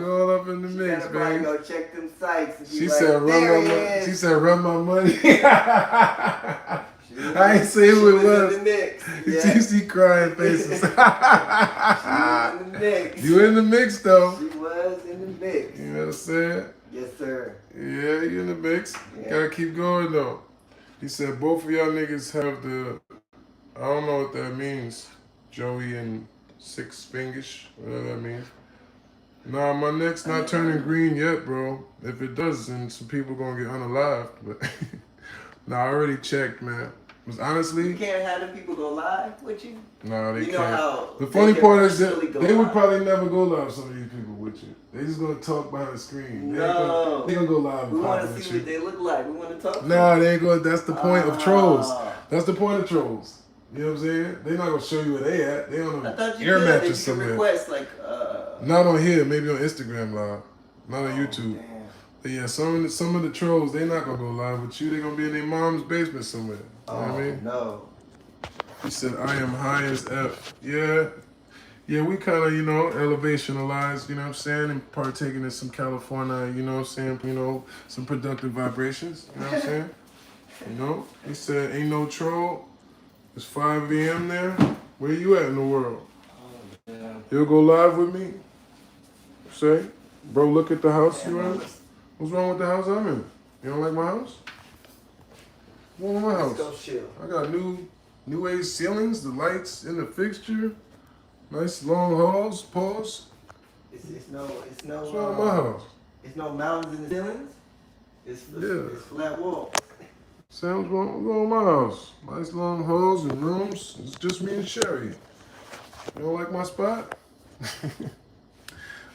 all up in the mix, baby. Probably go check them sites. She said, run my money. I ain't say who it was. In the mix. You see crying faces. She was in the mix. You in the mix, though. She was in the mix. You know what I'm saying? Yes, sir. Yeah, you in the mix. Yeah. Gotta keep going, though. He said both of y'all niggas have the, I don't know what that means, Joey and Six Fingish, whatever that means. Nah, my neck's not turning green yet, bro. If it does, then some people gonna get unalived. But nah, I already checked, man. Because honestly, you can't have the people go live with you. Nah, they can't. How the funny part is that they would probably never go live. Some of these people with you, they just gonna talk behind the screen. No, they gonna go live. We want to see what they look like. We want to talk. Nah, they ain't gonna. That's the point of trolls. That's the point of trolls. You know what I'm saying? They're not gonna show you where they at. They on an air mattress somewhere. Request Not on here, maybe on Instagram live, not on YouTube. Damn. But yeah, some of the trolls, they not gonna go live with you. They gonna be in their mom's basement somewhere. You know what I mean? No. He said, I am high as F. Yeah, we kind of, elevationalized, you know what I'm saying, and partaking in some California, you know what I'm saying, some productive vibrations, you know what I'm saying? He said, ain't no troll. It's 5 a.m. there. Where you at in the world? You'll go live with me? Say, bro, look at the house you in. What's wrong with the house I'm in? You don't like my house? What's wrong with my house? Let's go chill. I got new age ceilings, the lights in the fixture, nice long halls. Pause. It's no. What's wrong with my house? It's no mountains in the ceilings. It's flat walls. Sounds wrong with my house. Nice long halls and rooms. It's just me and Sherry. You don't like my spot?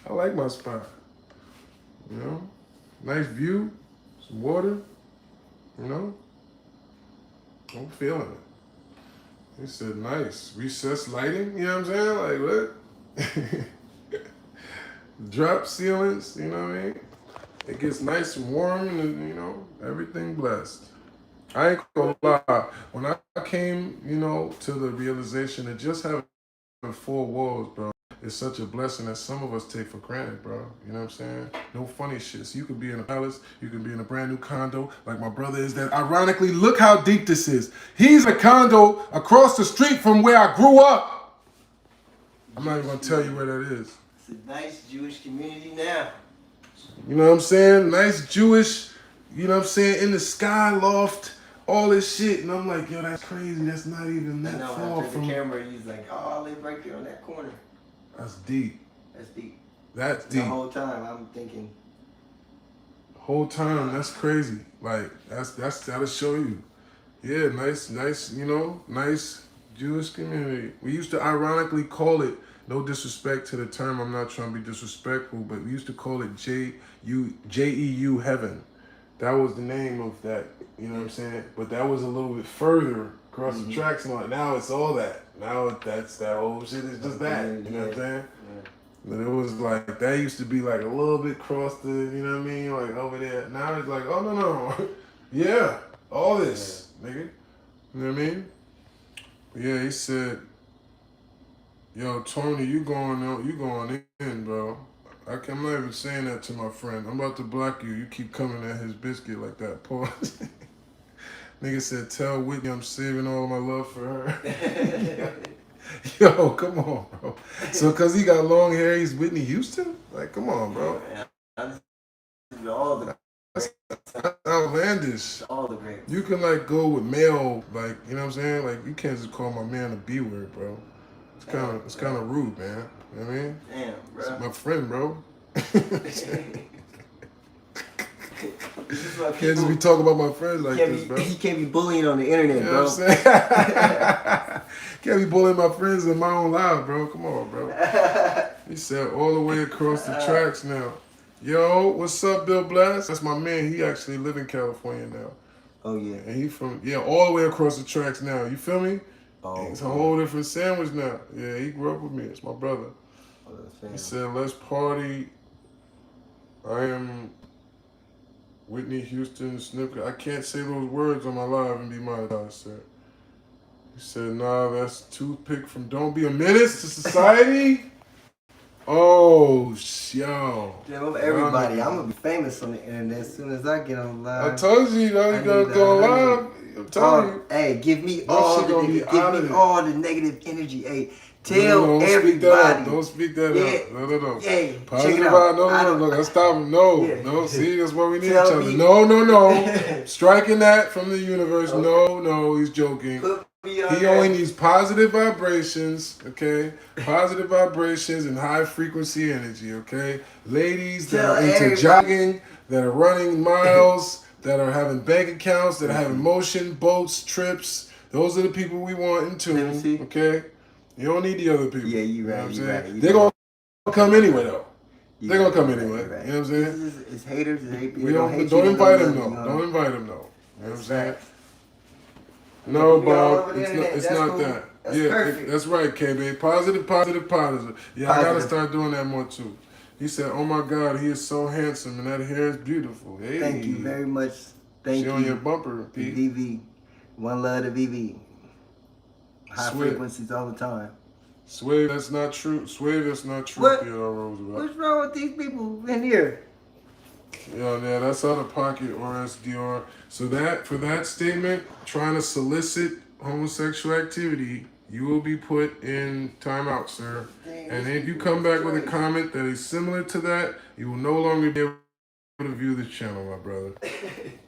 I like my spot. Nice view, some water. I'm feeling it. He said, nice. Recessed lighting, you know what I'm saying? Like, what? Drop ceilings, you know what I mean? It gets nice and warm, and everything blessed. I ain't gonna lie. When I came, to the realization that just having four walls, bro, is such a blessing that some of us take for granted, bro. You know what I'm saying? No funny shit. So you could be in a palace, you could be in a brand new condo, like my brother is. That ironically, look how deep this is. He's in a condo across the street from where I grew up. I'm not even gonna tell you where that is. It's a nice Jewish community now. You know what I'm saying? Nice Jewish, in the sky loft, all this shit. And I'm like, yo, that's crazy. That's not even that far from the camera. He's like, oh, I live right there on that corner. That's deep. That's deep. That's deep. The whole time I'm thinking. Whole time, that's crazy. Like, that'll show you. Yeah, nice, nice Jewish community. We used to ironically call it, no disrespect to the term, I'm not trying to be disrespectful, but we used to call it J-E-U heaven. That was the name of that, you know what I'm saying? But that was a little bit further across the tracks. Now it's all that. Now that whole shit is just that, you know what I'm saying? Yeah. But it was like, that used to be like a little bit across the, you know what I mean? Like over there. Now it's like, oh no. Yeah, all this, nigga. You know what I mean? Yeah, he said, yo, Tony, you going in, bro. I'm not even saying that to my friend. I'm about to block you. You keep coming at his biscuit like that. Pause. Nigga said, tell Whitney I'm saving all my love for her. Yo, come on, bro. So, because he got long hair, he's Whitney Houston? Like, come on, bro. All the That's outlandish. All the great. You can, like, go with male, like, you know what I'm saying? Like, you can't just call my man a B word, bro. It's kind of rude, man. You know what I mean? Damn, bro. It's my friend, bro. Can't just be talking about my friends like this, bro. He can't be bullying on the internet, you bro. know what I'm saying? Can't be bullying my friends in my own life, bro. Come on, bro. He said all the way across the tracks now. Yo, what's up, Bill Blast? That's my man. He actually live in California now. Oh, yeah. And he all the way across the tracks now. You feel me? Oh, it's a whole different sandwich now. Yeah, he grew up with me. It's my brother. Oh, he said, let's party. I am Whitney Houston Snipper. I can't say those words on my live and be monetized, sir. He said, nah, that's toothpick from Don't Be a Menace to Society. Oh, yo. Damn, everybody. I'm going to be famous on the internet as soon as I get on live. I told you, you gotta go live. I'm telling you. Hey, give me all the negative energy. Hey, tell everybody. Don't speak that out. No. Hey, positive vibe. No. Let's stop him. No. See, that's what we need each other. No. Striking that from the universe. Okay. No. He's joking. He only needs positive vibrations, okay? Positive vibrations and high frequency energy, okay? Ladies that are into jogging, that are running miles, that are having bank accounts, that are having motion, boats, trips. Those are the people we want in tune, okay? You don't need the other people. Yeah, you right. They're going to come anyway, though. They're going to come anyway. You know what I'm saying? It's haters. It's hate people. Don't invite them, though. Don't invite them, though. You know what I'm saying? No, Bob, it's not cool. That. That's perfect. That's right, KB. Positive. Yeah, I gotta start doing that more too. He said, "Oh my God, he is so handsome, and that hair is beautiful." Hey. Thank you very much. Thank you. On your bumper, Pete. VV, one love to VV. High frequencies all the time. Sway, that's not true. What? What's wrong with these people in here? Yo, yeah, that's out of pocket or SDR. So for that statement, trying to solicit homosexual activity, you will be put in timeout, sir. Dang, and if you come back with a comment that is similar to that, you will no longer be able to view this channel, my brother.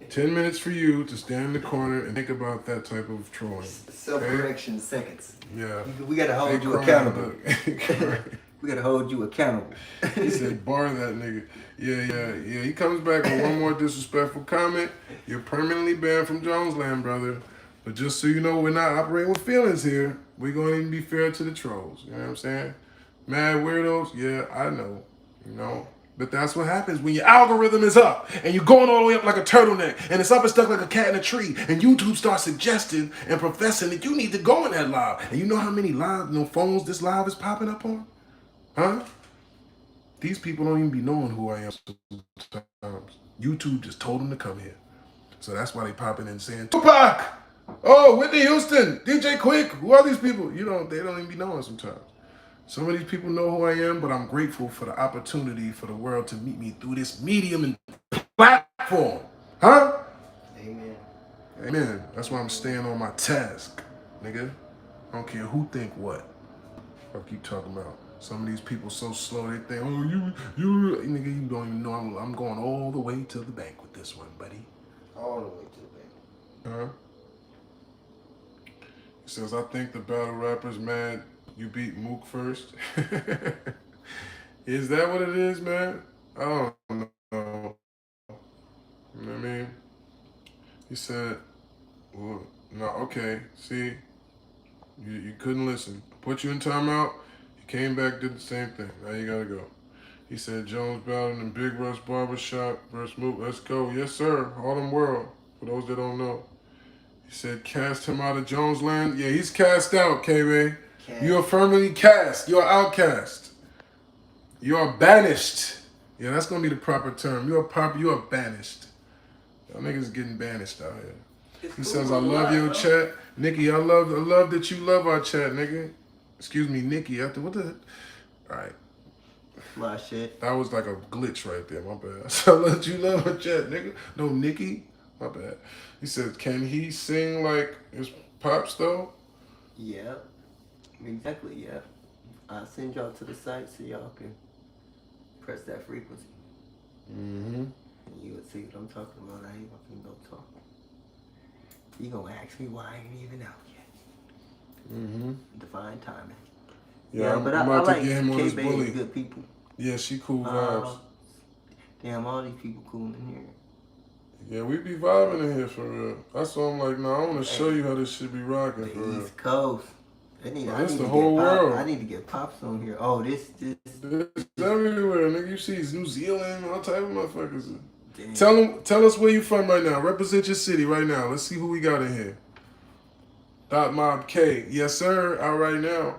10 minutes for you to stand in the corner and think about that type of trolling. Self-correction seconds. Yeah. We got to hold you accountable. We got to hold you accountable. He said, bar that nigga. Yeah. He comes back with one more disrespectful comment. You're permanently banned from Jonesland, brother. But just so you know, we're not operating with feelings here. We're going to even be fair to the trolls. You know what I'm saying? Mad weirdos? Yeah, I know. You know? But that's what happens when your algorithm is up and you're going all the way up like a turtleneck and it's up and stuck like a cat in a tree and YouTube starts suggesting and professing that you need to go in that live. And you know how many live, phones this live is popping up on? Huh? These people don't even be knowing who I am sometimes. YouTube just told them to come here. So that's why they popping in saying, Tupac! Oh, Whitney Houston, DJ Quick, who are these people? They don't even be knowing sometimes. Some of these people know who I am, but I'm grateful for the opportunity for the world to meet me through this medium and platform. Huh? Amen. Amen. That's why I'm staying on my task, nigga. I don't care who think what. I keep talking about. Some of these people so slow, they think, oh, nigga, you don't even know I'm going all the way to the bank with this one, buddy. All the way to the bank. Huh? He says, I think the battle rapper's mad you beat Mook first. Is that what it is, man? I don't know. You know what I mean? He said, well, no, okay, see, you couldn't listen. I put you in timeout. You came back, did the same thing. Now you gotta go. He said, Jones battling in Big Rush Barbershop versus Mook. Let's go. Yes, sir. Harlem World. For those that don't know. He said, cast him out of Jones Land. Yeah, he's cast out, K-Ray. You are firmly cast. You are outcast. You are banished. Yeah, that's gonna be the proper term. You are banished. Y'all niggas getting banished out here. He says, I love your chat. Nikki, I love that you love our chat, nigga. Excuse me, Nikki. After what the Alright. My shit. That was like a glitch right there, my bad. So I let you love our chat, nigga. No, Nikki. My bad. He said, can he sing like his pops though? Yeah. Exactly, yeah. I'll send y'all to the site so y'all can press that frequency. Mm-hmm. And you would see what I'm talking about. I ain't gonna go talk. You gonna ask me why I ain't even out yet. Mm-hmm. Divine timing. Yeah, but I'm I about like to get him on his K-Bay bully. is good people. Yeah, she cool vibes. Damn, all these people cool in here. Yeah, we be vibing in here for real. That's why I'm like, no, I want to show you how this shit be rocking for real. East Coast. I need the to whole get world. I need to get pops on here. Oh, this. It's everywhere, nigga. You see New Zealand, all type of motherfuckers. Damn. Tell us where you from right now. Represent your city right now. Let's see who we got in here. Dot Mob K. Yes, sir. Out right now.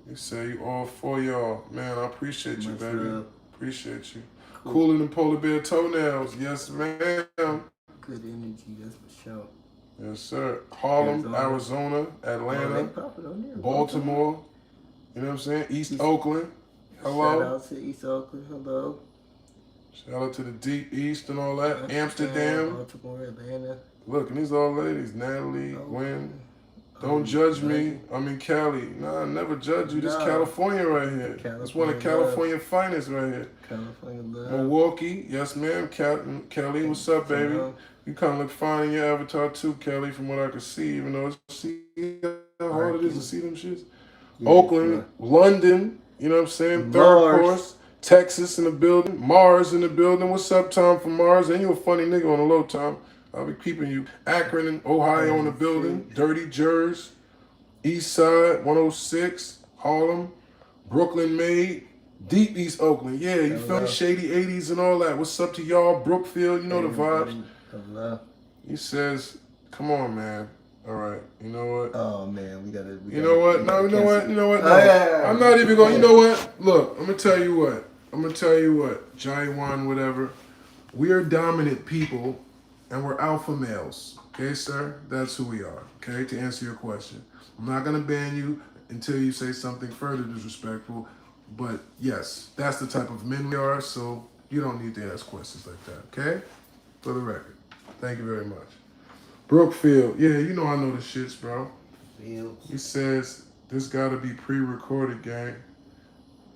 You say you all for y'all. Man, I appreciate you, baby. Appreciate you. Cooler than polar bear toenails. Yes, ma'am. Good energy, that's for sure. Yes, sir. Harlem, Arizona, Atlanta, Baltimore. You know what I'm saying? East Oakland. Hello. Shout out to East Oakland. Hello. Shout out to the Deep East and all that. Amsterdam. Baltimore, Atlanta. Look, and these all ladies. Natalie, Gwen. Don't judge me. I'm in Cali. Nah, I never judge you. This California right here. It's one of California's finest right here. California love. Milwaukee. Yes, ma'am. Kelly, what's up, baby? You kind of look fine in your avatar too, Kelly, from what I can see, even though see how hard it is to see them shits. Yeah, Oakland, London, you know what I'm saying? Third course, Texas in the building, Mars in the building. What's up, Tom from Mars? And you a funny nigga on the low, Tom. I'll be keeping you. Akron and Ohio in the building, Dirty Jers, East Side, 106, Harlem, Brooklyn Made, Deep East Oakland. Yeah, you feel me? Shady 80s and all that. What's up to y'all? Brookfield, you know the vibes. Hello. He says, come on, man. All right, you know what? Oh, man, we gotta. You know what? No. I'm not even going, you know what? Look, I'm going to tell you what. Jai Wan, whatever. We are dominant people, and we're alpha males. Okay, sir? That's who we are. Okay, to answer your question. I'm not going to ban you until you say something further disrespectful. But yes, that's the type of men we are, so you don't need to ask questions like that, okay? For the record. Thank you very much. Brookfield. Yeah, you know I know the shits, bro. He says, this gotta be pre-recorded, gang.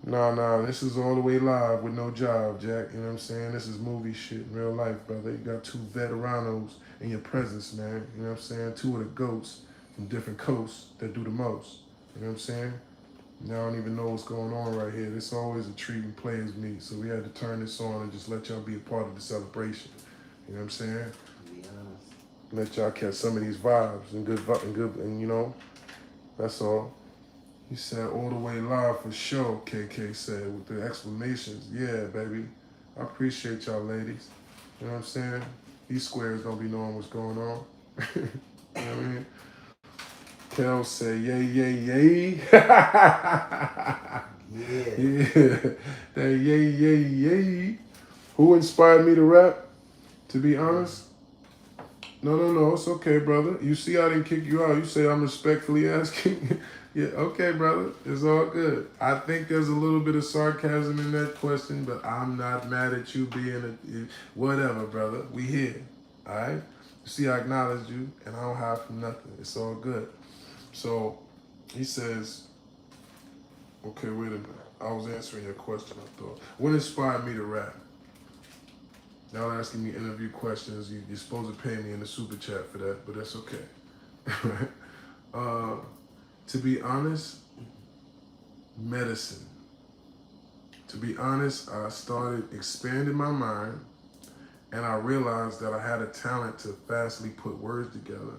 Nah, this is all the way live with no job, Jack. You know what I'm saying? This is movie shit in real life, brother. You got two veteranos in your presence, man. You know what I'm saying? Two of the goats from different coasts that do the most. You know what I'm saying? Now I don't even know what's going on right here. This always a treat and players meet, so we had to turn this on and just let y'all be a part of the celebration. You know what I'm saying? Let y'all catch some of these vibes and you know, that's all. He said all the way live for sure, KK said with the exclamations. Yeah, baby. I appreciate y'all ladies. You know what I'm saying? These squares don't be knowing what's going on. You know what I mean? Kel said, yay. Yeah. Yeah, that yay, yay, yay. Who inspired me to rap? To be honest, no, it's okay, brother. You see, I didn't kick you out. You say I'm respectfully asking. Yeah, okay, brother. It's all good. I think there's a little bit of sarcasm in that question, but I'm not mad at you being whatever, brother. We here, all right? You see, I acknowledge you, and I don't hide from nothing. It's all good. So he says, okay, wait a minute. I was answering your question, I thought. What inspired me to rap? Now asking me interview questions. You're supposed to pay me in the super chat for that, but that's okay. Right? uh, to be honest, medicine. To be honest, I started expanding my mind and I realized that I had a talent to fastly put words together.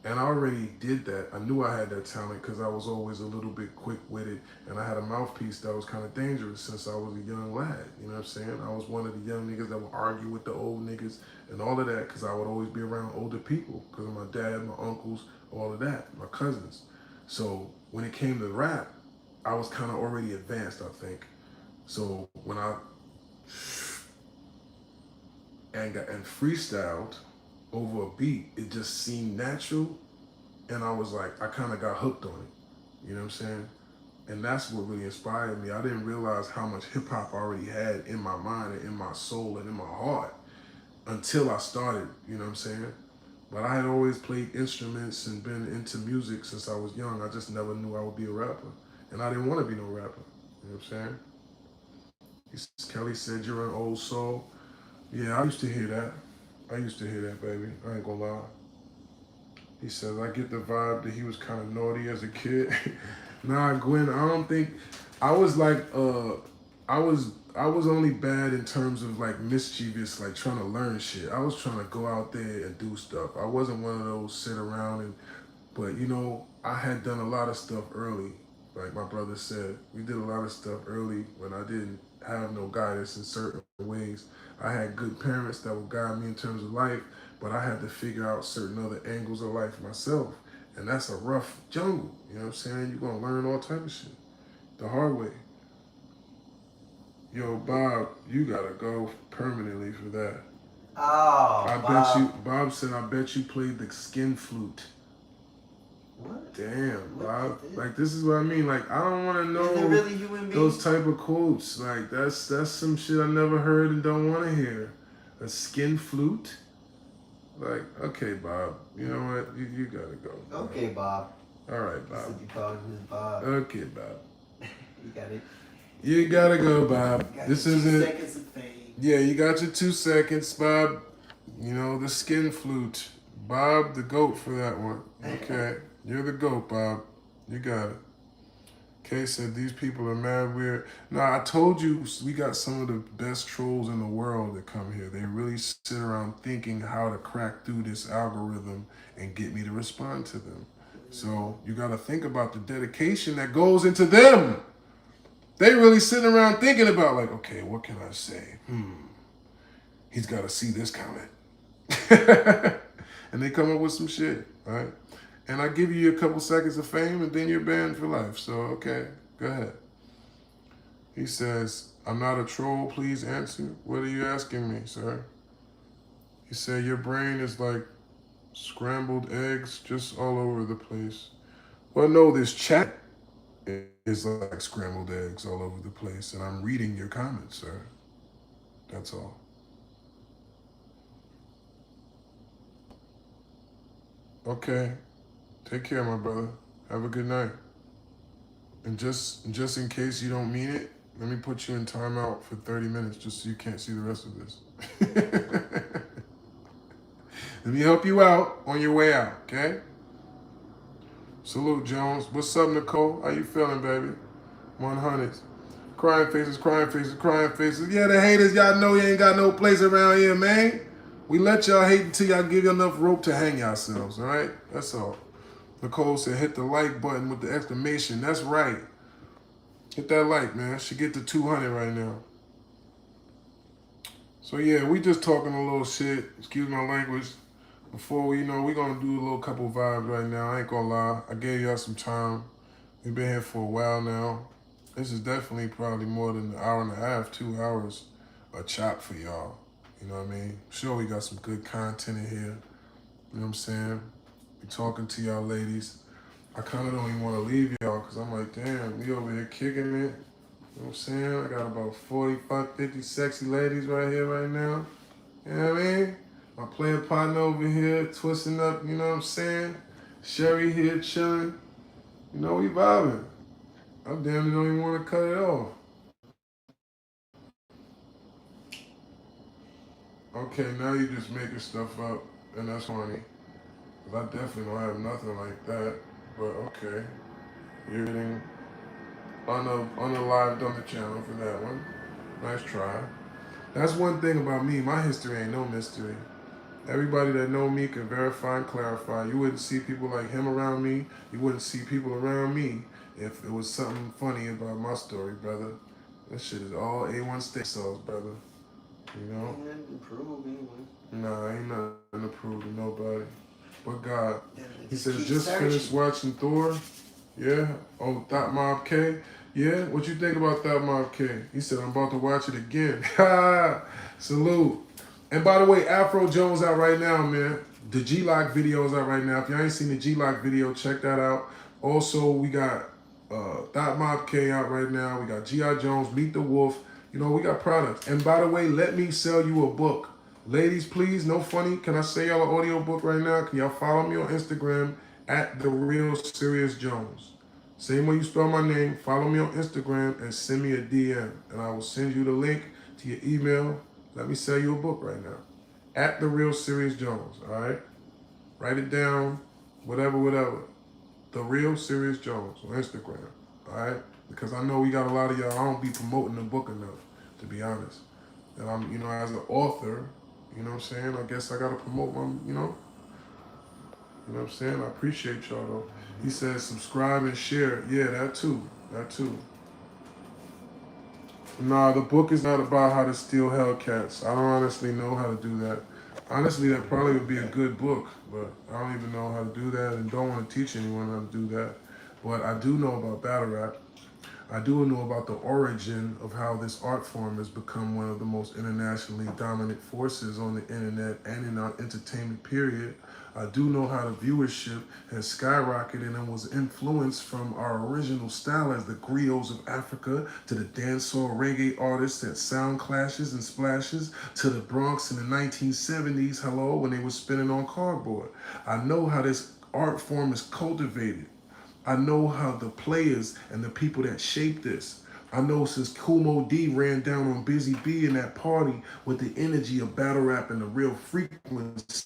And I already did that. I knew I had that talent because I was always a little bit quick-witted and I had a mouthpiece that was kind of dangerous since I was a young lad. You know what I'm saying? I was one of the young niggas that would argue with the old niggas and all of that because I would always be around older people because of my dad, my uncles, all of that, my cousins. So when it came to rap, I was kind of already advanced, I think. So when I and freestyled over a beat, it just seemed natural, and I was like, I kind of got hooked on it. You know what I'm saying? And that's what really inspired me. I didn't realize how much hip hop I already had in my mind and in my soul and in my heart until I started. You know what I'm saying? But I had always played instruments and been into music since I was young. I just never knew I would be a rapper, and I didn't want to be no rapper. You know what I'm saying? Kelly said you're an old soul. Yeah, I used to hear that. I used to hear that, baby. I ain't gonna lie. He says, I get the vibe that he was kind of naughty as a kid. Nah, Gwen, I don't think I was like I was only bad in terms of like mischievous, like trying to learn shit. I was trying to go out there and do stuff. I wasn't one of those sit around and but you know, I had done a lot of stuff early. Like my brother said, we did a lot of stuff early when I didn't have no guidance in certain ways. I had good parents that would guide me in terms of life, but I had to figure out certain other angles of life myself. And that's a rough jungle. You know what I'm saying? You're gonna learn all type of shit the hard way. Yo, Bob, you gotta go permanently for that. Oh, I bet you, Bob. Bob said, I bet you played the skin flute. What? Damn, What is Bob. this? Like this is what I mean. Like I don't want to Is it know really human those beings? type of quotes. Like that's some shit I never heard and don't want to hear. A skin flute. Like okay, Bob. You know what? You gotta go. Okay, Bob. All right, You Bob. said you called him Bob. Okay, Bob. You got it. You gotta go, Bob. Got This your two isn't. seconds of fame. Yeah, you got your 2 seconds, Bob. You know the skin flute. Bob, the goat for that one. Okay, you're the goat, Bob. You got it. Kay said these people are mad weird. Nah, I told you we got some of the best trolls in the world that come here. They really sit around thinking how to crack through this algorithm and get me to respond to them. So you got to think about the dedication that goes into them. They really sitting around thinking about like, okay, what can I say? He's got to see this comment. And they come up with some shit, right? And I give you a couple seconds of fame and then you're banned for life. So, okay, go ahead. He says, I'm not a troll, please answer. What are you asking me, sir? He said, your brain is like scrambled eggs just all over the place. Well, no, this chat is like scrambled eggs all over the place, and I'm reading your comments, sir. That's all. Okay. Take care, my brother. Have a good night. And just in case you don't mean it, let me put you in timeout for 30 minutes just so you can't see the rest of this. Let me help you out on your way out, okay? Salute, Jones. What's up, Nicole? How you feeling, baby? 100s. Crying faces, crying faces, crying faces. Yeah, the haters, y'all know you ain't got no place around here, man. We let y'all hate until y'all give you enough rope to hang yourselves, all right? That's all. Nicole said, hit the like button with the exclamation. That's right. Hit that like, man. Should get to 200 right now. So yeah, we just talking a little shit. Excuse my language. Before we, we gonna do a little couple vibes right now. I ain't gonna lie. I gave y'all some time. We've been here for a while now. This is definitely probably more than an hour and a half, 2 hours a chop for y'all. You know what I mean? Sure, we got some good content in here. You know what I'm saying? Be talking to y'all ladies. I kind of don't even want to leave y'all because I'm like, damn, we over here kicking it. You know what I'm saying? I got about 45, 50 sexy ladies right here right now. You know what I mean? My player partner over here twisting up, you know what I'm saying? Sherry here chilling. You know, we vibing. I damn near don't even want to cut it off. Okay, now you just making stuff up, and that's funny. 'Cause I definitely don't have nothing like that. But okay, you're getting unalived on the channel for that one. Nice try. That's one thing about me. My history ain't no mystery. Everybody that know me can verify and clarify. You wouldn't see people like him around me. You wouldn't see people around me if it was something funny about my story, brother. That shit is all A1 state cells, brother. You know? Ain't nothing to prove anyway. Nah, ain't nothing to prove to nobody. But God. Yeah, He just says, keep just finished searching. watching Thor. Yeah. Oh, Thought Mob K. Yeah. What you think about Thought Mob K? He said, I'm about to watch it again. Ha! Salute. And by the way, Afro Jones out right now, man. The G-Lock video is out right now. If y'all ain't seen the G-Lock video, check that out. Also, we got Thought Mob K out right now. We got G.I. Jones, Meet the Wolf. You know, we got products. And by the way, let me sell you a book. Ladies, please, no funny. Can I say y'all an audio book right now? Can y'all follow me on Instagram at The Real Serious Jones? Same way you spell my name, follow me on Instagram and send me a DM. And I will send you the link to your email. Let me sell you a book right now. At The Real Serious Jones, all right? Write it down, whatever, whatever. The Real Serious Jones on Instagram, all right? Because I know we got a lot of y'all, I don't be promoting the book enough, to be honest. And I'm, you know, as an author, you know what I'm saying? I guess I gotta promote my, you know what I'm saying? I appreciate y'all though. He says subscribe and share. Yeah, that too. That too. Nah, the book is not about how to steal Hellcats. I don't honestly know how to do that. Honestly, that probably would be a good book, but I don't even know how to do that and don't want to teach anyone how to do that. But I do know about battle rap. I do know about the origin of how this art form has become one of the most internationally dominant forces on the internet and in our entertainment period. I do know how the viewership has skyrocketed and was influenced from our original style as the griots of Africa to the dancehall reggae artists at Sound Clashes and Splashes to the Bronx in the 1970s, hello, when they were spinning on cardboard. I know how this art form is cultivated. I know how the players and the people that shaped this. I know since Kumo D ran down on Busy B in that party with the energy of battle rap and the real frequency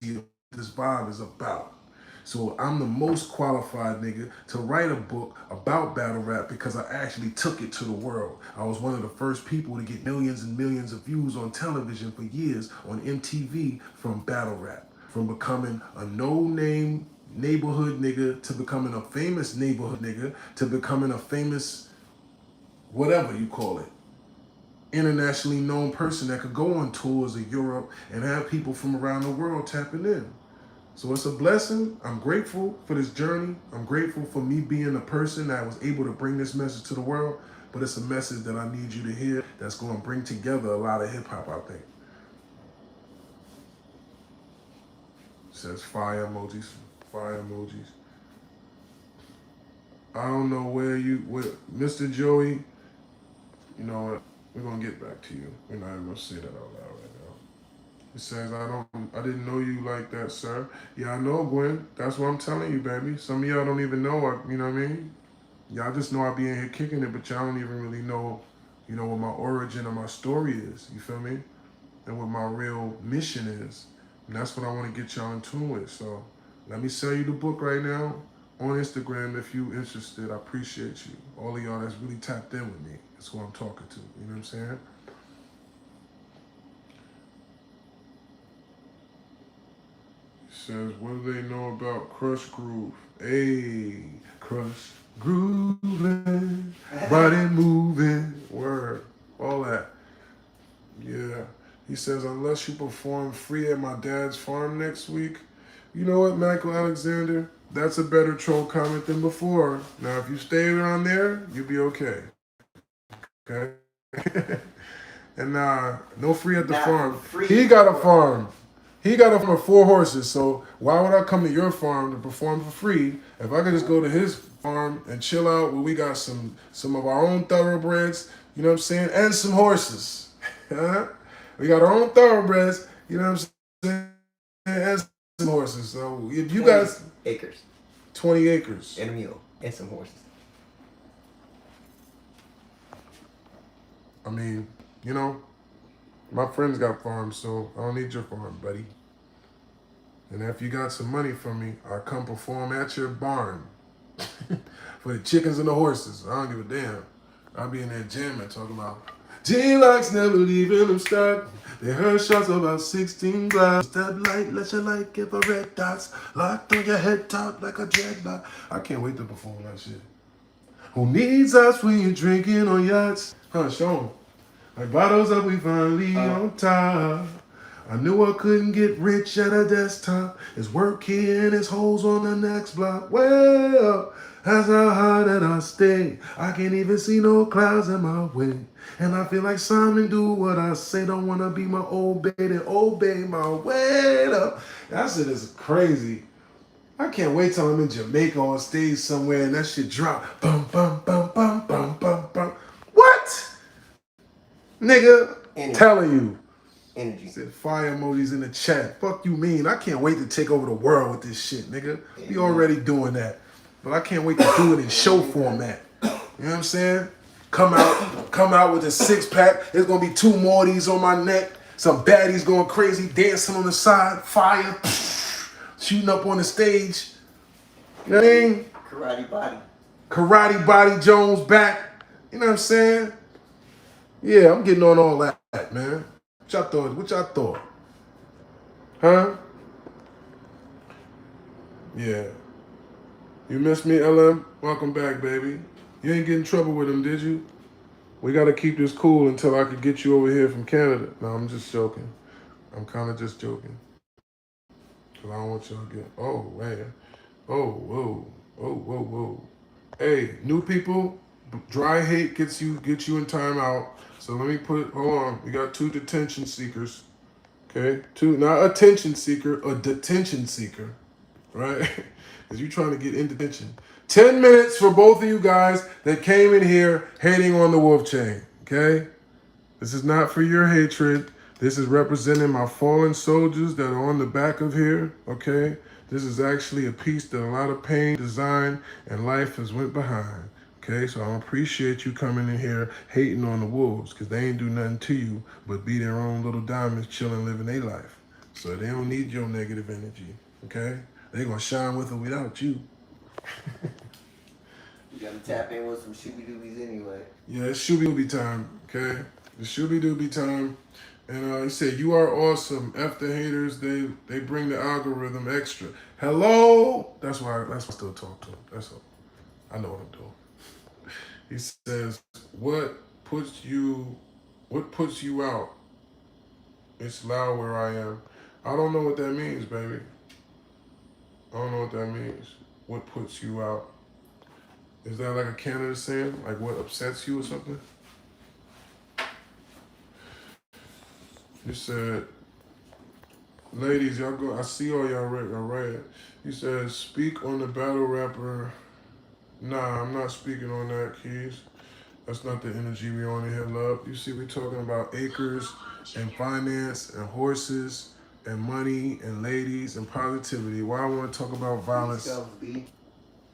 of this vibe is about. So I'm the most qualified nigga to write a book about battle rap because I actually took it to the world. I was one of the first people to get millions and millions of views on television for years on MTV from battle rap. From becoming a no-name neighborhood nigga to becoming a famous neighborhood nigga to becoming a famous whatever you call it internationally known person that could go on tours of Europe and have people from around the world tapping in. So it's a blessing. I'm grateful for this journey. I'm grateful for me being a person that was able to bring this message to the world. But it's a message that I need you to hear that's going to bring together a lot of hip hop, I think. It says fire emojis. Fire emojis. I don't know where Mr. Joey, you know what? We're going to get back to you. We're not even going to say that out loud right now. It says, I didn't know you like that, sir. Yeah, I know, Gwen. That's what I'm telling you, baby. Some of y'all don't even know, you know what I mean? Y'all just know I be in here kicking it, but y'all don't even really know, you know, what my origin or my story is. You feel me? And what my real mission is. And that's what I want to get y'all in tune with. So let me sell you the book right now on Instagram if you interested. I appreciate you. All of y'all that's really tapped in with me. That's who I'm talking to. You know what I'm saying? Says, what do they know about Crush Groove? Hey, Crush Grooving, body moving, word, all that. Yeah. He says, unless you perform free at my dad's farm next week, you know what, Michael Alexander? That's a better troll comment than before. Now, if you stay around there, you'll be okay. Okay? And no free at the Not farm. free. He got a farm. He got a farm of 4 horses. So why would I come to your farm to perform for free if I could just go to his farm and chill out where we got some of our own thoroughbreds, you know what I'm saying, and some horses. Huh? We got our own thoroughbreds, you know what I'm saying, and some horses. So if you guys acres. 20 acres. And a mule. And some horses. I mean, you know, my friends got farms, so I don't need your farm, buddy. And if you got some money from me, I'll come perform at your barn for the chickens and the horses. I don't give a damn. I'll be in there jamming, talking about G-Locks never leaving them stuck. They heard shots about 16 glass. Step light, let your light give a red dots. Locked on your head top like a dreadlock. I can't wait to perform that shit. Who needs us when you're drinking on yachts? Huh, show 'em. Like bottles up, we finally on top. I knew I couldn't get rich at a desktop. It's work here and it's hoes on the next block. Well, that's how high that I stay. I can't even see no clouds in my way. And I feel like Simon do what I say. Don't wanna be my old baby, then obey my way up. That shit is crazy. I can't wait till I'm in Jamaica on stage somewhere and that shit drop. Bum, bum, bum, bum, bum, bum, bum. What? Nigga, Energy. telling you. Energy. Said fire emojis in the chat. Fuck you mean? I can't wait to take over the world with this shit, nigga. We already doing that. But I can't wait to do it in show format. You know what I'm saying? Come out with a 6-pack. There's gonna be 2 more of these on my neck. Some baddies going crazy, dancing on the side, fire, shooting up on the stage. You know what I mean? Karate body. Karate Body Jones back. You know what I'm saying? Yeah, I'm getting on all that, man. What y'all thought? What y'all thought? Huh? Yeah. You missed me, LM? Welcome back, baby. You ain't get in trouble with him, did you? We gotta keep this cool until I could get you over here from Canada. No, I'm just joking. I'm kind of just joking. Cause I don't want y'all to get. Oh man. Oh whoa. Oh whoa whoa. Hey, new people. Dry hate gets you in timeout. So let me hold on. We got 2 detention seekers. Okay, 2, not attention seeker, a detention seeker, right? Because you're trying to get in detention. 10 minutes for both of you guys that came in here hating on the wolf chain, okay? This is not for your hatred. This is representing my fallen soldiers that are on the back of here, okay? This is actually a piece that a lot of pain, design, and life has went behind. Okay, so I appreciate you coming in here hating on the wolves because they ain't do nothing to you but be their own little diamonds chilling, living their life. So they don't need your negative energy, okay? They gonna shine with or without you. You gotta tap in with some shooby doobies anyway. Yeah, it's shooby dooby time, okay? It's shooby dooby time. And he said, you are awesome. F the haters, they bring the algorithm extra. Hello? That's why I still talk to him. That's all. I know what I'm doing. He says, what puts you out? It's loud where I am. I don't know what that means, baby. I don't know what that means. What puts you out? Is that like a Canada saying? Like what upsets you or something? You said, ladies, y'all go. I see all y'all right. He said, speak on the battle rapper. Nah, I'm not speaking on that, Keys. That's not the energy we on in here, love. You see, we talking about acres and finance and horses and money and ladies and positivity. Why I want to talk about violence? You know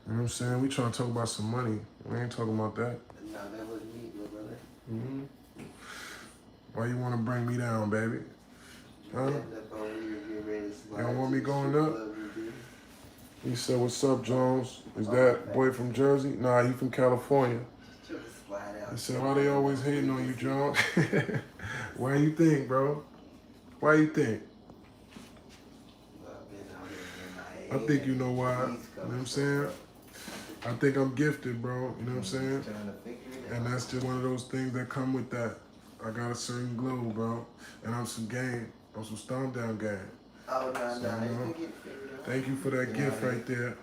what I'm saying? We trying to talk about some money. We ain't talking about that. No, that wasn't me, my brother. Mm-hmm. Why you want to bring me down, baby? Huh? You don't want me going up? He said, what's up, Jones? Is that boy from Jersey? Nah, he from California. I said, why they always hating on you, Jones? Why you think, bro? Why you think? I think you know why. You know what I'm saying? I think I'm gifted, bro. You know what I'm saying? And that's just one of those things that come with that. I got a certain glow, bro. And I'm some game. I'm some Storm Down game. Oh, no, So, thank you for that gift right there.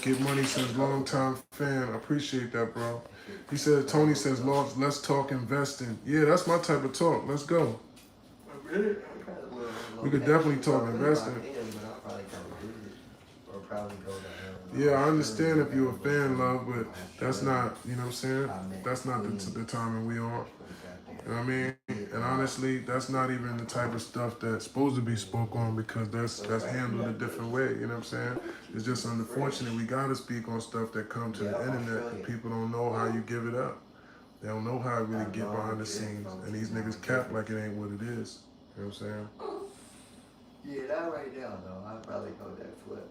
Get Money says, long time fan. I appreciate that, bro. He said, Tony says, let's talk investing. Yeah, that's my type of talk. Let's go. We could definitely talk investing. Yeah, I understand if you're a fan, love, but that's not, you know what I'm saying? That's not the timing we on. You know what I mean? And honestly, that's not even the type of stuff that's supposed to be spoke on because that's handled a different way. You know what I'm saying? It's just unfortunate we gotta speak on stuff that come to the internet and people don't know how you give it up. They don't know how to really get behind the scenes. And these niggas cap like it ain't what it is. You know what I'm saying? Yeah, that right now though, I'd probably go that flip.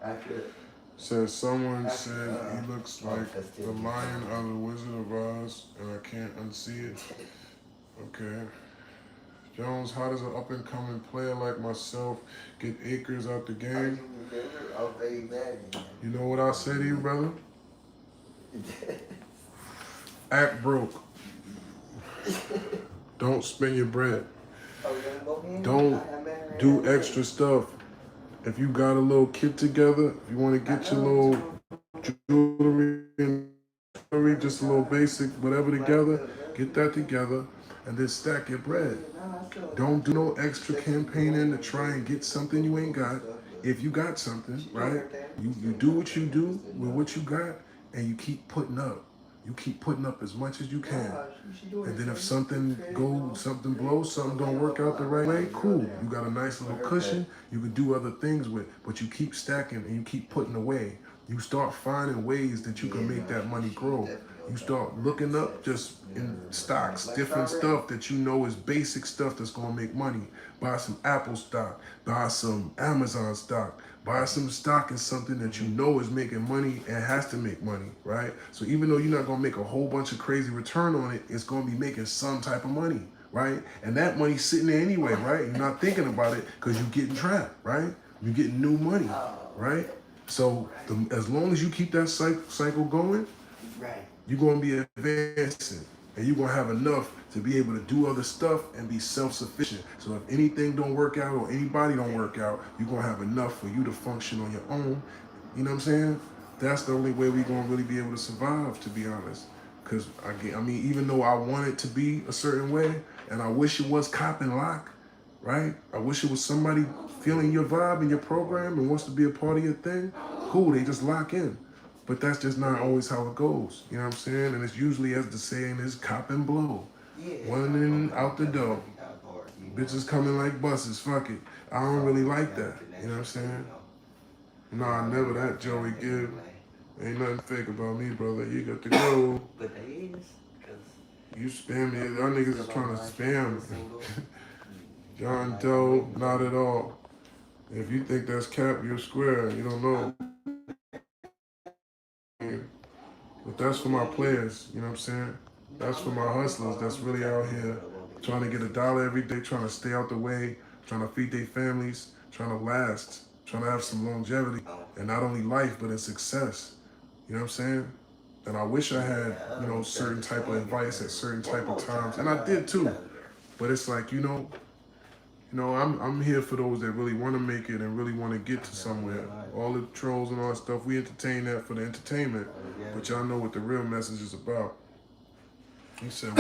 After Says someone said he looks like the lion out of the Wizard of Oz, and I can't unsee it. Okay. Jones, how does an up and coming player like myself get acres out the game? You know what I say to you, brother? Act broke. Don't spend your bread. Don't do extra stuff. If you got a little kit together, if you want to get your little jewelry, just a little basic, whatever together, get that together and then stack your bread. Don't do no extra campaigning to try and get something you ain't got. If you got something, right, you do what you do with what you got and you keep putting up. You keep putting up as much as you can. And then if something blows, something don't work out the right way, cool. You got a nice little cushion you can do other things with, but you keep stacking and you keep putting away. You start finding ways that you can make that money grow. You start looking up just in stocks, different stuff that you know is basic stuff that's gonna make money. Buy some Apple stock, buy some Amazon stock, buy some stock in something that you know is making money and has to make money, right? So even though you're not gonna make a whole bunch of crazy return on it, it's gonna be making some type of money, right? And that money's sitting there anyway, right? You're not thinking about it because you're getting trapped, right? You're getting new money, right? So as long as you keep that cycle going, you're gonna be advancing and you're gonna have enough to be able to do other stuff and be self-sufficient. So if anything don't work out or anybody don't work out, you're gonna have enough for you to function on your own. You know what I'm saying? That's the only way we're gonna really be able to survive, to be honest. Because I mean, even though I want it to be a certain way, and I wish it was cop and lock, right? I wish it was somebody feeling your vibe and your program and wants to be a part of your thing. Cool, they just lock in. But that's just not always how it goes. You know what I'm saying? And it's usually, as the saying is, cop and blow. One in, out the door. Bitches coming like buses, fuck it. I don't really like that. You know what I'm saying? Nah, never that, Joey Gibb. Ain't nothing fake about me, brother. You got to go. But they is, because You spam me. Y'all niggas is trying to spam. John Doe, not at all. If you think that's cap, you're square. You don't know. But that's for my players, you know what I'm saying? That's for my hustlers that's really out here trying to get a dollar every day, trying to stay out the way, trying to feed their families, trying to last, trying to have some longevity, and not only life, but in success. You know what I'm saying? And I wish I had, you know, certain type of advice at certain type of times, and I did too. But it's like, I'm here for those that really want to make it and really want to get to somewhere. All the trolls and all that stuff, we entertain that for the entertainment, but y'all know what the real message is about. He said,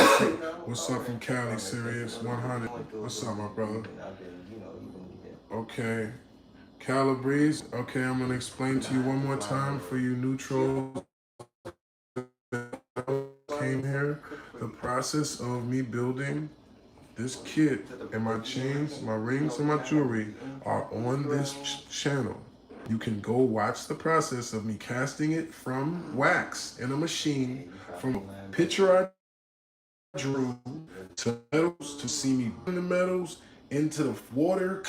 what's up from Cali, Serius 100? What's up, my brother? Okay. Calabrese, okay, I'm going to explain to you one more time for you new trolls that came here. The process of me building this kit and my chains, my rings, and my jewelry are on this channel. You can go watch the process of me casting it from wax in a machine, from a picture I drew to metals, to see me putting the metals into the water,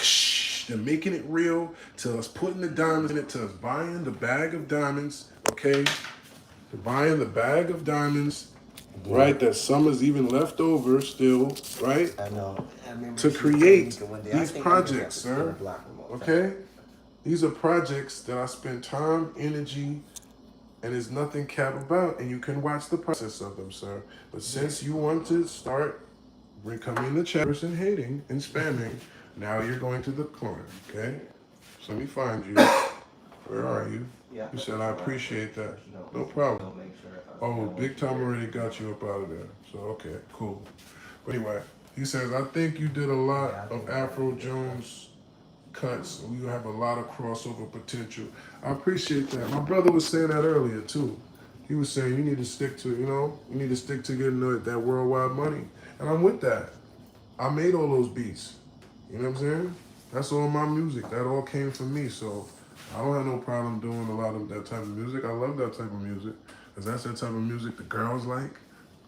and making it real, to us putting the diamonds in it, to us buying the bag of diamonds, okay? To buying the bag of diamonds, right, that some is even left over still, right? I know. To create these projects, sir. Okay? These are projects that I spend time, energy, and there's nothing cap about, and you can watch the process of them, sir. But since you want to start becoming the chatters and hating and spamming, now you're going to the corner, okay? So let me find you. Where are you? Yeah. He said, I appreciate that. No problem. Oh, Big Tom already got you up out of there. So, okay, cool. But anyway, he says, I think you did a lot of Afro Jones cuts. We have a lot of crossover potential. I appreciate that. My brother was saying that earlier, too. He was saying you need to stick to, you need to stick to getting that worldwide money. And I'm with that. I made all those beats. You know what I'm saying? That's all my music. That all came from me. So I don't have no problem doing a lot of that type of music. I love that type of music. Because that's the type of music the girls like.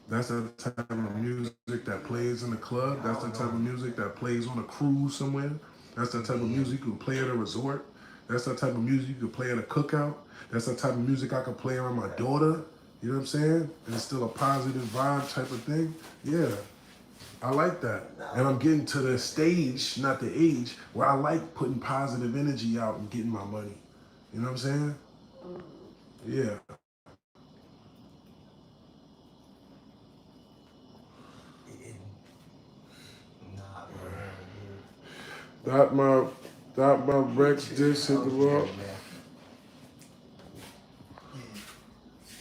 That's the type of music that plays in the club. That's the type of music that plays on a cruise somewhere. That's the type of music you can play at a resort. That's the type of music you can play at a cookout. That's the type of music I can play around my daughter. You know what I'm saying? And it's still a positive vibe type of thing. Yeah. I like that. And I'm getting to the stage, not the age, where I like putting positive energy out and getting my money. You know what I'm saying? Yeah. That my Rex disc hit the rock.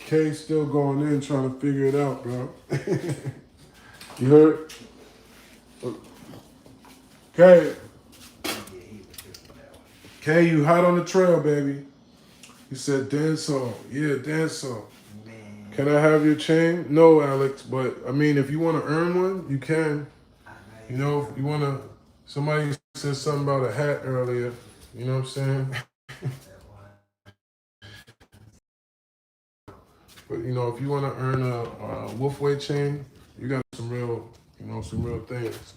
K still going in trying to figure it out, bro. You heard? K. K, you hot on the trail, baby. He said dance song. Yeah, dance song. Can I have your chain? No, Alex, but I mean, if you want to earn one, you can. You know, if you want to, somebody said something about a hat earlier. You know what I'm saying? But you know, if you want to earn a wolf weight chain, you got some real, some real things.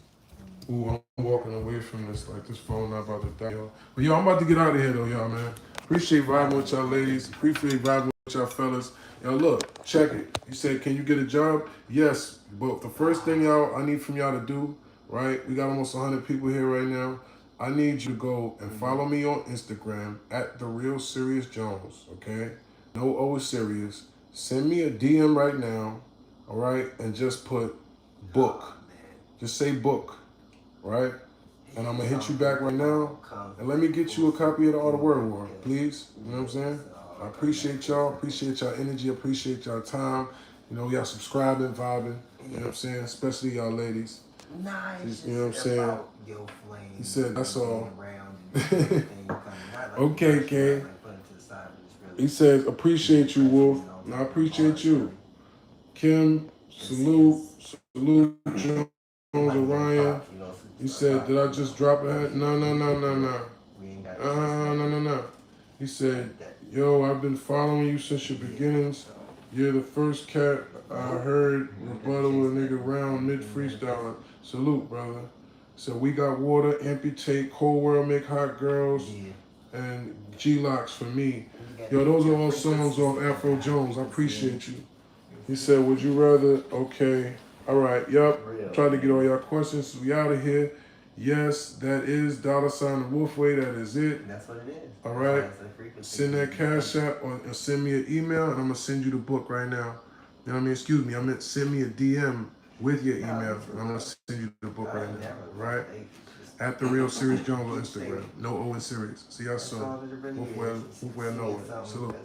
Ooh, I'm walking away from this, like this phone not about to die, yo. But yo, I'm about to get out of here though, y'all, man. Appreciate vibing with y'all ladies. Appreciate vibing with y'all fellas. Yo, look, check it. You said, can you get a job? Yes, but the first thing I need from y'all to do, right? We got almost 100 people here right now. I need you to go and follow me on Instagram at The Real Serius Jones, okay? No O is Serious. Send me a DM right now, all right? And just put book. Just say book, right? And I'm gonna hit you back right now. And let me get you a copy of the Art of Word War, please. You know what I'm saying? I appreciate y'all. Appreciate y'all energy. Appreciate y'all time. You know, y'all subscribing, vibing. You know what I'm saying? Especially y'all ladies. You know what I'm saying? He said, that's all. Okay, Kay. He says, appreciate you, Wolf. And I appreciate you. Kim, salute, Jones Orion. He said, did I just drop a hat? No. No. He said, yo, I've been following you since your beginnings. You're the first cat I heard rebuttal a nigga round mid freestyling. Salute, brother. So we got water, amputate, cold world, make hot girls, and G-Locks for me. Yo, those are all songs off Afro Jones. I appreciate you. He said, would you rather? Okay. All right. Yup. Trying to get all y'all questions. We out of here. Yes, that is $sign the Wolfway. That is it. That's what it is. All right. Send that cash app or send me an email and I'm going to send you the book right now. You know what I mean? Excuse me. I meant send me a DM with your email and I'm going to send you the book right now. Right? At The Real Serious Jones on Instagram. No O in Serious. See y'all soon. Wolfway, Nowhere. Salute.